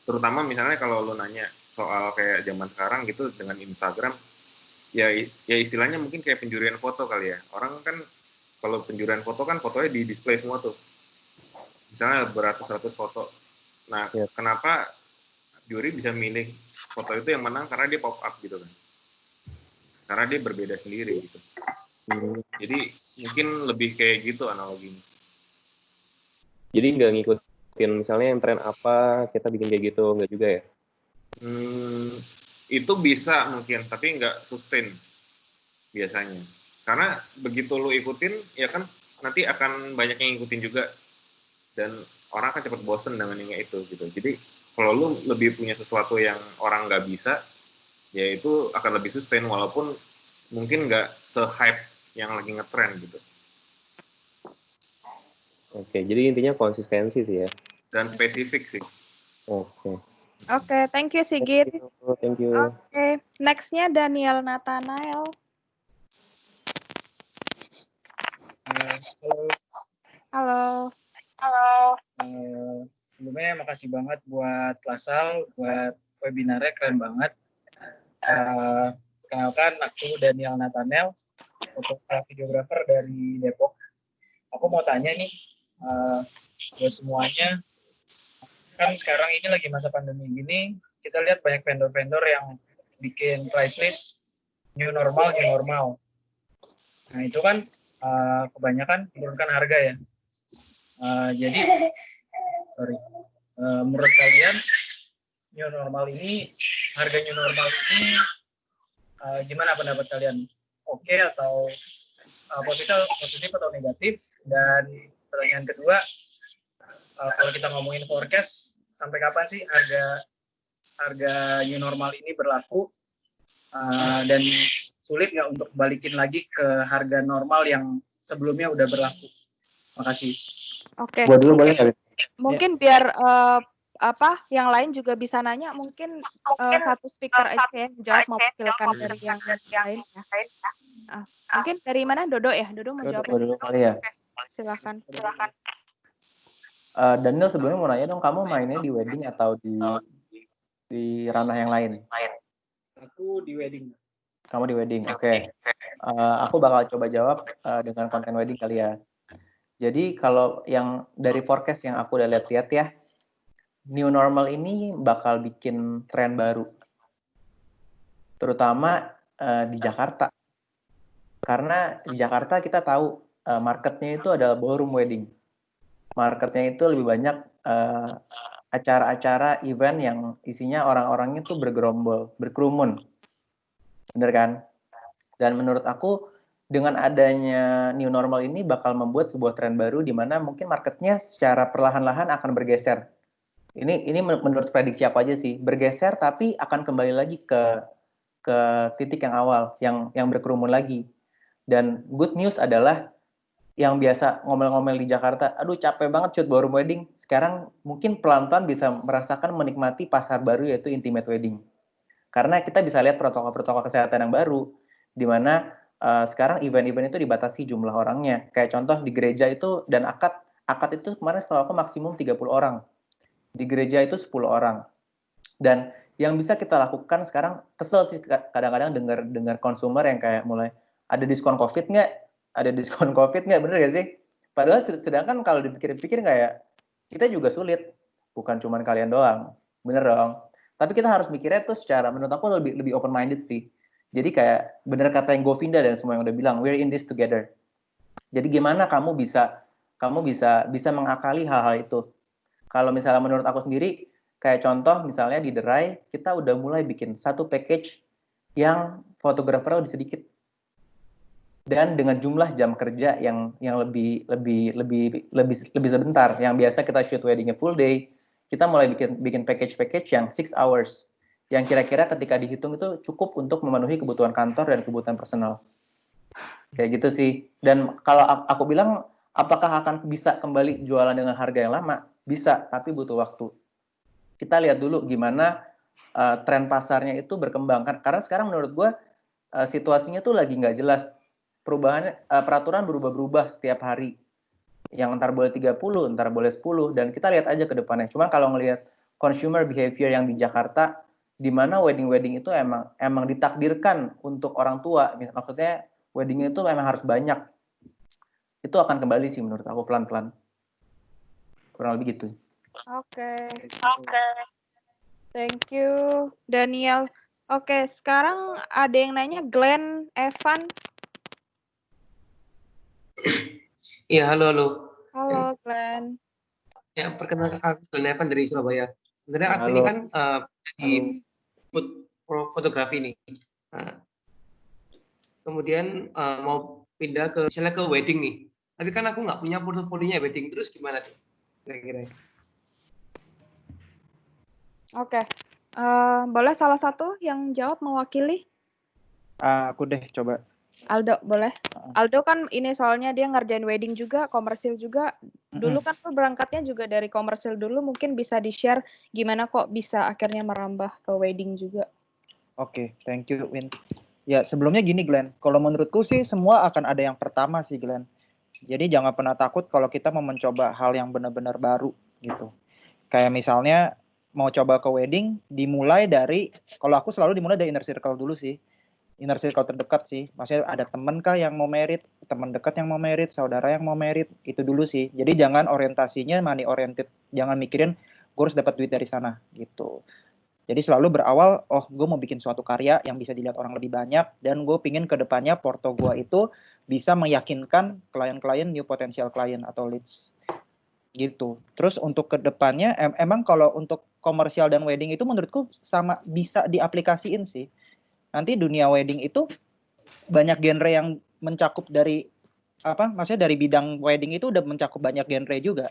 Terutama misalnya kalau lu nanya soal kayak zaman sekarang gitu dengan Instagram, ya istilahnya mungkin kayak penjurian foto kali ya. Orang kan kalau penjurian foto kan fotonya di display semua tuh. Misalnya beratus-ratus foto. Nah, kenapa juri bisa milih foto itu yang menang? Karena dia pop up gitu kan. Karena dia berbeda sendiri gitu. Jadi mungkin lebih kayak gitu analoginya. Jadi nggak ngikutin misalnya yang tren apa, kita bikin kayak gitu, nggak juga ya? Itu bisa mungkin, tapi nggak sustain biasanya. Karena begitu lu ikutin, ya kan nanti akan banyak yang ngikutin juga. Dan orang akan cepat bosen dengan yang itu gitu. Jadi kalau lu lebih punya sesuatu yang orang nggak bisa, ya itu akan lebih sustain walaupun mungkin nggak se-hype yang lagi ngetren gitu. Oke, jadi intinya konsistensi sih ya. Dan spesifik sih. Oke. Oke, thank you Sigit. Thank you. Oke, next-nya Daniel Nathanael. Halo. Halo. Sebelumnya makasih banget buat Lasal, buat webinarnya keren banget. Kenalkan, aku Daniel Nathanael, videographer dari Depok. Aku mau tanya nih, buat semuanya, kan sekarang ini lagi masa pandemi gini, kita lihat banyak vendor-vendor yang bikin price list new normal. Nah itu kan kebanyakan menurunkan harga ya. Jadi, menurut kalian harga new normal ini gimana pendapat kalian? Oke atau positif atau negatif? Dan pertanyaan kedua, kalau kita ngomongin forecast, sampai kapan sih harga new normal ini berlaku? Dan sulit nggak untuk balikin lagi ke harga normal yang sebelumnya udah berlaku? Makasih. Oke. Buat dulu boleh nggak? Mungkin biar yang lain juga bisa nanya, mungkin satu speaker aja ya jawab, mewakilkan dari yang lain ya. Mungkin dari mana? Dodo ya? Dodo mau jawab. Buat dulu kali ya. Silakan. Daniel sebelumnya mau nanya dong, kamu mainnya di wedding atau di ranah yang lain? Aku di wedding. Kamu di wedding, oke. Aku bakal coba jawab dengan konten wedding kali ya. Jadi kalau yang dari forecast yang aku udah lihat-lihat ya, new normal ini bakal bikin tren baru. Terutama di Jakarta. Karena di Jakarta kita tahu marketnya itu adalah ballroom wedding. Marketnya itu lebih banyak acara-acara event yang isinya orang-orangnya tuh bergerombol, berkerumun. Bener kan? Dan menurut aku dengan adanya new normal ini bakal membuat sebuah tren baru di mana mungkin marketnya secara perlahan-lahan akan bergeser. Ini menurut prediksi aku aja sih, bergeser tapi akan kembali lagi ke titik yang awal, yang berkerumun lagi. Dan good news adalah yang biasa ngomel-ngomel di Jakarta, aduh capek banget shoot ballroom wedding, sekarang mungkin pelan-pelan bisa merasakan menikmati pasar baru yaitu intimate wedding. Karena kita bisa lihat protokol-protokol kesehatan yang baru, di mana sekarang event-event itu dibatasi jumlah orangnya. Kayak contoh di gereja itu, dan akad itu kemarin setelah aku maksimum 30 orang. Di gereja itu 10 orang. Dan yang bisa kita lakukan sekarang, kesel sih kadang-kadang dengar konsumer yang kayak mulai, ada diskon COVID nggak? Ada diskon COVID nggak? Bener nggak sih? Padahal sedangkan kalau dipikir-pikir kayak, kita juga sulit. Bukan cuma kalian doang. Bener dong? Tapi kita harus mikirnya tuh secara, menurut aku lebih open-minded sih. Jadi kayak bener kata yang Govinda dan semua yang udah bilang, we're in this together. Jadi gimana kamu bisa mengakali hal-hal itu. Kalau misalnya menurut aku sendiri, kayak contoh misalnya di The Rai, kita udah mulai bikin satu package yang fotografernya lebih sedikit. Dan dengan jumlah jam kerja yang lebih sebentar. Yang biasa kita shoot weddingnya full day, kita mulai bikin package yang 6 hours. Yang kira-kira ketika dihitung itu cukup untuk memenuhi kebutuhan kantor dan kebutuhan personal. Kayak gitu sih. Dan kalau aku bilang, apakah akan bisa kembali jualan dengan harga yang lama? Bisa, tapi butuh waktu. Kita lihat dulu gimana tren pasarnya itu berkembang. Karena sekarang menurut gue situasinya tuh lagi nggak jelas. Peraturan berubah-berubah setiap hari. Yang entar boleh 30, entar boleh 10, dan kita lihat aja ke depannya. Cuma kalau ngelihat consumer behavior yang di Jakarta, di mana wedding itu emang ditakdirkan untuk orang tua, maksudnya wedding itu memang harus banyak. Itu akan kembali sih menurut aku pelan-pelan. Kurang lebih gitu. Oke. Thank you, Daniel. Oke, sekarang ada yang nanya, Glenn Evan. Iya, halo. Halo, Glenn. Ya, perkenalkan aku Glenn Evan dari Surabaya. Sebenarnya aku ini kan di fotografi nih. Kemudian mau pindah misalnya ke wedding nih. Tapi kan aku nggak punya portofolionya wedding. Terus gimana tuh? Kira-kira. Oke. Boleh salah satu yang jawab mewakili? Aku deh coba. Aldo, boleh? Aldo kan ini soalnya dia ngerjain wedding juga, komersil juga. Dulu kan tuh berangkatnya juga dari komersil dulu, mungkin bisa di-share gimana kok bisa akhirnya merambah ke wedding juga. Oke, thank you, Win. Ya, sebelumnya gini, Glenn. Kalau menurutku sih semua akan ada yang pertama sih, Glenn. Jadi jangan pernah takut kalau kita mau mencoba hal yang benar-benar baru gitu. Kayak misalnya mau coba ke wedding, dimulai dari, kalau aku selalu dimulai dari inner circle dulu sih. Inner circle terdekat sih. Maksudnya ada temen kah yang mau merit, teman dekat yang mau merit, saudara yang mau merit, itu dulu sih. Jadi jangan orientasinya money oriented. Jangan mikirin gue harus dapat duit dari sana gitu. Jadi selalu berawal, oh gue mau bikin suatu karya yang bisa dilihat orang lebih banyak, dan gue pingin ke depannya porto gue itu bisa meyakinkan klien-klien, new potential client atau leads gitu. Terus untuk ke depannya, emang kalau untuk komersial dan wedding itu menurutku sama bisa diaplikasiin sih. Nanti dunia wedding itu banyak genre yang mencakup dari maksudnya dari bidang wedding itu udah mencakup banyak genre juga.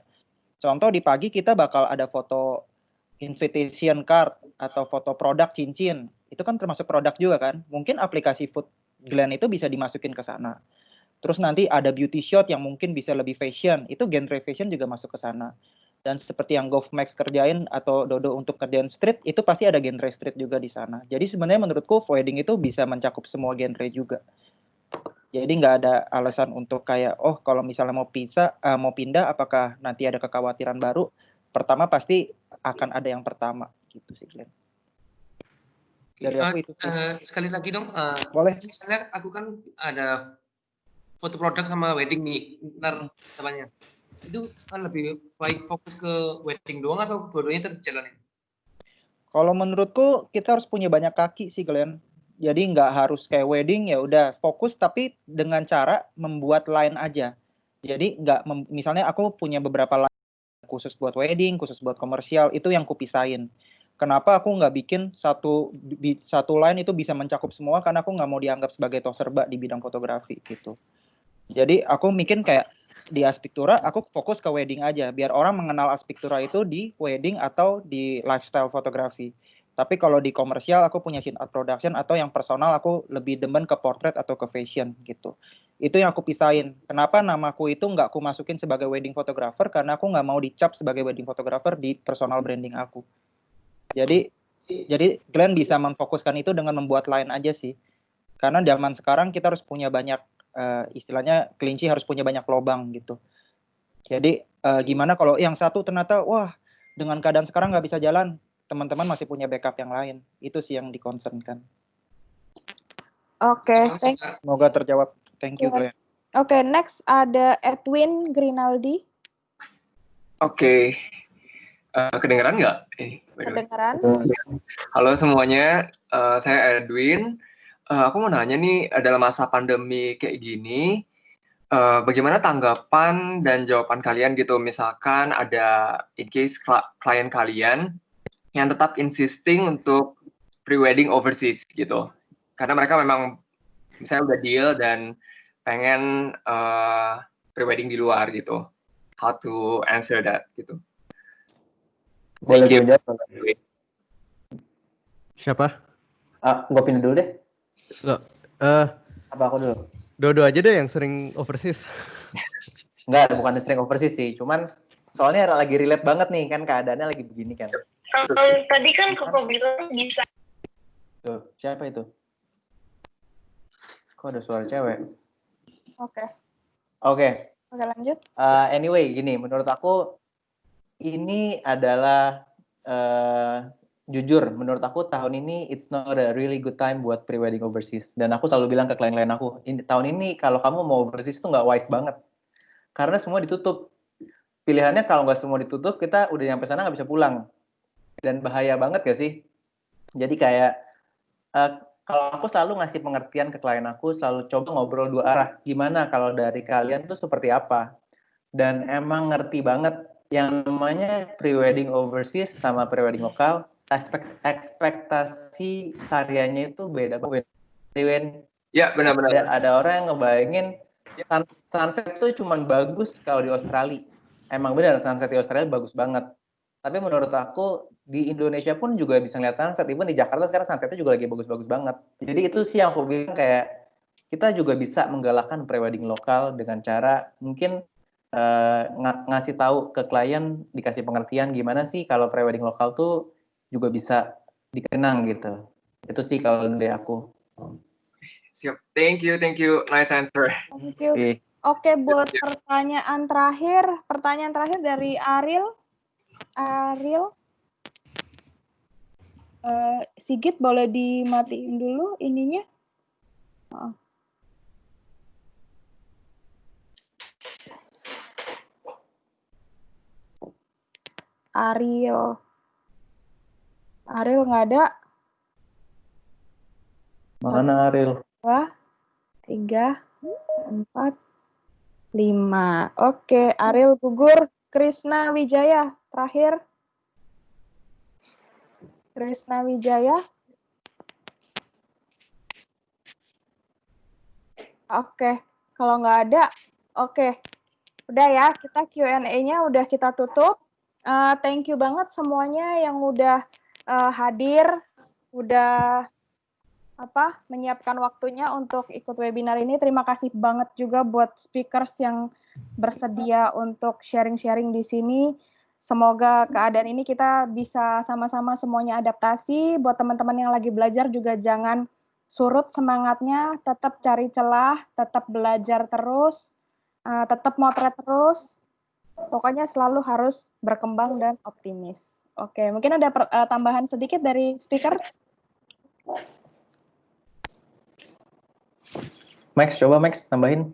Contoh di pagi kita bakal ada foto invitation card atau foto produk cincin. Itu kan termasuk produk juga kan. Mungkin aplikasi Food Glenn itu bisa dimasukin ke sana. Terus nanti ada beauty shot yang mungkin bisa lebih fashion. Itu genre fashion juga masuk ke sana. Dan seperti yang GovMax kerjain atau Dodo untuk kerjaan street, itu pasti ada genre street juga di sana. Jadi sebenarnya menurutku wedding itu bisa mencakup semua genre juga. Jadi nggak ada alasan untuk kayak, oh kalau misalnya mau pindah, apakah nanti ada kekhawatiran baru? Pertama pasti akan ada yang pertama, gitu sih Glenn. Dari aku itu sih. Sekali lagi dong, boleh. Misalnya aku kan ada foto produk sama wedding nih, ntar depannya. Itu kan lebih baik fokus ke wedding doang atau dua-duanya terjalanin? Kalau menurutku kita harus punya banyak kaki sih Glenn. Jadi nggak harus kayak wedding ya udah fokus, tapi dengan cara membuat line aja. Jadi nggak misalnya aku punya beberapa line khusus buat wedding, khusus buat komersial, itu yang kupisahin. Kenapa aku nggak bikin satu line itu bisa mencakup semua, karena aku nggak mau dianggap sebagai toserba di bidang fotografi gitu. Jadi aku mikir kayak di Aspictura aku fokus ke wedding aja, biar orang mengenal Aspictura itu di wedding atau di lifestyle fotografi. Tapi kalau di komersial aku punya scene art production, atau yang personal aku lebih demen ke portrait atau ke fashion gitu. Itu yang aku pisahin. Kenapa namaku itu nggak aku masukin sebagai wedding photographer, karena aku nggak mau dicap sebagai wedding photographer di personal branding aku. Jadi Glenn bisa memfokuskan itu dengan membuat line aja sih. Karena zaman sekarang kita harus punya banyak, istilahnya kelinci harus punya banyak lobang gitu. Jadi gimana kalau yang satu ternyata, wah dengan keadaan sekarang nggak bisa jalan, teman-teman masih punya backup yang lain. Itu sih yang di-concernkan. Oke, semoga terjawab. Thank you, Glenn. Oke, next ada Edwin Grinaldi. Oke. Kedengeran nggak? Kedengeran. Halo semuanya, saya Edwin. Aku mau nanya nih, dalam masa pandemi kayak gini, bagaimana tanggapan dan jawaban kalian gitu? Misalkan ada in case klien kalian yang tetap insisting untuk pre-wedding overseas gitu. Karena mereka memang misalnya udah deal dan pengen pre-wedding di luar gitu. How to answer that gitu. Boleh gue jawab? Siapa? Gue pindah dulu deh. Loh, apa aku dulu? Dodo aja deh yang sering overseas. Enggak, bukan sering overseas sih. Cuman soalnya lagi relate banget nih, kan keadaannya lagi begini kan. Tadi kan Koko bilang bisa. Tuh, siapa itu? Kok ada suara cewek? Oke, lanjut. Anyway, gini, menurut aku ini adalah jujur, menurut aku tahun ini it's not a really good time buat pre-wedding overseas. Dan aku selalu bilang ke klien-klien aku, tahun ini kalau kamu mau overseas itu nggak wise banget. Karena semua ditutup. Pilihannya kalau nggak semua ditutup, kita udah nyampe sana nggak bisa pulang. Dan bahaya banget gak sih? Jadi kayak, kalau aku selalu ngasih pengertian ke klien aku, selalu coba ngobrol dua arah. Gimana kalau dari kalian tuh seperti apa? Dan emang ngerti banget yang namanya pre-wedding overseas sama pre-wedding lokal, ekspektasi karyanya itu beda banget. Ya, benar-benar. Ada orang yang ngebayangin sunset itu cuma bagus kalau di Australia. Emang benar, sunset di Australia bagus banget. Tapi menurut aku di Indonesia pun juga bisa ngeliat sunset. Even di Jakarta sekarang sunsetnya juga lagi bagus-bagus banget. Jadi itu sih yang aku bilang kayak kita juga bisa menggalakkan prewedding lokal dengan cara mungkin ngasih tahu ke klien, dikasih pengertian gimana sih kalau prewedding lokal tuh juga bisa dikenang gitu. Itu sih kalau dari aku. Siap. Thank you. Nice answer. Thank you. Oke, buat pertanyaan terakhir dari Ariel. Sigit boleh dimatiin dulu ininya. Ariel nggak ada. Mana Ariel? 2, 3, 4, 5. Oke, Ariel gugur. Krisna Wijaya terakhir. Krisna Wijaya. Oke, kalau nggak ada, oke. Udah ya, kita Q&A-nya udah kita tutup. Thank you banget semuanya yang udah hadir, udah menyiapkan waktunya untuk ikut webinar ini. Terima kasih banget juga buat speakers yang bersedia untuk sharing-sharing di sini. Semoga keadaan ini kita bisa sama-sama semuanya adaptasi. Buat teman-teman yang lagi belajar juga jangan surut semangatnya, tetap cari celah, tetap belajar terus, tetap motret terus. Pokoknya selalu harus berkembang dan optimis. Oke, mungkin ada tambahan sedikit dari speaker. Max, coba Max tambahin.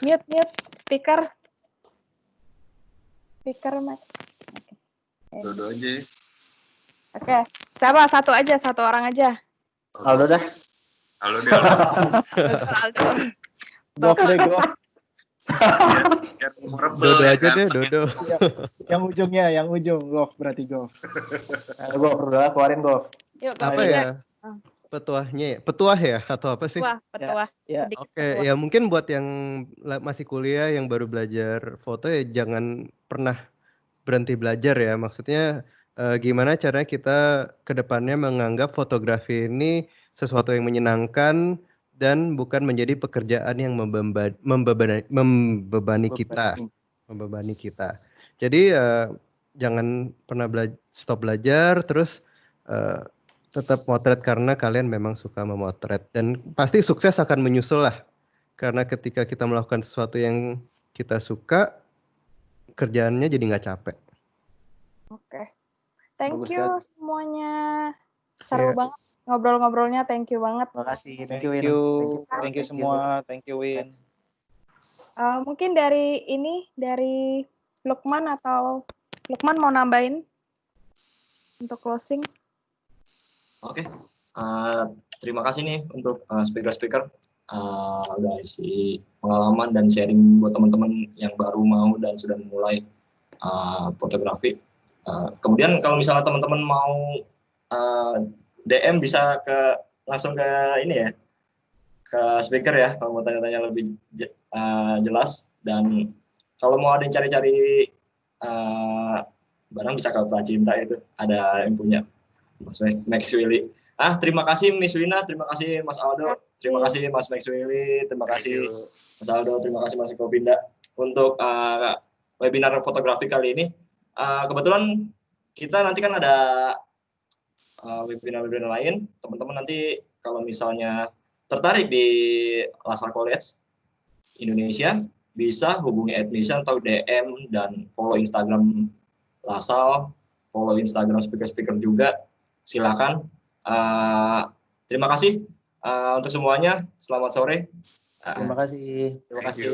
Mute speaker. Speaker Max. Dodo aja. Oke, siapa? Satu orang aja. Aldo dah. Halo deh. Aldo. Go. Dodo aja deh, Dodo. yang ujung, Go, berarti Go. Go, udah keluarin Go. Yuk, Apa ya? Petuahnya ya? Petuah ya? Atau apa sih? Petuah. Ya. Oke, ya mungkin buat yang masih kuliah, yang baru belajar foto ya jangan pernah berhenti belajar ya. Maksudnya gimana caranya kita ke depannya menganggap fotografi ini sesuatu yang menyenangkan dan bukan menjadi pekerjaan yang membebani kita. Jadi jangan pernah stop belajar, terus tetap motret karena kalian memang suka memotret, dan pasti sukses akan menyusul lah. Karena ketika kita melakukan sesuatu yang kita suka, kerjaannya jadi nggak capek. Oke. Thank Bagus you banget. semuanya. Seru banget ngobrol-ngobrolnya. Thank you banget. Makasih. Thank you semua. Thank you Win. Mungkin dari Lukman mau nambahin untuk closing. Oke. Terima kasih nih untuk speaker-speaker udah isi pengalaman dan sharing buat teman-teman yang baru mau dan sudah memulai fotografi. Kemudian kalau misalnya teman-teman mau DM bisa langsung ke ini ya, ke speaker ya kalau mau tanya-tanya lebih jelas. Dan kalau mau ada yang cari-cari barang bisa ke Pracinta, itu ada yang punya Max Willy. Terima kasih Miss Wina, terima kasih Mas Aldo, terima kasih Mas Max Willy, terima kasih Mas Aldo, terima kasih Mas Eko Pinda untuk webinar fotografi kali ini. Kebetulan kita nanti kan ada webinar-webinar lain. Teman-teman nanti kalau misalnya tertarik di LaSalle College Indonesia, bisa hubungi admission atau DM dan follow Instagram LaSalle, follow Instagram speaker-speaker juga. Silakan. Terima kasih untuk semuanya. Selamat sore. Terima kasih. Terima kasih.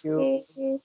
Thank you.